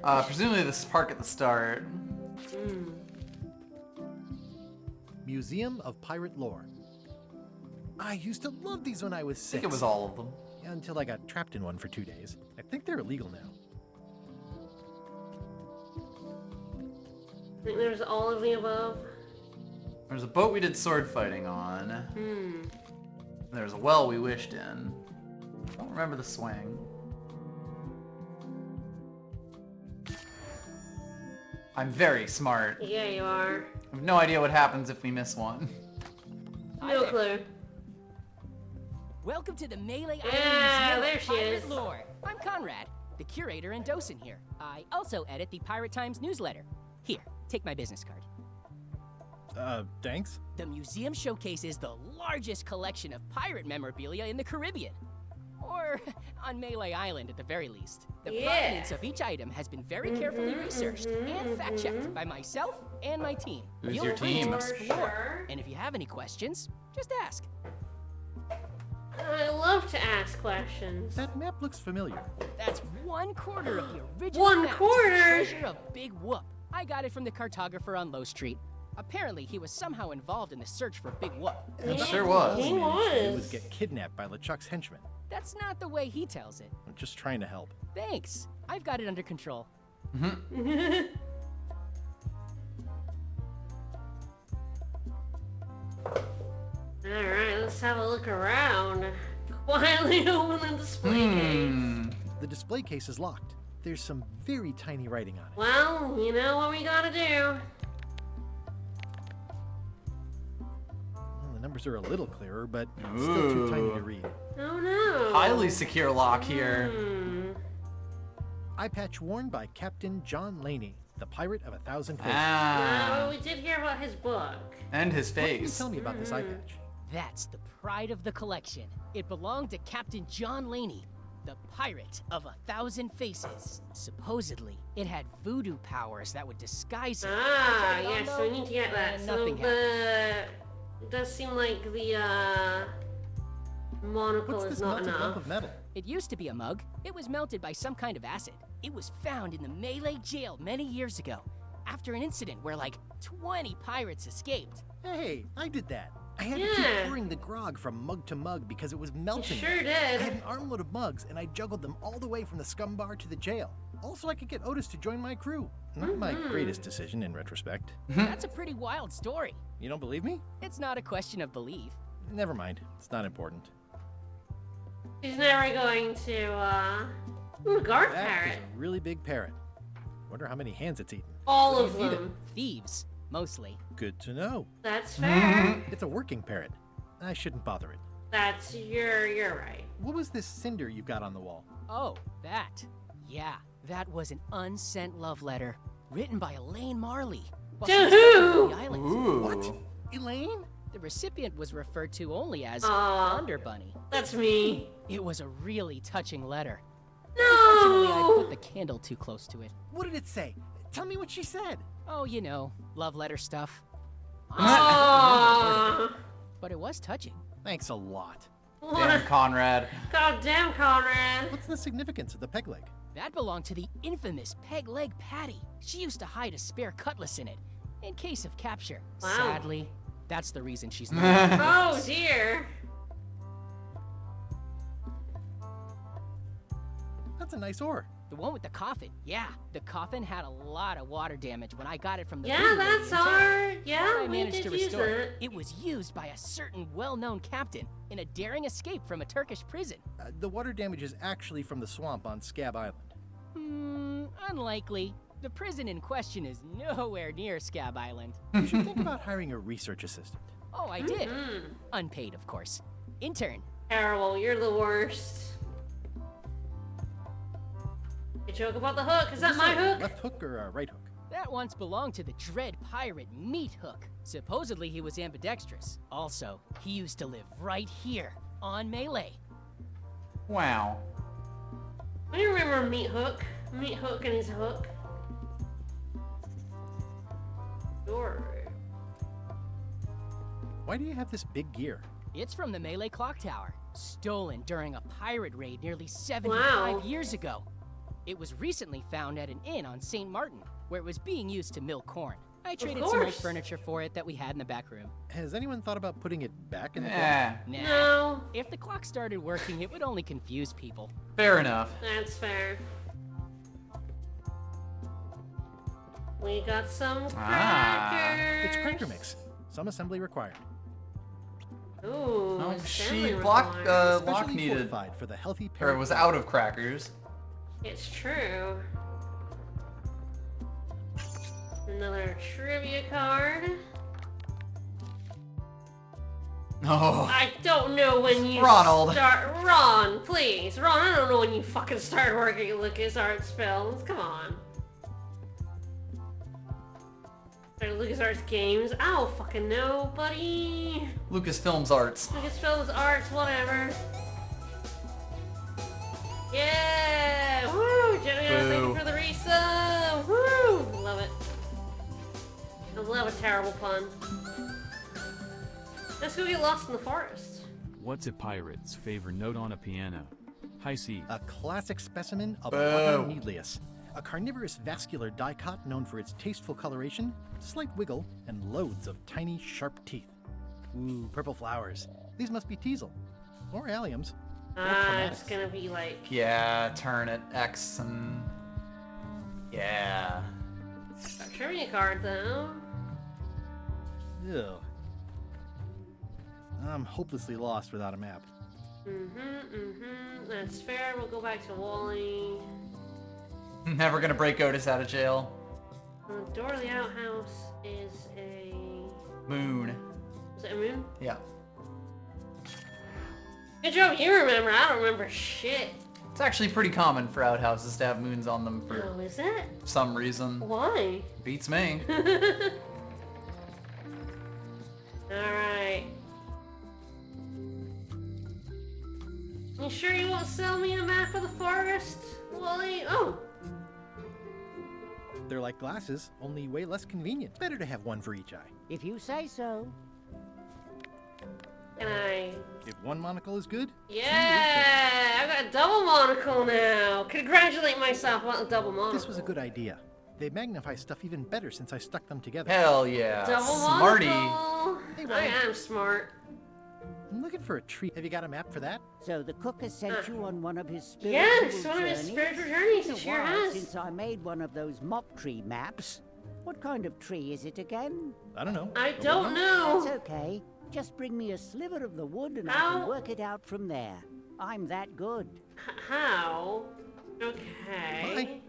Presumably this park at the start.
Museum of Pirate Lore. I used to love these when I was 6.
I think it was all of them.
Yeah, until I got trapped in one for 2 days. I think they're illegal now.
I think there's all of the above.
There's a boat we did sword fighting on. There's a well we wished in. I don't remember the swing. I'm very smart.
Yeah, you are.
I have no idea what happens if we miss one.
No clue.
Welcome to the Melee
Yeah,
Island Museum
there
of
she
Pirate
is.
Lore. I'm Conrad, the curator and docent here. I also edit the Pirate Times newsletter. Here, take my business card.
Thanks?
The museum showcases the largest collection of pirate memorabilia in the Caribbean. Or on Melee Island at the very least. The provenance of each item has been very carefully researched and fact-checked by myself and my team.
Who's
Feel
your
free
team?
to explore. And if you have any questions, just ask.
I love to ask questions.
That map looks familiar.
That's 1/4 of the original
1/4?
map to the treasure of Big Whoop. I got it from the cartographer on Low Street. Apparently, he was somehow involved in the search for Big Whoop.
He sure was.
He
He
was.
would get kidnapped by LeChuck's henchmen.
That's not the way he tells it.
I'm just trying to help.
Thanks. I've got it under control.
Alright, let's have a look around. Quietly open the display case.
The display case is locked. There's some very tiny writing on it.
Well, you know what we gotta do.
Well, the numbers are a little clearer, but still too tiny to read.
Oh no.
Highly secure lock here.
Eye patch worn by Captain John Laney, the pirate of 1,000 faces.
No, we did hear about his book.
And his
What can you
face.
tell me about this eye patch?
That's the pride of the collection. It belonged to Captain John Laney, the pirate of 1,000 faces. Supposedly, it had voodoo powers that would disguise it.
Ah, yes, we need to get that.
And
So
nothing happened.
it does seem like the monocle
What's
is
this
not
melted lump
enough.
of metal?
It used to be a mug. It was melted by some kind of acid. It was found in the Melee jail many years ago, after an incident where like 20 pirates escaped.
Hey, I did that. I had to
Yeah.
keep pouring the grog from mug to mug because it was melting.
sure
I
did.
had an armload of mugs, and I juggled them all the way from the scum bar to the jail. Also, I could get Otis to join my crew. Not my greatest decision in retrospect.
That's a pretty wild story.
You don't believe me?
It's not a question of belief.
Never mind. It's not important.
He's never going to, Ooh, guard
That
parrot.
is a really big parrot. Wonder how many hands it's eaten.
All
What
of
do you feed it?
them.
Thieves, mostly.
Good to know.
That's fair.
It's a working parrot. I shouldn't bother it.
That's, you're right.
What was this cinder you've got on the wall?
Oh, that. Yeah, that was an unsent love letter written by Elaine Marley. while
To
she was
who?
on the island.
Ooh.
What? Elaine?
The recipient was referred to only as
Aw.
Thunder Bunny.
That's me.
It was a really touching letter.
No!
Unfortunately, I put the candle too close to it.
What did it say? Tell me what she said.
Oh, you know, love letter stuff.
Aww.
But it was touching.
Thanks a lot.
Damn, Conrad.
God damn, Conrad.
What's the significance of the peg leg?
That belonged to the infamous Peg Leg Patty. She used to hide a spare cutlass in it, in case of capture.
Wow.
Sadly, that's the reason she's not.
Oh dear.
That's a nice oar.
The one with the coffin, yeah. The coffin had a lot of water damage when I got it from the
Yeah,
voodoo lady
that's
in town.
our.
But
Yeah,
I
we
managed
did
to
use
restore
it.
it. It was used by a certain well-known captain in a daring escape from a Turkish prison.
The water damage is actually from the swamp on Scab Island.
Unlikely. The prison in question is nowhere near Scab Island.
You should think about hiring a research assistant.
Oh, I did. Unpaid, of course. Intern.
Terrible, you're the worst. You joke about the hook, is that my hook?
Left hook or right hook?
That once belonged to the dread pirate Meat Hook. Supposedly he was ambidextrous. Also, he used to live right here, on Melee.
Wow.
I remember Meat Hook. Meat Hook and his hook. Sure.
Why do you have this big gear?
It's from the Melee Clock Tower, stolen during a pirate raid nearly 75 years ago. It was recently found at an inn on St. Martin, where it was being used to mill corn. I traded some old furniture for it that we had in the back room.
Has anyone thought about putting it back in the
Nah.
clock?
No.
If the clock started working, it would only confuse people.
Fair enough.
That's fair. We got some crackers.
It's cracker mix. Some assembly required.
Ooh,
Oh,
assembly
lock
Specially
needed.
fortified for the healthy
Or it was out of crackers.
It's true. Another trivia card.
Oh.
I don't know when you
Ronald.
start. Ron, please. Ron, I don't know when you fucking started working at LucasArts Films. Come on. Or LucasArts Games. I don't fucking know, buddy.
Lucasfilms Arts.
Lucasfilms Arts, whatever. Yeah! Woo! Jenny, thank you for the resub! Woo! Love it. I love a terrible pun. Let's go get lost in the forest.
What's a pirate's favorite note on a piano? High C.
A classic specimen of
Boo.
Bottom needlius, a carnivorous vascular dicot known for its tasteful coloration, slight wiggle, and loads of tiny, sharp teeth. Ooh, purple flowers. These must be teasel. Or alliums. Or
It's
clematis.
gonna be like...
Yeah, turn it X and... Yeah.
A trivia card, though.
Ew. I'm hopelessly lost without a map.
That's fair. We'll go back to Wally.
Never gonna break Otis out of jail.
The door of the outhouse is a...
Moon.
Is it a moon?
Yeah.
Good job, you remember. I don't remember shit.
It's actually pretty common for outhouses to have moons on them for
Oh, is it?
some reason.
Why?
Beats me.
Alright. You sure you won't sell me a map of the forest, Wally? Oh!
They're like glasses, only way less convenient. Better to have one for each eye.
If you say so.
Can I...
If one monocle is good,
Yeah! I've got a double monocle now! Congratulate myself on the double monocle.
this was a good idea. They magnify stuff even better since I stuck them together.
Hell yeah.
Double
Smarty.
monocle!
Hey,
I
Wally.
am smart.
I'm looking for a tree. Have you got a map for that?
So the cook has sent you on one of his spiritual
Yes, one of his
journeys?
spiritual journeys,
Been
he
a
sure
while
has.
since I made one of those mop tree maps. What kind of tree is it again?
I don't know.
I don't know.
It's okay. Just bring me a sliver of the wood and I
How?
can work it out from there. I'm that good.
How? Okay.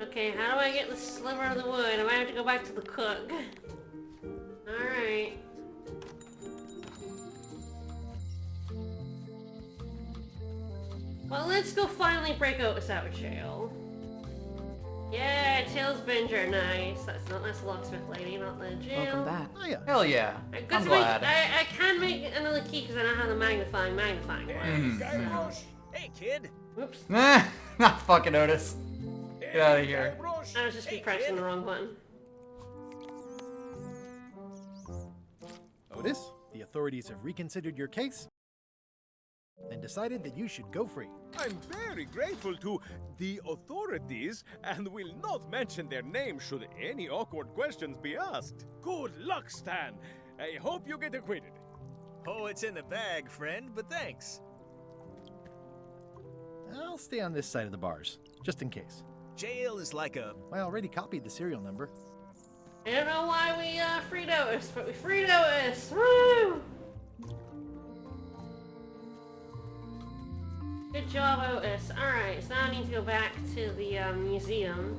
Okay, how do I get the sliver of the wood? I might have to go back to the cook. Alright. Well, let's go finally break Otis out of jail. Yeah, Tails Binger, nice. That's the locksmith lady, not the jail.
Welcome back.
Oh, yeah.
Hell yeah.
Good
I'm
to make-
glad.
I can make another key because I know how the magnifying works.
Hey, kid.
Whoops.
Not fucking Otis. Get out of here.
I was just pressing the wrong button.
Otis, the authorities have reconsidered your case and decided that you should go free.
I'm very grateful to the authorities and will not mention their name should any awkward questions be asked. Good luck, Stan. I hope you get acquitted.
Oh, it's in the bag, friend, but thanks.
I'll stay on this side of the bars, just in case.
Jail is like a...
I already copied the serial number.
I don't know why we freed Otis, but we freed Otis! Woo! Good job, Otis. Alright, so now I need to go back to the museum.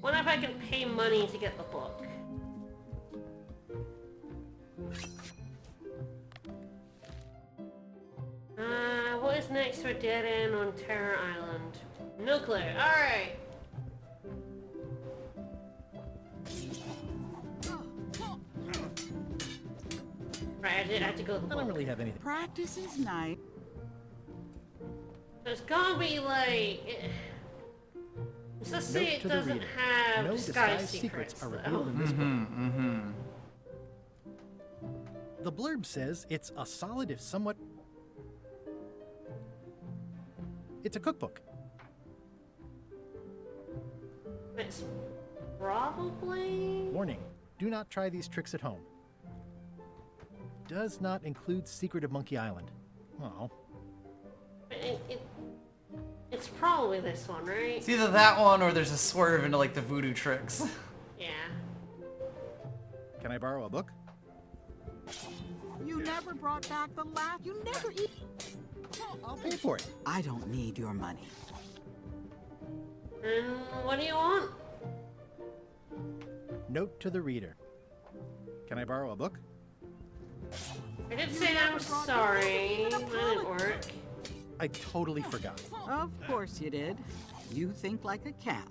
Wonder if I can pay money to get the book. What is next to a dead end on Terror Island? No clue. Alright. Right, I had to go to the book.
I don't really have anything.
Practice is nice.
There's gotta be like... Let's just say it doesn't have
No
disguise
secrets
secrets
are
though.
revealed in this book. The blurb says it's a solid if somewhat... It's a cookbook.
It's probably...
Warning, do not try these tricks at home. Does not include Secret of Monkey Island. Oh.
It's probably this one, right?
It's either that one or there's a swerve into like the voodoo tricks.
Yeah.
Can I borrow a book?
You never brought back the last. You never eat.
I'll pay for it.
I don't need your money.
And what do you want?
Note to the reader. Can I borrow a book?
I did say I'm sorry. That didn't work.
I totally forgot.
Of course you did. You think like a cow.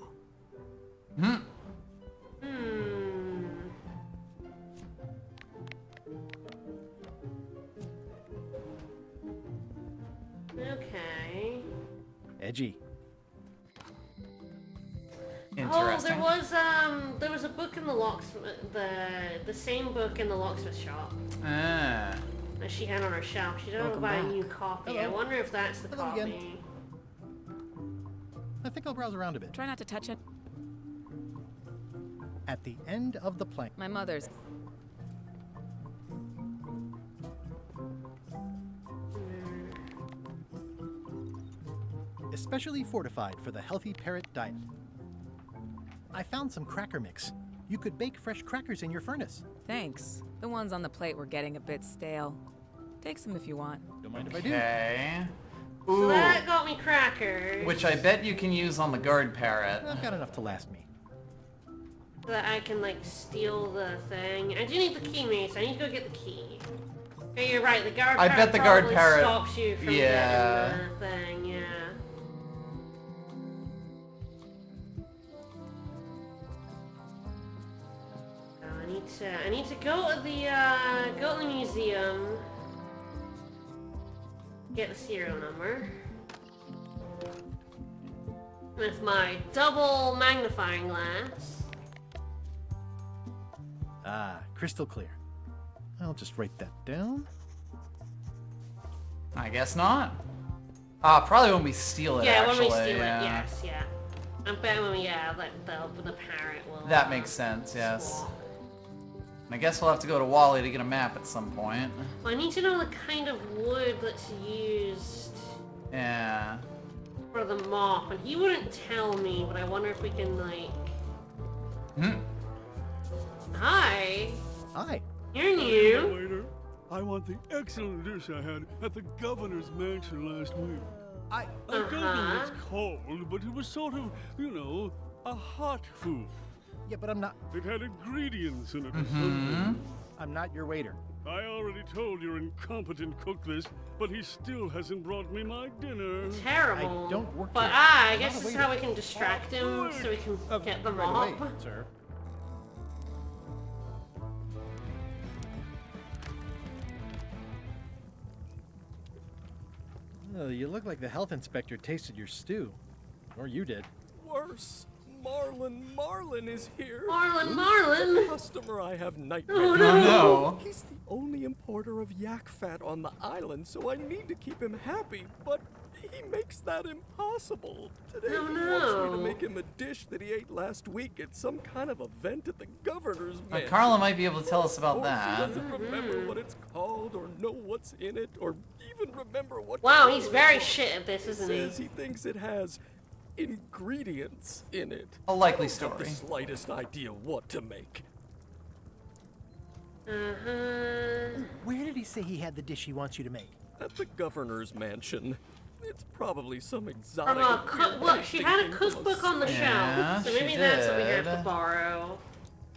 Okay.
Edgy.
Oh, there was a book in the locksmith, the same book in the locksmith shop
Ah.
that she had on her shelf. She didn't
Welcome
buy a
back.
new copy. I
Hello.
wonder if that's the
Hello
copy.
again. I think I'll browse around a bit.
Try not to touch it.
At the end of the plank.
My mother's.
Especially fortified for the healthy parrot diet. I found some cracker mix. You could bake fresh crackers in your furnace.
Thanks. The ones on the plate were getting a bit stale. Take some if you want.
Don't mind if I do.
Okay.
So
Ooh.
that got me crackers.
Which I bet you can use on the guard parrot.
I've got enough to last me.
So that I can like steal the thing. I do need the key, mace. I need to go get the key. Okay, you're right. The guard
I
parrot
bet the guard
probably
parrot-
stops you from
yeah.
getting the thing. Yeah. I need to go to the museum. Get the serial number. With my double magnifying glass.
Ah, crystal clear. I'll just write that down.
I guess not. Probably when we steal it,
Yeah,
actually.
when we steal
yeah.
it, yes, yeah. I bet when we, the parrot will...
That makes sense, yes. I guess we'll have to go to Wally to get a map at some point.
Well, I need to know the kind of wood that's used
Yeah.
for the mop, and he wouldn't tell me, but I wonder if we can, like... Hi!
Hi.
You're new!
Waiter, I want the excellent dish I had at the governor's mansion last week. I don't know what's called, but it was sort of, you know, a hot food.
Yeah, but I'm not...
It had ingredients in it or something.
I'm not your waiter.
I already told your incompetent cook this, but he still hasn't brought me my dinner.
Terrible.
I don't work
But
here.
I
I'm
guess
not a
this is
waiter.
how we can distract him, so we can get the
Right
mop.
away, sir. Oh, you look like the health inspector tasted your stew. Or you did.
Worse. Marlin is here.
Marlin!
The customer I have nightmares.
Oh, no.
No.
He's the only importer of yak fat on the island, so I need to keep him happy, but he makes that impossible. Today
Oh,
he wants me
no.
to make him a dish that he ate last week at some kind of event at the governor's mansion.
Carla might be able to tell us about
Or
that.
He doesn't remember what it's called, or know what's in it, or even remember what.
Wow, he's
color
very
it was.
shit at this, isn't he?
Says he thinks it has ingredients in it.
A likely
I don't have
story.
the slightest idea what to make.
Uh-huh.
Where did he say he had the dish he wants you to make?
At the governor's mansion. It's probably some exotic.
From a cookbook. She had a cookbook on the
Yeah,
shelf, so maybe
she
that's what we have
did.
to borrow.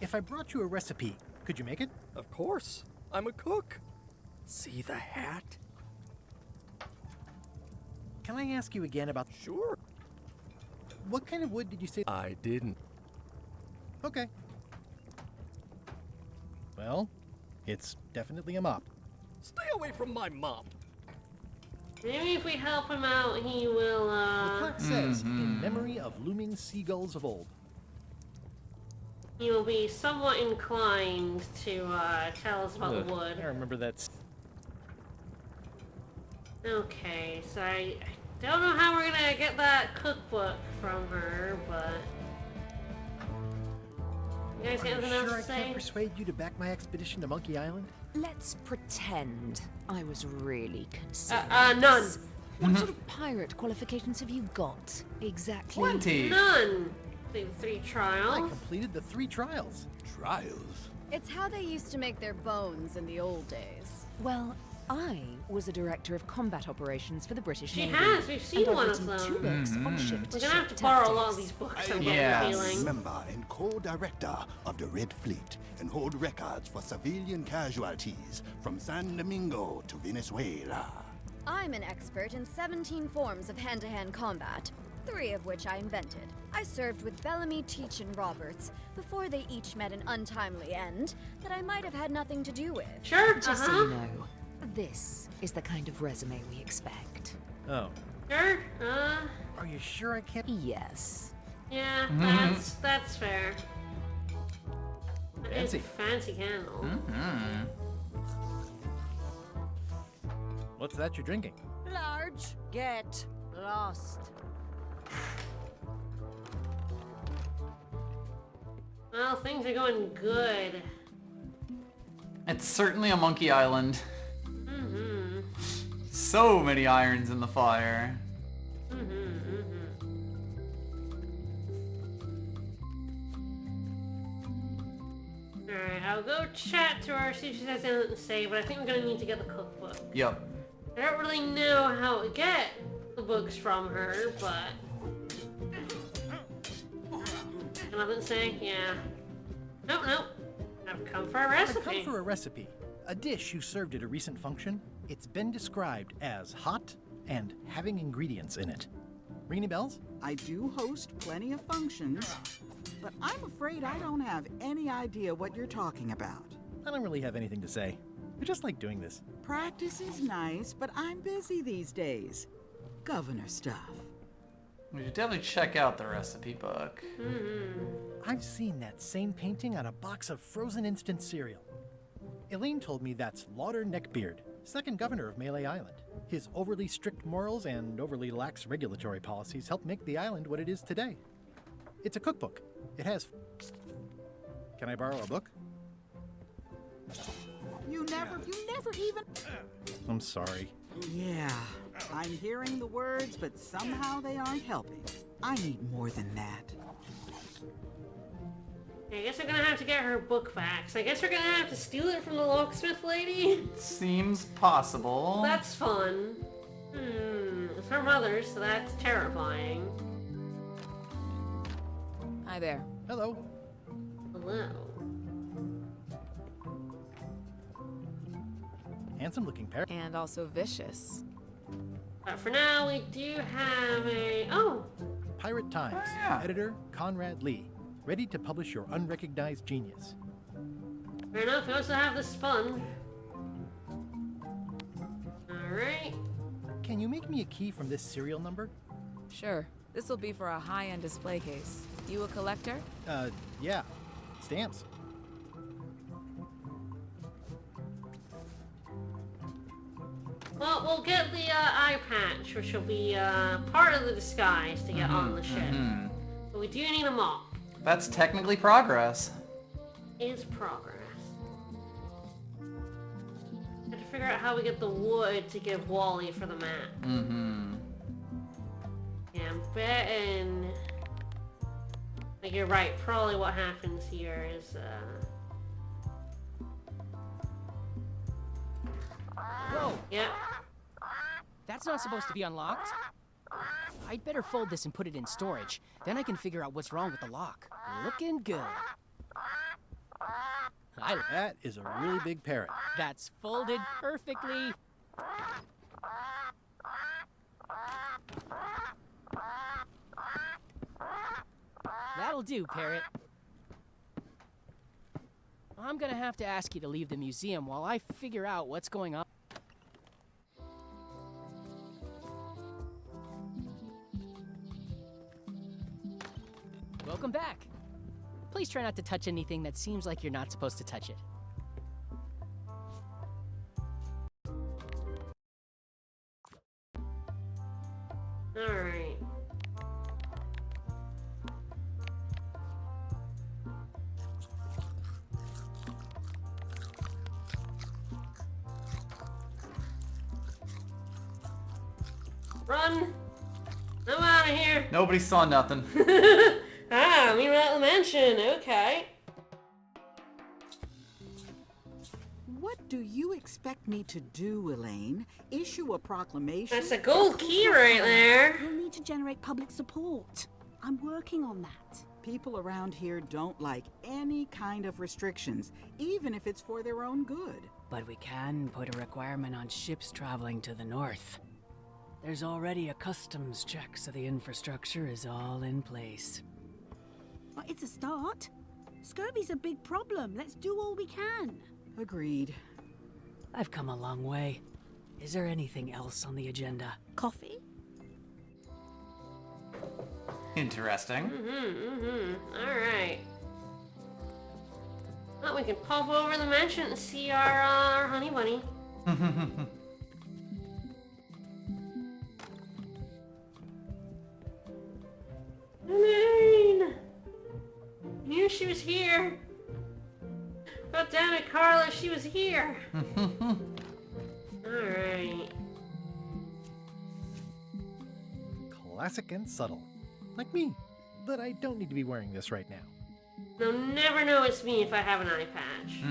If I brought you a recipe, could you make it?
Of course. I'm a cook. See the hat?
Can I ask you again about...
Sure.
What kind of wood did you say?
I didn't.
Okay. Well, it's definitely a mop.
Stay away from my mom.
Maybe if we help him out, he will,
The plaque says, in memory of looming seagulls of old.
he will be somewhat inclined to, tell us about the wood.
I remember that's...
Okay, so I don't know how we're gonna get that cookbook from her, but... You guys got anything else
Sure I
to say?
can't persuade you to back my expedition to Monkey Island?
Let's pretend I was really considering.
None.
this. What sort of pirate qualifications have you got? Exactly.
Plenty.
None. The 3
I
trials.
completed the 3 trials.
Trials?
It's how they used to make their bones in the old days.
Well, I was a director of combat operations for the British
She
Navy.
has. We've seen
and I've
one of
written
them.
2 books on ship
We're
to
gonna have
ship
to borrow a lot of
tactics.
these books. I'm
Yeah.
getting the feeling.
Member and co-director of the Red Fleet and hold records for civilian casualties from San Domingo to Venezuela.
I'm an expert in 17 forms of hand-to-hand combat, 3 of which I invented. I served with Bellamy, Teach, and Roberts before they each met an untimely end that I might have had nothing to do with.
Sure,
Just so you know, this is the kind of resume we expect.
Oh.
Sure.
Are you sure I can't?
Yes.
Yeah, that's fair. That is a
Fancy.
fancy candle.
What's that you're drinking?
Large, get lost.
Well, things are going good.
It's certainly a Monkey Island. So many irons in the fire.
Alright, I'll go chat to her, see if she has anything to say, but I think we're gonna need to get the cookbook.
Yep.
I don't really know how to get the books from her, but... Nothing to say? Yeah. Nope. I've come for a
I've
recipe.
come for a recipe. A dish you served at a recent function. It's been described as hot and having ingredients in it. Ring any bells?
I do host plenty of functions, but I'm afraid I don't have any idea what you're talking about.
I don't really have anything to say. I just like doing this.
Practice is nice, but I'm busy these days. Governor stuff.
We should definitely check out the recipe book.
I've seen that same painting on a box of frozen instant cereal. Elaine told me that's Lauder Neckbeard, second governor of Melee Island. His overly strict morals and overly lax regulatory policies helped make the island what it is today. It's a cookbook. It has... Can I borrow a book?
You never even...
I'm sorry.
Yeah, I'm hearing the words, but somehow they aren't helping. I need more than that.
I guess we're gonna have to get her book back. So I guess we're gonna have to steal it from the locksmith lady.
Seems possible.
That's fun. It's her mother's, so that's terrifying.
Hi there.
Hello.
Hello.
Handsome looking pair.
And also vicious.
But for now, we do have a... Oh!
Pirate Times. Editor Conrad Lee. Ready to publish your unrecognized genius.
Fair enough, we also have the spun. Alright.
Can you make me a key from this serial number?
Sure. This will be for a high-end display case. You a collector?
Yeah. Stamps.
Well, we'll get the eye patch, which will be part of the disguise to get on the ship. But we do need a mop.
That's technically progress.
Is progress. Have to figure out how we get the wood to give Wally for the map. Yeah, I'm betting... Like, you're right, probably what happens here is, Yep.
That's not supposed to be unlocked. I'd better fold this and put it in storage. Then I can figure out what's wrong with the lock. Looking good.
That is a really big parrot.
That's folded perfectly. That'll do, Parrot. I'm gonna have to ask you to leave the museum while I figure out what's going on. Welcome back. Please try not to touch anything that seems like you're not supposed to touch it.
Alright. Run! I'm out of here!
Nobody saw nothing.
Ah, meanwhile at the mansion, okay.
What do you expect me to do, Elaine? Issue a proclamation?
That's a gold key right there.
We'll need to generate public support. I'm working on that.
People around here don't like any kind of restrictions, even if it's for their own good.
But we can put a requirement on ships traveling to the north. There's already a customs check, so the infrastructure is all in place.
Well, it's a start. Scurvy's a big problem. Let's do all we can.
Agreed.
I've come a long way. Is there anything else on the agenda?
Coffee?
Interesting.
Alright. Well, we can pop over the mansion and see our honey bunny. Elaine! I knew she was here. God damn it, Carla, she was here. Alright.
Classic and subtle. Like me. But I don't need to be wearing this right now.
They'll never know it's me if I have an eye patch.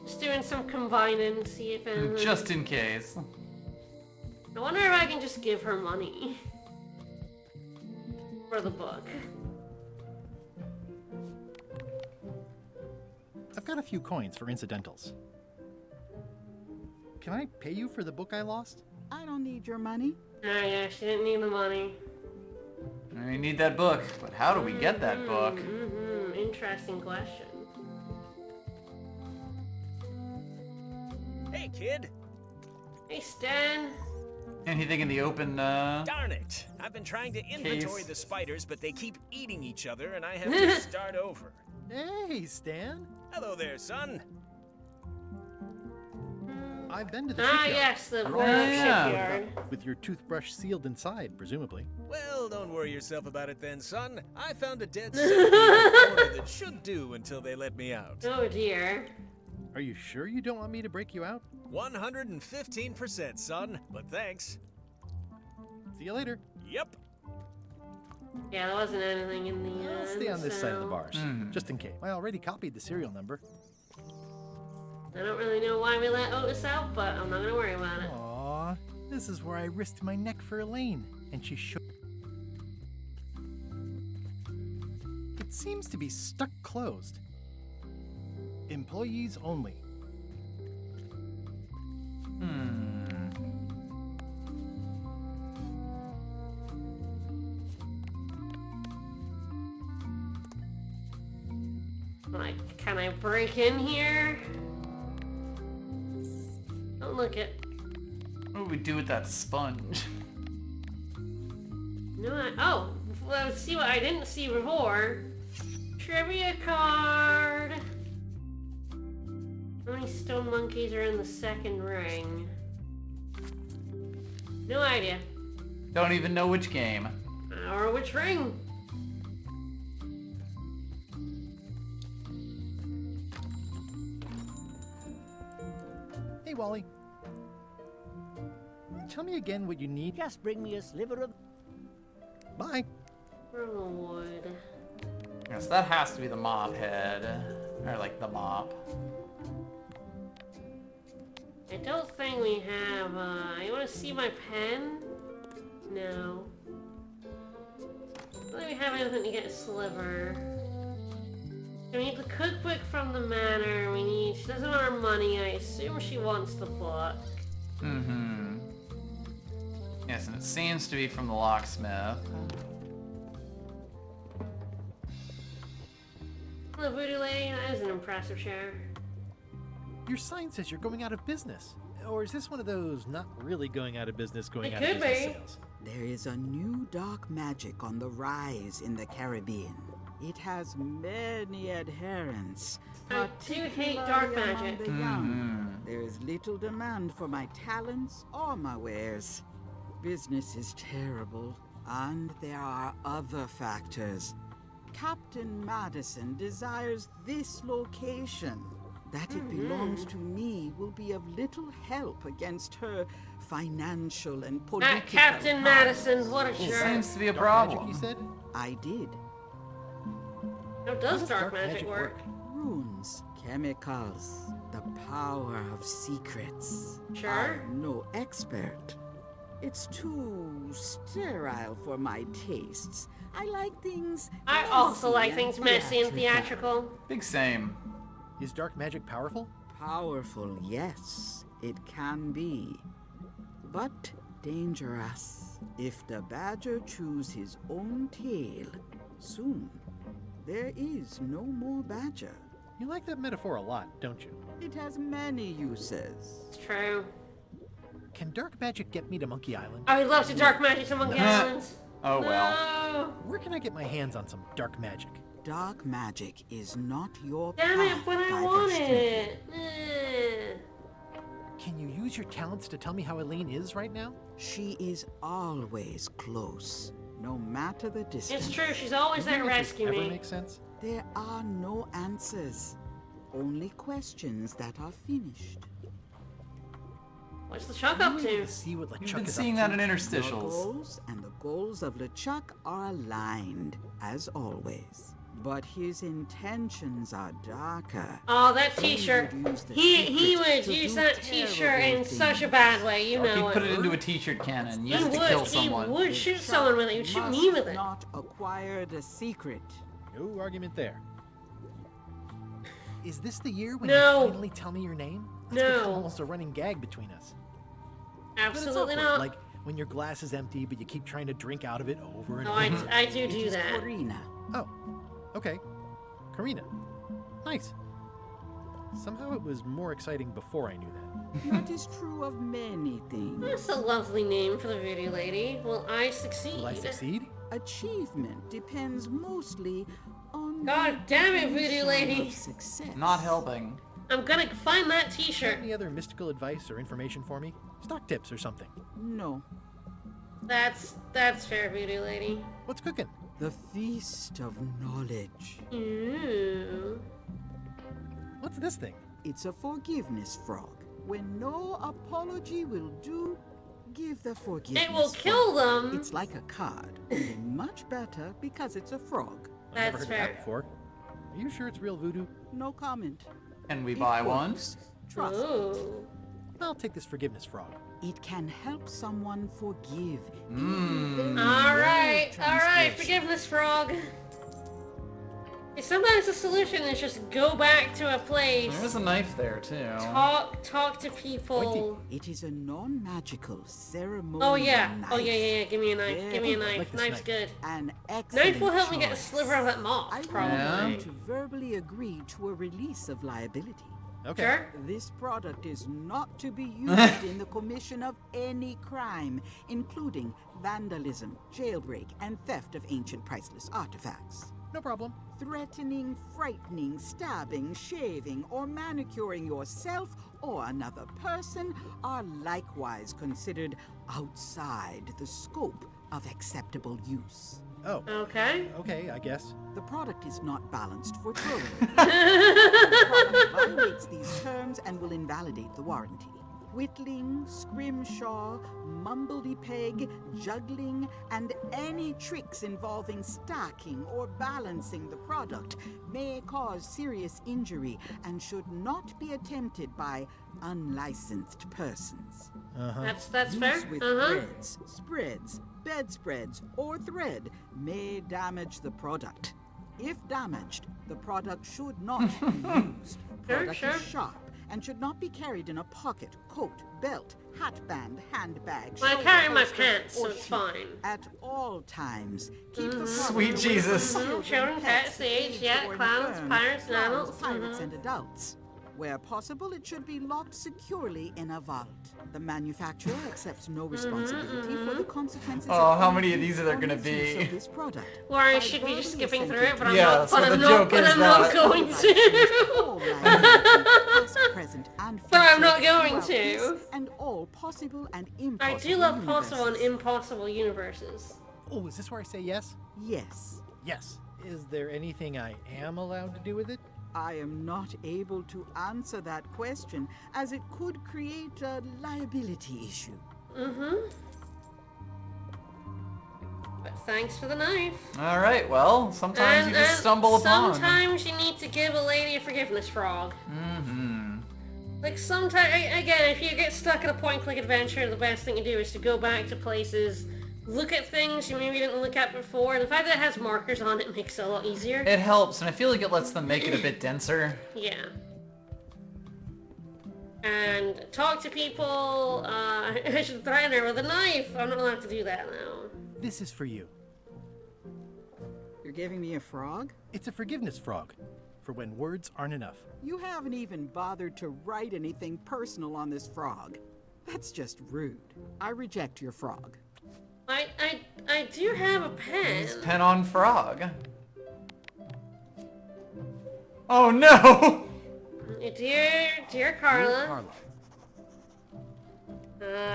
Just doing some combining, see if anything...
Just in case.
I wonder if I can just give her money. For the book.
I've got a few coins for incidentals. Can I pay you for the book I lost?
I don't need your money.
Oh yeah, she didn't need the money.
We need that book, but how do we get that book?
Interesting question.
Hey, kid.
Hey, Stan.
Anything in the open,
Darn it! I've been trying to inventory the spiders, but they keep eating each other, and I have to start over.
Hey, Stan.
Hello there, son.
I've been to the
Ah,
shipyard.
yes, the shipyard.
With your toothbrush sealed inside, presumably.
Well, don't worry yourself about it then, son. I found a dead centipede in the corner that should do until they let me out.
Oh dear.
Are you sure you don't want me to break you out?
115%, son, but thanks.
See you later.
Yep.
Yeah, there wasn't anything in the
I'll stay on this side of the
so-
bars, just in case. I already copied the serial number.
I don't really know why we let Otis out, but I'm not gonna worry about it.
Aw, this is where I risked my neck for Elaine, and she shook. It seems to be stuck closed. Employees only.
Like, can I break in here? Don't look it.
What do we do with that sponge?
You know what? Oh, let's see what I didn't see before. Trivia card. How many stone monkeys are in the second ring? No idea.
Don't even know which game.
Or which ring.
Hey, Wally. Tell me again what you need.
Just bring me a sliver of...
Bye.
Wood.
Yes, that has to be the mop head. Or like the mop.
I don't think we have, you wanna see my pen? No. I don't think we have anything to get a sliver. We need the cookbook from the manor. She doesn't want our money. I assume she wants the book.
Mm-hmm. Yes, and it seems to be from the locksmith.
The voodoo lady, that is an impressive chair.
Your sign says you're going out of business. Or is this one of those not really going out of business, going
It
out of
could
business
be.
sales?
There is a new dark magic on the rise in the Caribbean. It has many adherents.
I do hate dark
particularly among
magic.
the young. There is little demand for my talents or my wares. Business is terrible, and there are other factors. Captain Madison desires this location. That it belongs to me will be of little help against her financial and political
Captain Madison, what a
It
jerk.
seems to be a
Dark
problem.
magic, you said?
I did.
How does dark magic work?
Runes, chemicals, the power of secrets.
Sure.
I'm no expert. It's too sterile for my tastes. I like things.
I also like
messy
things messy and
theatrical.
theatrical.
Big same.
Is dark magic powerful?
Powerful, yes, it can be. But dangerous. If the badger chews his own tail, soon there is no more badger.
You like that metaphor a lot, don't you?
It has many uses.
It's true.
Can dark magic get me to Monkey Island?
I would love to dark magic to Monkey Islands.
Oh well.
No.
Where can I get my hands on some dark magic?
Dark magic is not your
Damn it,
path,
but I want it. Eh.
Can you use your talents to tell me how Elaine is right now?
She is always close, no matter the distance.
It's true, she's always there to rescue
Ever
me.
make sense?
There are no answers, only questions that are finished.
What's the Chuck up to?
See what
You've
LeChuck
been
is
seeing
up
that
to?
in
The
interstitials.
goals and the goals of LeChuck are aligned, as always. But his intentions are darker.
Oh, that
He
t-shirt.
would use the
He
secret
would
to
use
do
that t-shirt in
terrible
such a
things.
bad way, you
He'd
know
put it
it.
into a t-shirt cannon, use
He
it to kill
would,
someone.
he would shoot someone with it. He would shoot me with it.
Not acquire the secret.
No argument there. Is this the year when
No.
you finally tell me your name? That's
No.
become almost a running gag between us. But it's
Absolutely
awkward,
not.
Like when your glass is empty, but you keep trying to drink out of it over and
No,
over.
I do
It
do
is
that.
Corina.
Oh, okay. Karina. Nice. Somehow it was more exciting before I knew that.
That is true of many things.
That's a lovely name for the voodoo lady. Will I succeed?
Will I succeed?
Achievement depends mostly on
God damn it, voodoo
definition
lady.
of success.
Not helping.
I'm gonna find that
Got
t-shirt.
any other mystical advice or information for me? Stock tips or something?
No.
That's fair, voodoo lady.
What's cooking?
The feast of knowledge.
Ooh.
What's this thing?
It's a forgiveness frog. When no apology will do, give the forgiveness
It will kill
frog.
them.
It's like a card, only much better because it's a frog.
I've never
That's
heard of
fair.
that before. Are you sure it's real voodoo?
No comment.
Can we
It
buy one?
works. Trust me.
Ooh.
I'll take this forgiveness frog.
It can help someone forgive.
Alright, forgiveness frog. Sometimes the solution is just go back to a place.
There's a knife there too.
Talk to people.
It is a non-magical ceremonial
Oh yeah.
knife.
Oh yeah. Give me a knife. Give me a
Very
knife.
like this
Knife's
knife.
good.
An excellent
Knife will help me get a
choice.
sliver of that moth,
I want
probably.
you to verbally agree to a release of liability.
Okay.
Sure.
This product is not to be used in the commission of any crime, including vandalism, jailbreak, and theft of ancient priceless artifacts.
No problem.
Threatening, frightening, stabbing, shaving, or manicuring yourself or another person are likewise considered outside the scope of acceptable use.
Oh.
Okay.
Okay, I guess.
The product is not balanced for throwing. The product violates these terms and will invalidate the warranty. whittling, scrimshaw, mumbledy-peg, juggling, and any tricks involving stacking or balancing the product may cause serious injury and should not be attempted by unlicensed persons.
That's
Use
fair.
with breads, spreads, bedspreads, or thread may damage the product. If damaged, the product should not be used. Product is sharp and should not be carried in a pocket, coat, belt, hatband, handbag.
Well, I
shoulder
carry my
holster,
pants,
or
so it's
sheath.
fine.
At all times, keep the
Sweet
product
Jesus.
away from
Children, pets, age, yeah,
or
clowns,
infirm,
pirates, and
clowns,
adults.
pirates, and adults. Where possible, it should be locked securely in a vault. The manufacturer accepts no responsibility for the consequences.
Oh,
of
how many of
any
these are there
or
gonna
misuse
be?
of this product.
Or I should be just skipping through it, but I'm
Yeah,
not.
so
But
the
I'm
joke
not. But
is
I'm not
that-
going to.
Past, present, and
But I'm
future
not going
throughout
to.
this and all possible and
I
impossible
do love possible and
universes.
impossible universes.
Oh, is this where I say yes?
Yes.
Yes. Is there anything I am allowed to do with it?
I am not able to answer that question, as it could create a liability issue.
But thanks for the knife.
All right. Well, sometimes you just stumble upon.
Sometimes you need to give a lady a forgiveness frog.
Mm-hmm.
Like sometimes, again, if you get stuck in a point-and-click adventure, the best thing to do is to go back to places, look at things you maybe didn't look at before, and the fact that it has markers on it makes it a lot easier.
It helps, and I feel like it lets them make it a bit denser.
Yeah. And talk to people. I should threaten her with a knife. I'm not allowed to do that now.
This is for you.
You're giving me a frog?
It's a forgiveness frog, for when words aren't enough.
You haven't even bothered to write anything personal on this frog. That's just rude. I reject your frog.
I do have a pen.
Pen on frog. Oh no!
Dear Carla.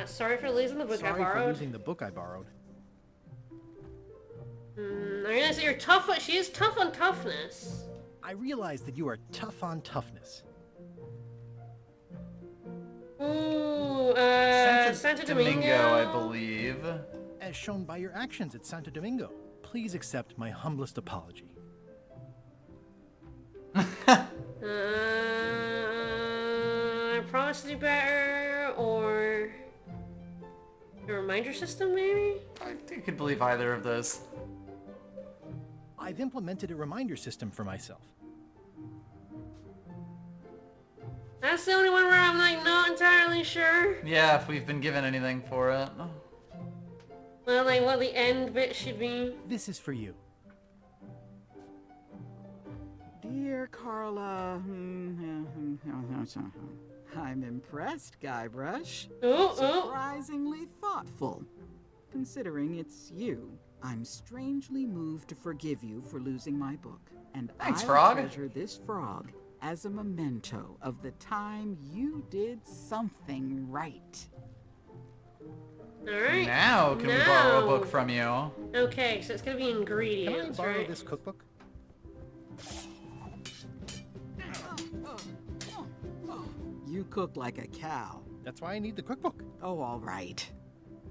Sorry for losing the book I
Sorry for
borrowed.
losing the book I borrowed.
I realize that you're tough. She is tough on toughness.
I realize that you are tough on toughness.
Ooh, Santo Domingo.
I believe.
As shown by your actions at Santo Domingo, please accept my humblest apology.
I promise to do better, or a reminder system, maybe?
I could believe either of those.
I've implemented a reminder system for myself.
That's the only one where I'm like not entirely sure.
Yeah, if we've been given anything for it.
Well, like what the end bit should be.
This is for you.
Dear Carla, I'm impressed, Guybrush. Surprisingly thoughtful. Considering it's you, I'm strangely moved to forgive you for losing my book. And
Thanks,
I'll
frog.
treasure this frog as a memento of the time you did something right.
Alright.
Now, can we borrow a book from you?
Okay, so it's gonna be ingredients,
Can I borrow
right?
this cookbook?
You cook like a cow.
That's why I need the cookbook.
Oh, all right.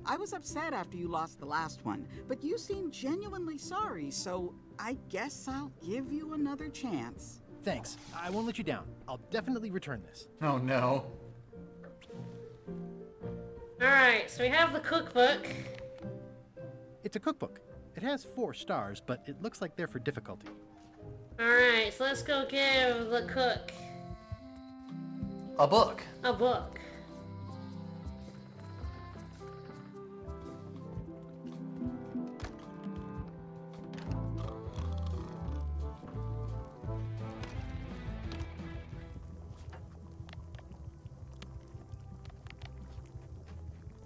I was upset after you lost the last one, but you seemed genuinely sorry, so I guess I'll give you another chance.
Thanks. I won't let you down. I'll definitely return this.
Oh no.
Alright, so we have the cookbook.
It's a cookbook. It has 4 stars, but it looks like they're for difficulty.
Alright, so let's go give the cook
A book.
a book.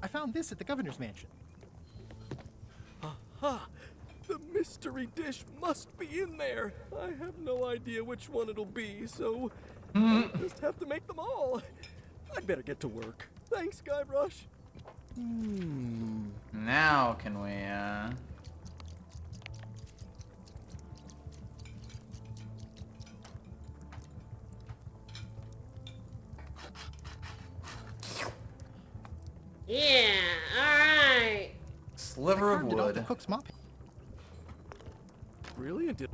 I found this at the governor's mansion.
Aha! The mystery dish must be in there. I have no idea which one it'll be, so I'll just have to make them all. I'd better get to work. Thanks, Guybrush.
Now can we,
Yeah, alright.
Sliver of
Carved it off the
wood.
cook's mop.
Really? It did.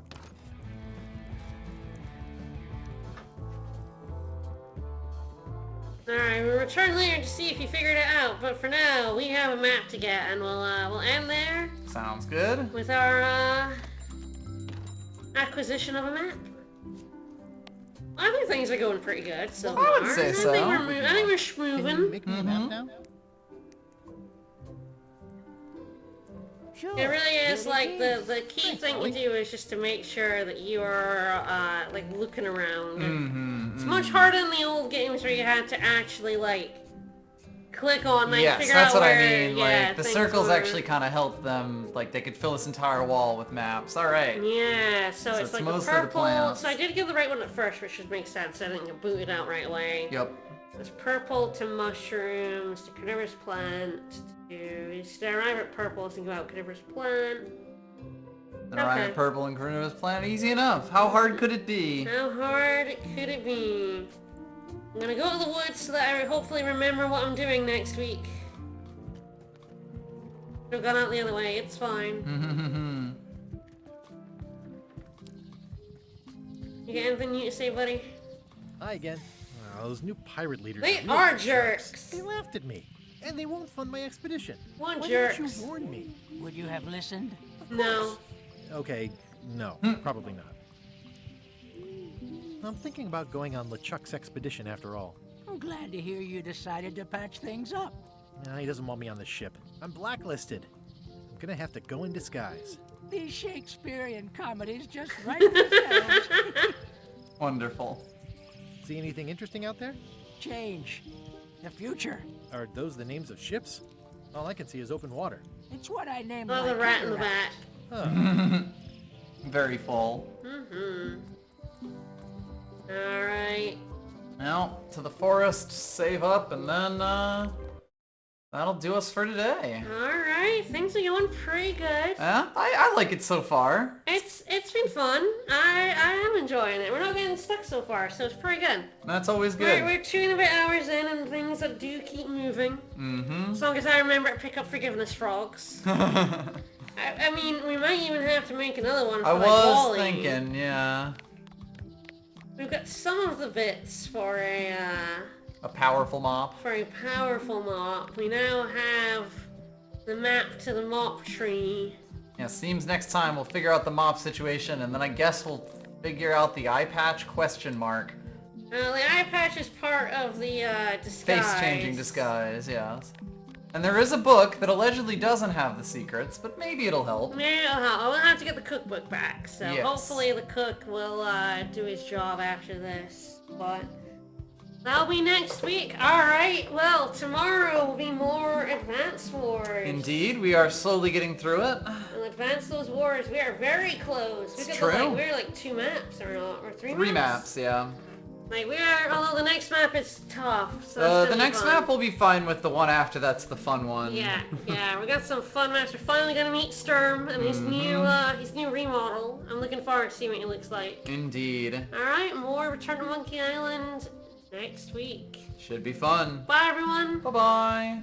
Alright, we'll return later to see if you figured it out, but for now, we have a map to get, and we'll end there
Sounds good.
with our, acquisition of a map. I think things are going pretty good so far.
I would say so.
I think we're
Can you
schmoving.
make me a map now?
Sure.
It really is
here
like
it
the key thing to do is just to make sure that you are like looking around. It's much harder in the old games where you had to actually like click on like
Yes,
figure
that's
out
what I
where
mean.
yeah,
Like the
things
circles
were.
actually kind of help them. Like they could fill this entire wall with maps. All right.
Yeah, so it's like the
mostly the
purple.
plants.
So I did get the right one at first, which should make sense. I didn't get booted out right away.
Yep.
It's purple to mushrooms to carnivorous plant to arrive at purple. Think about carnivorous plant.
And arrive at purple and carnivorous plant. Easy enough. How hard could it be?
How hard could it be? I'm gonna go to the woods so that I hopefully remember what I'm doing next week. I've gone out the other way. It's fine. You got anything new to say, buddy?
Hi again. Those new pirate leaders.
They
real
are jerks.
They laughed at me, and they won't fund my expedition.
What
Why
jerks?
didn't you warn me?
Would you have listened?
No.
Okay, no, probably not. I'm thinking about going on LeChuck's expedition after all.
I'm glad to hear you decided to patch things up.
Nah, he doesn't want me on the ship. I'm blacklisted. I'm gonna have to go in disguise.
These Shakespearean comedies just write themselves.
Wonderful.
See anything interesting out there?
Change. The future.
Are those the names of ships? All I can see is open water.
It's what I named
Oh,
my
the rat in the
cataract.
back.
Very full.
Alright.
Well, to the forest, save up, and then that'll do us for today.
Alright, things are going pretty good.
Yeah, I like it so far.
It's been fun. I am enjoying it. We're not getting stuck so far, so it's pretty good.
That's always good.
We're 2 and a bit hours in and things that do keep moving. As long as I remember to pick up forgiveness frogs. I mean, we might even have to make another one for
I
like
was
Wally.
thinking, yeah.
We've got some of the bits for a
powerful mop.
powerful mop. We now have the map to the mop tree.
Yeah, seems next time we'll figure out the mop situation, and then I guess we'll figure out the eye patch question mark.
The eye patch is part of the disguise.
Face-changing disguise, yes. And there is a book that allegedly doesn't have the secrets, but maybe it'll help.
Maybe it'll help. I'll have to get the cookbook back, so
Yes.
hopefully the cook will do his job after this. But that'll be next week. Alright, well, tomorrow will be more Advance Wars.
Indeed, we are slowly getting through it.
We'll advance those wars. We are very close.
It's
got
true.
we're like 2 maps or not, or 3
3 maps, yeah.
Like we are, although the next map is tough. So that's
The
gonna be
next
fun.
map will be fine with the one after that's the fun one.
Yeah, we got some fun maps. We're finally gonna meet Sturm and his new remodel. I'm looking forward to seeing what he looks like.
Indeed.
Alright, more Return to Monkey Island next week.
Should be fun.
Bye everyone!
Bye-bye!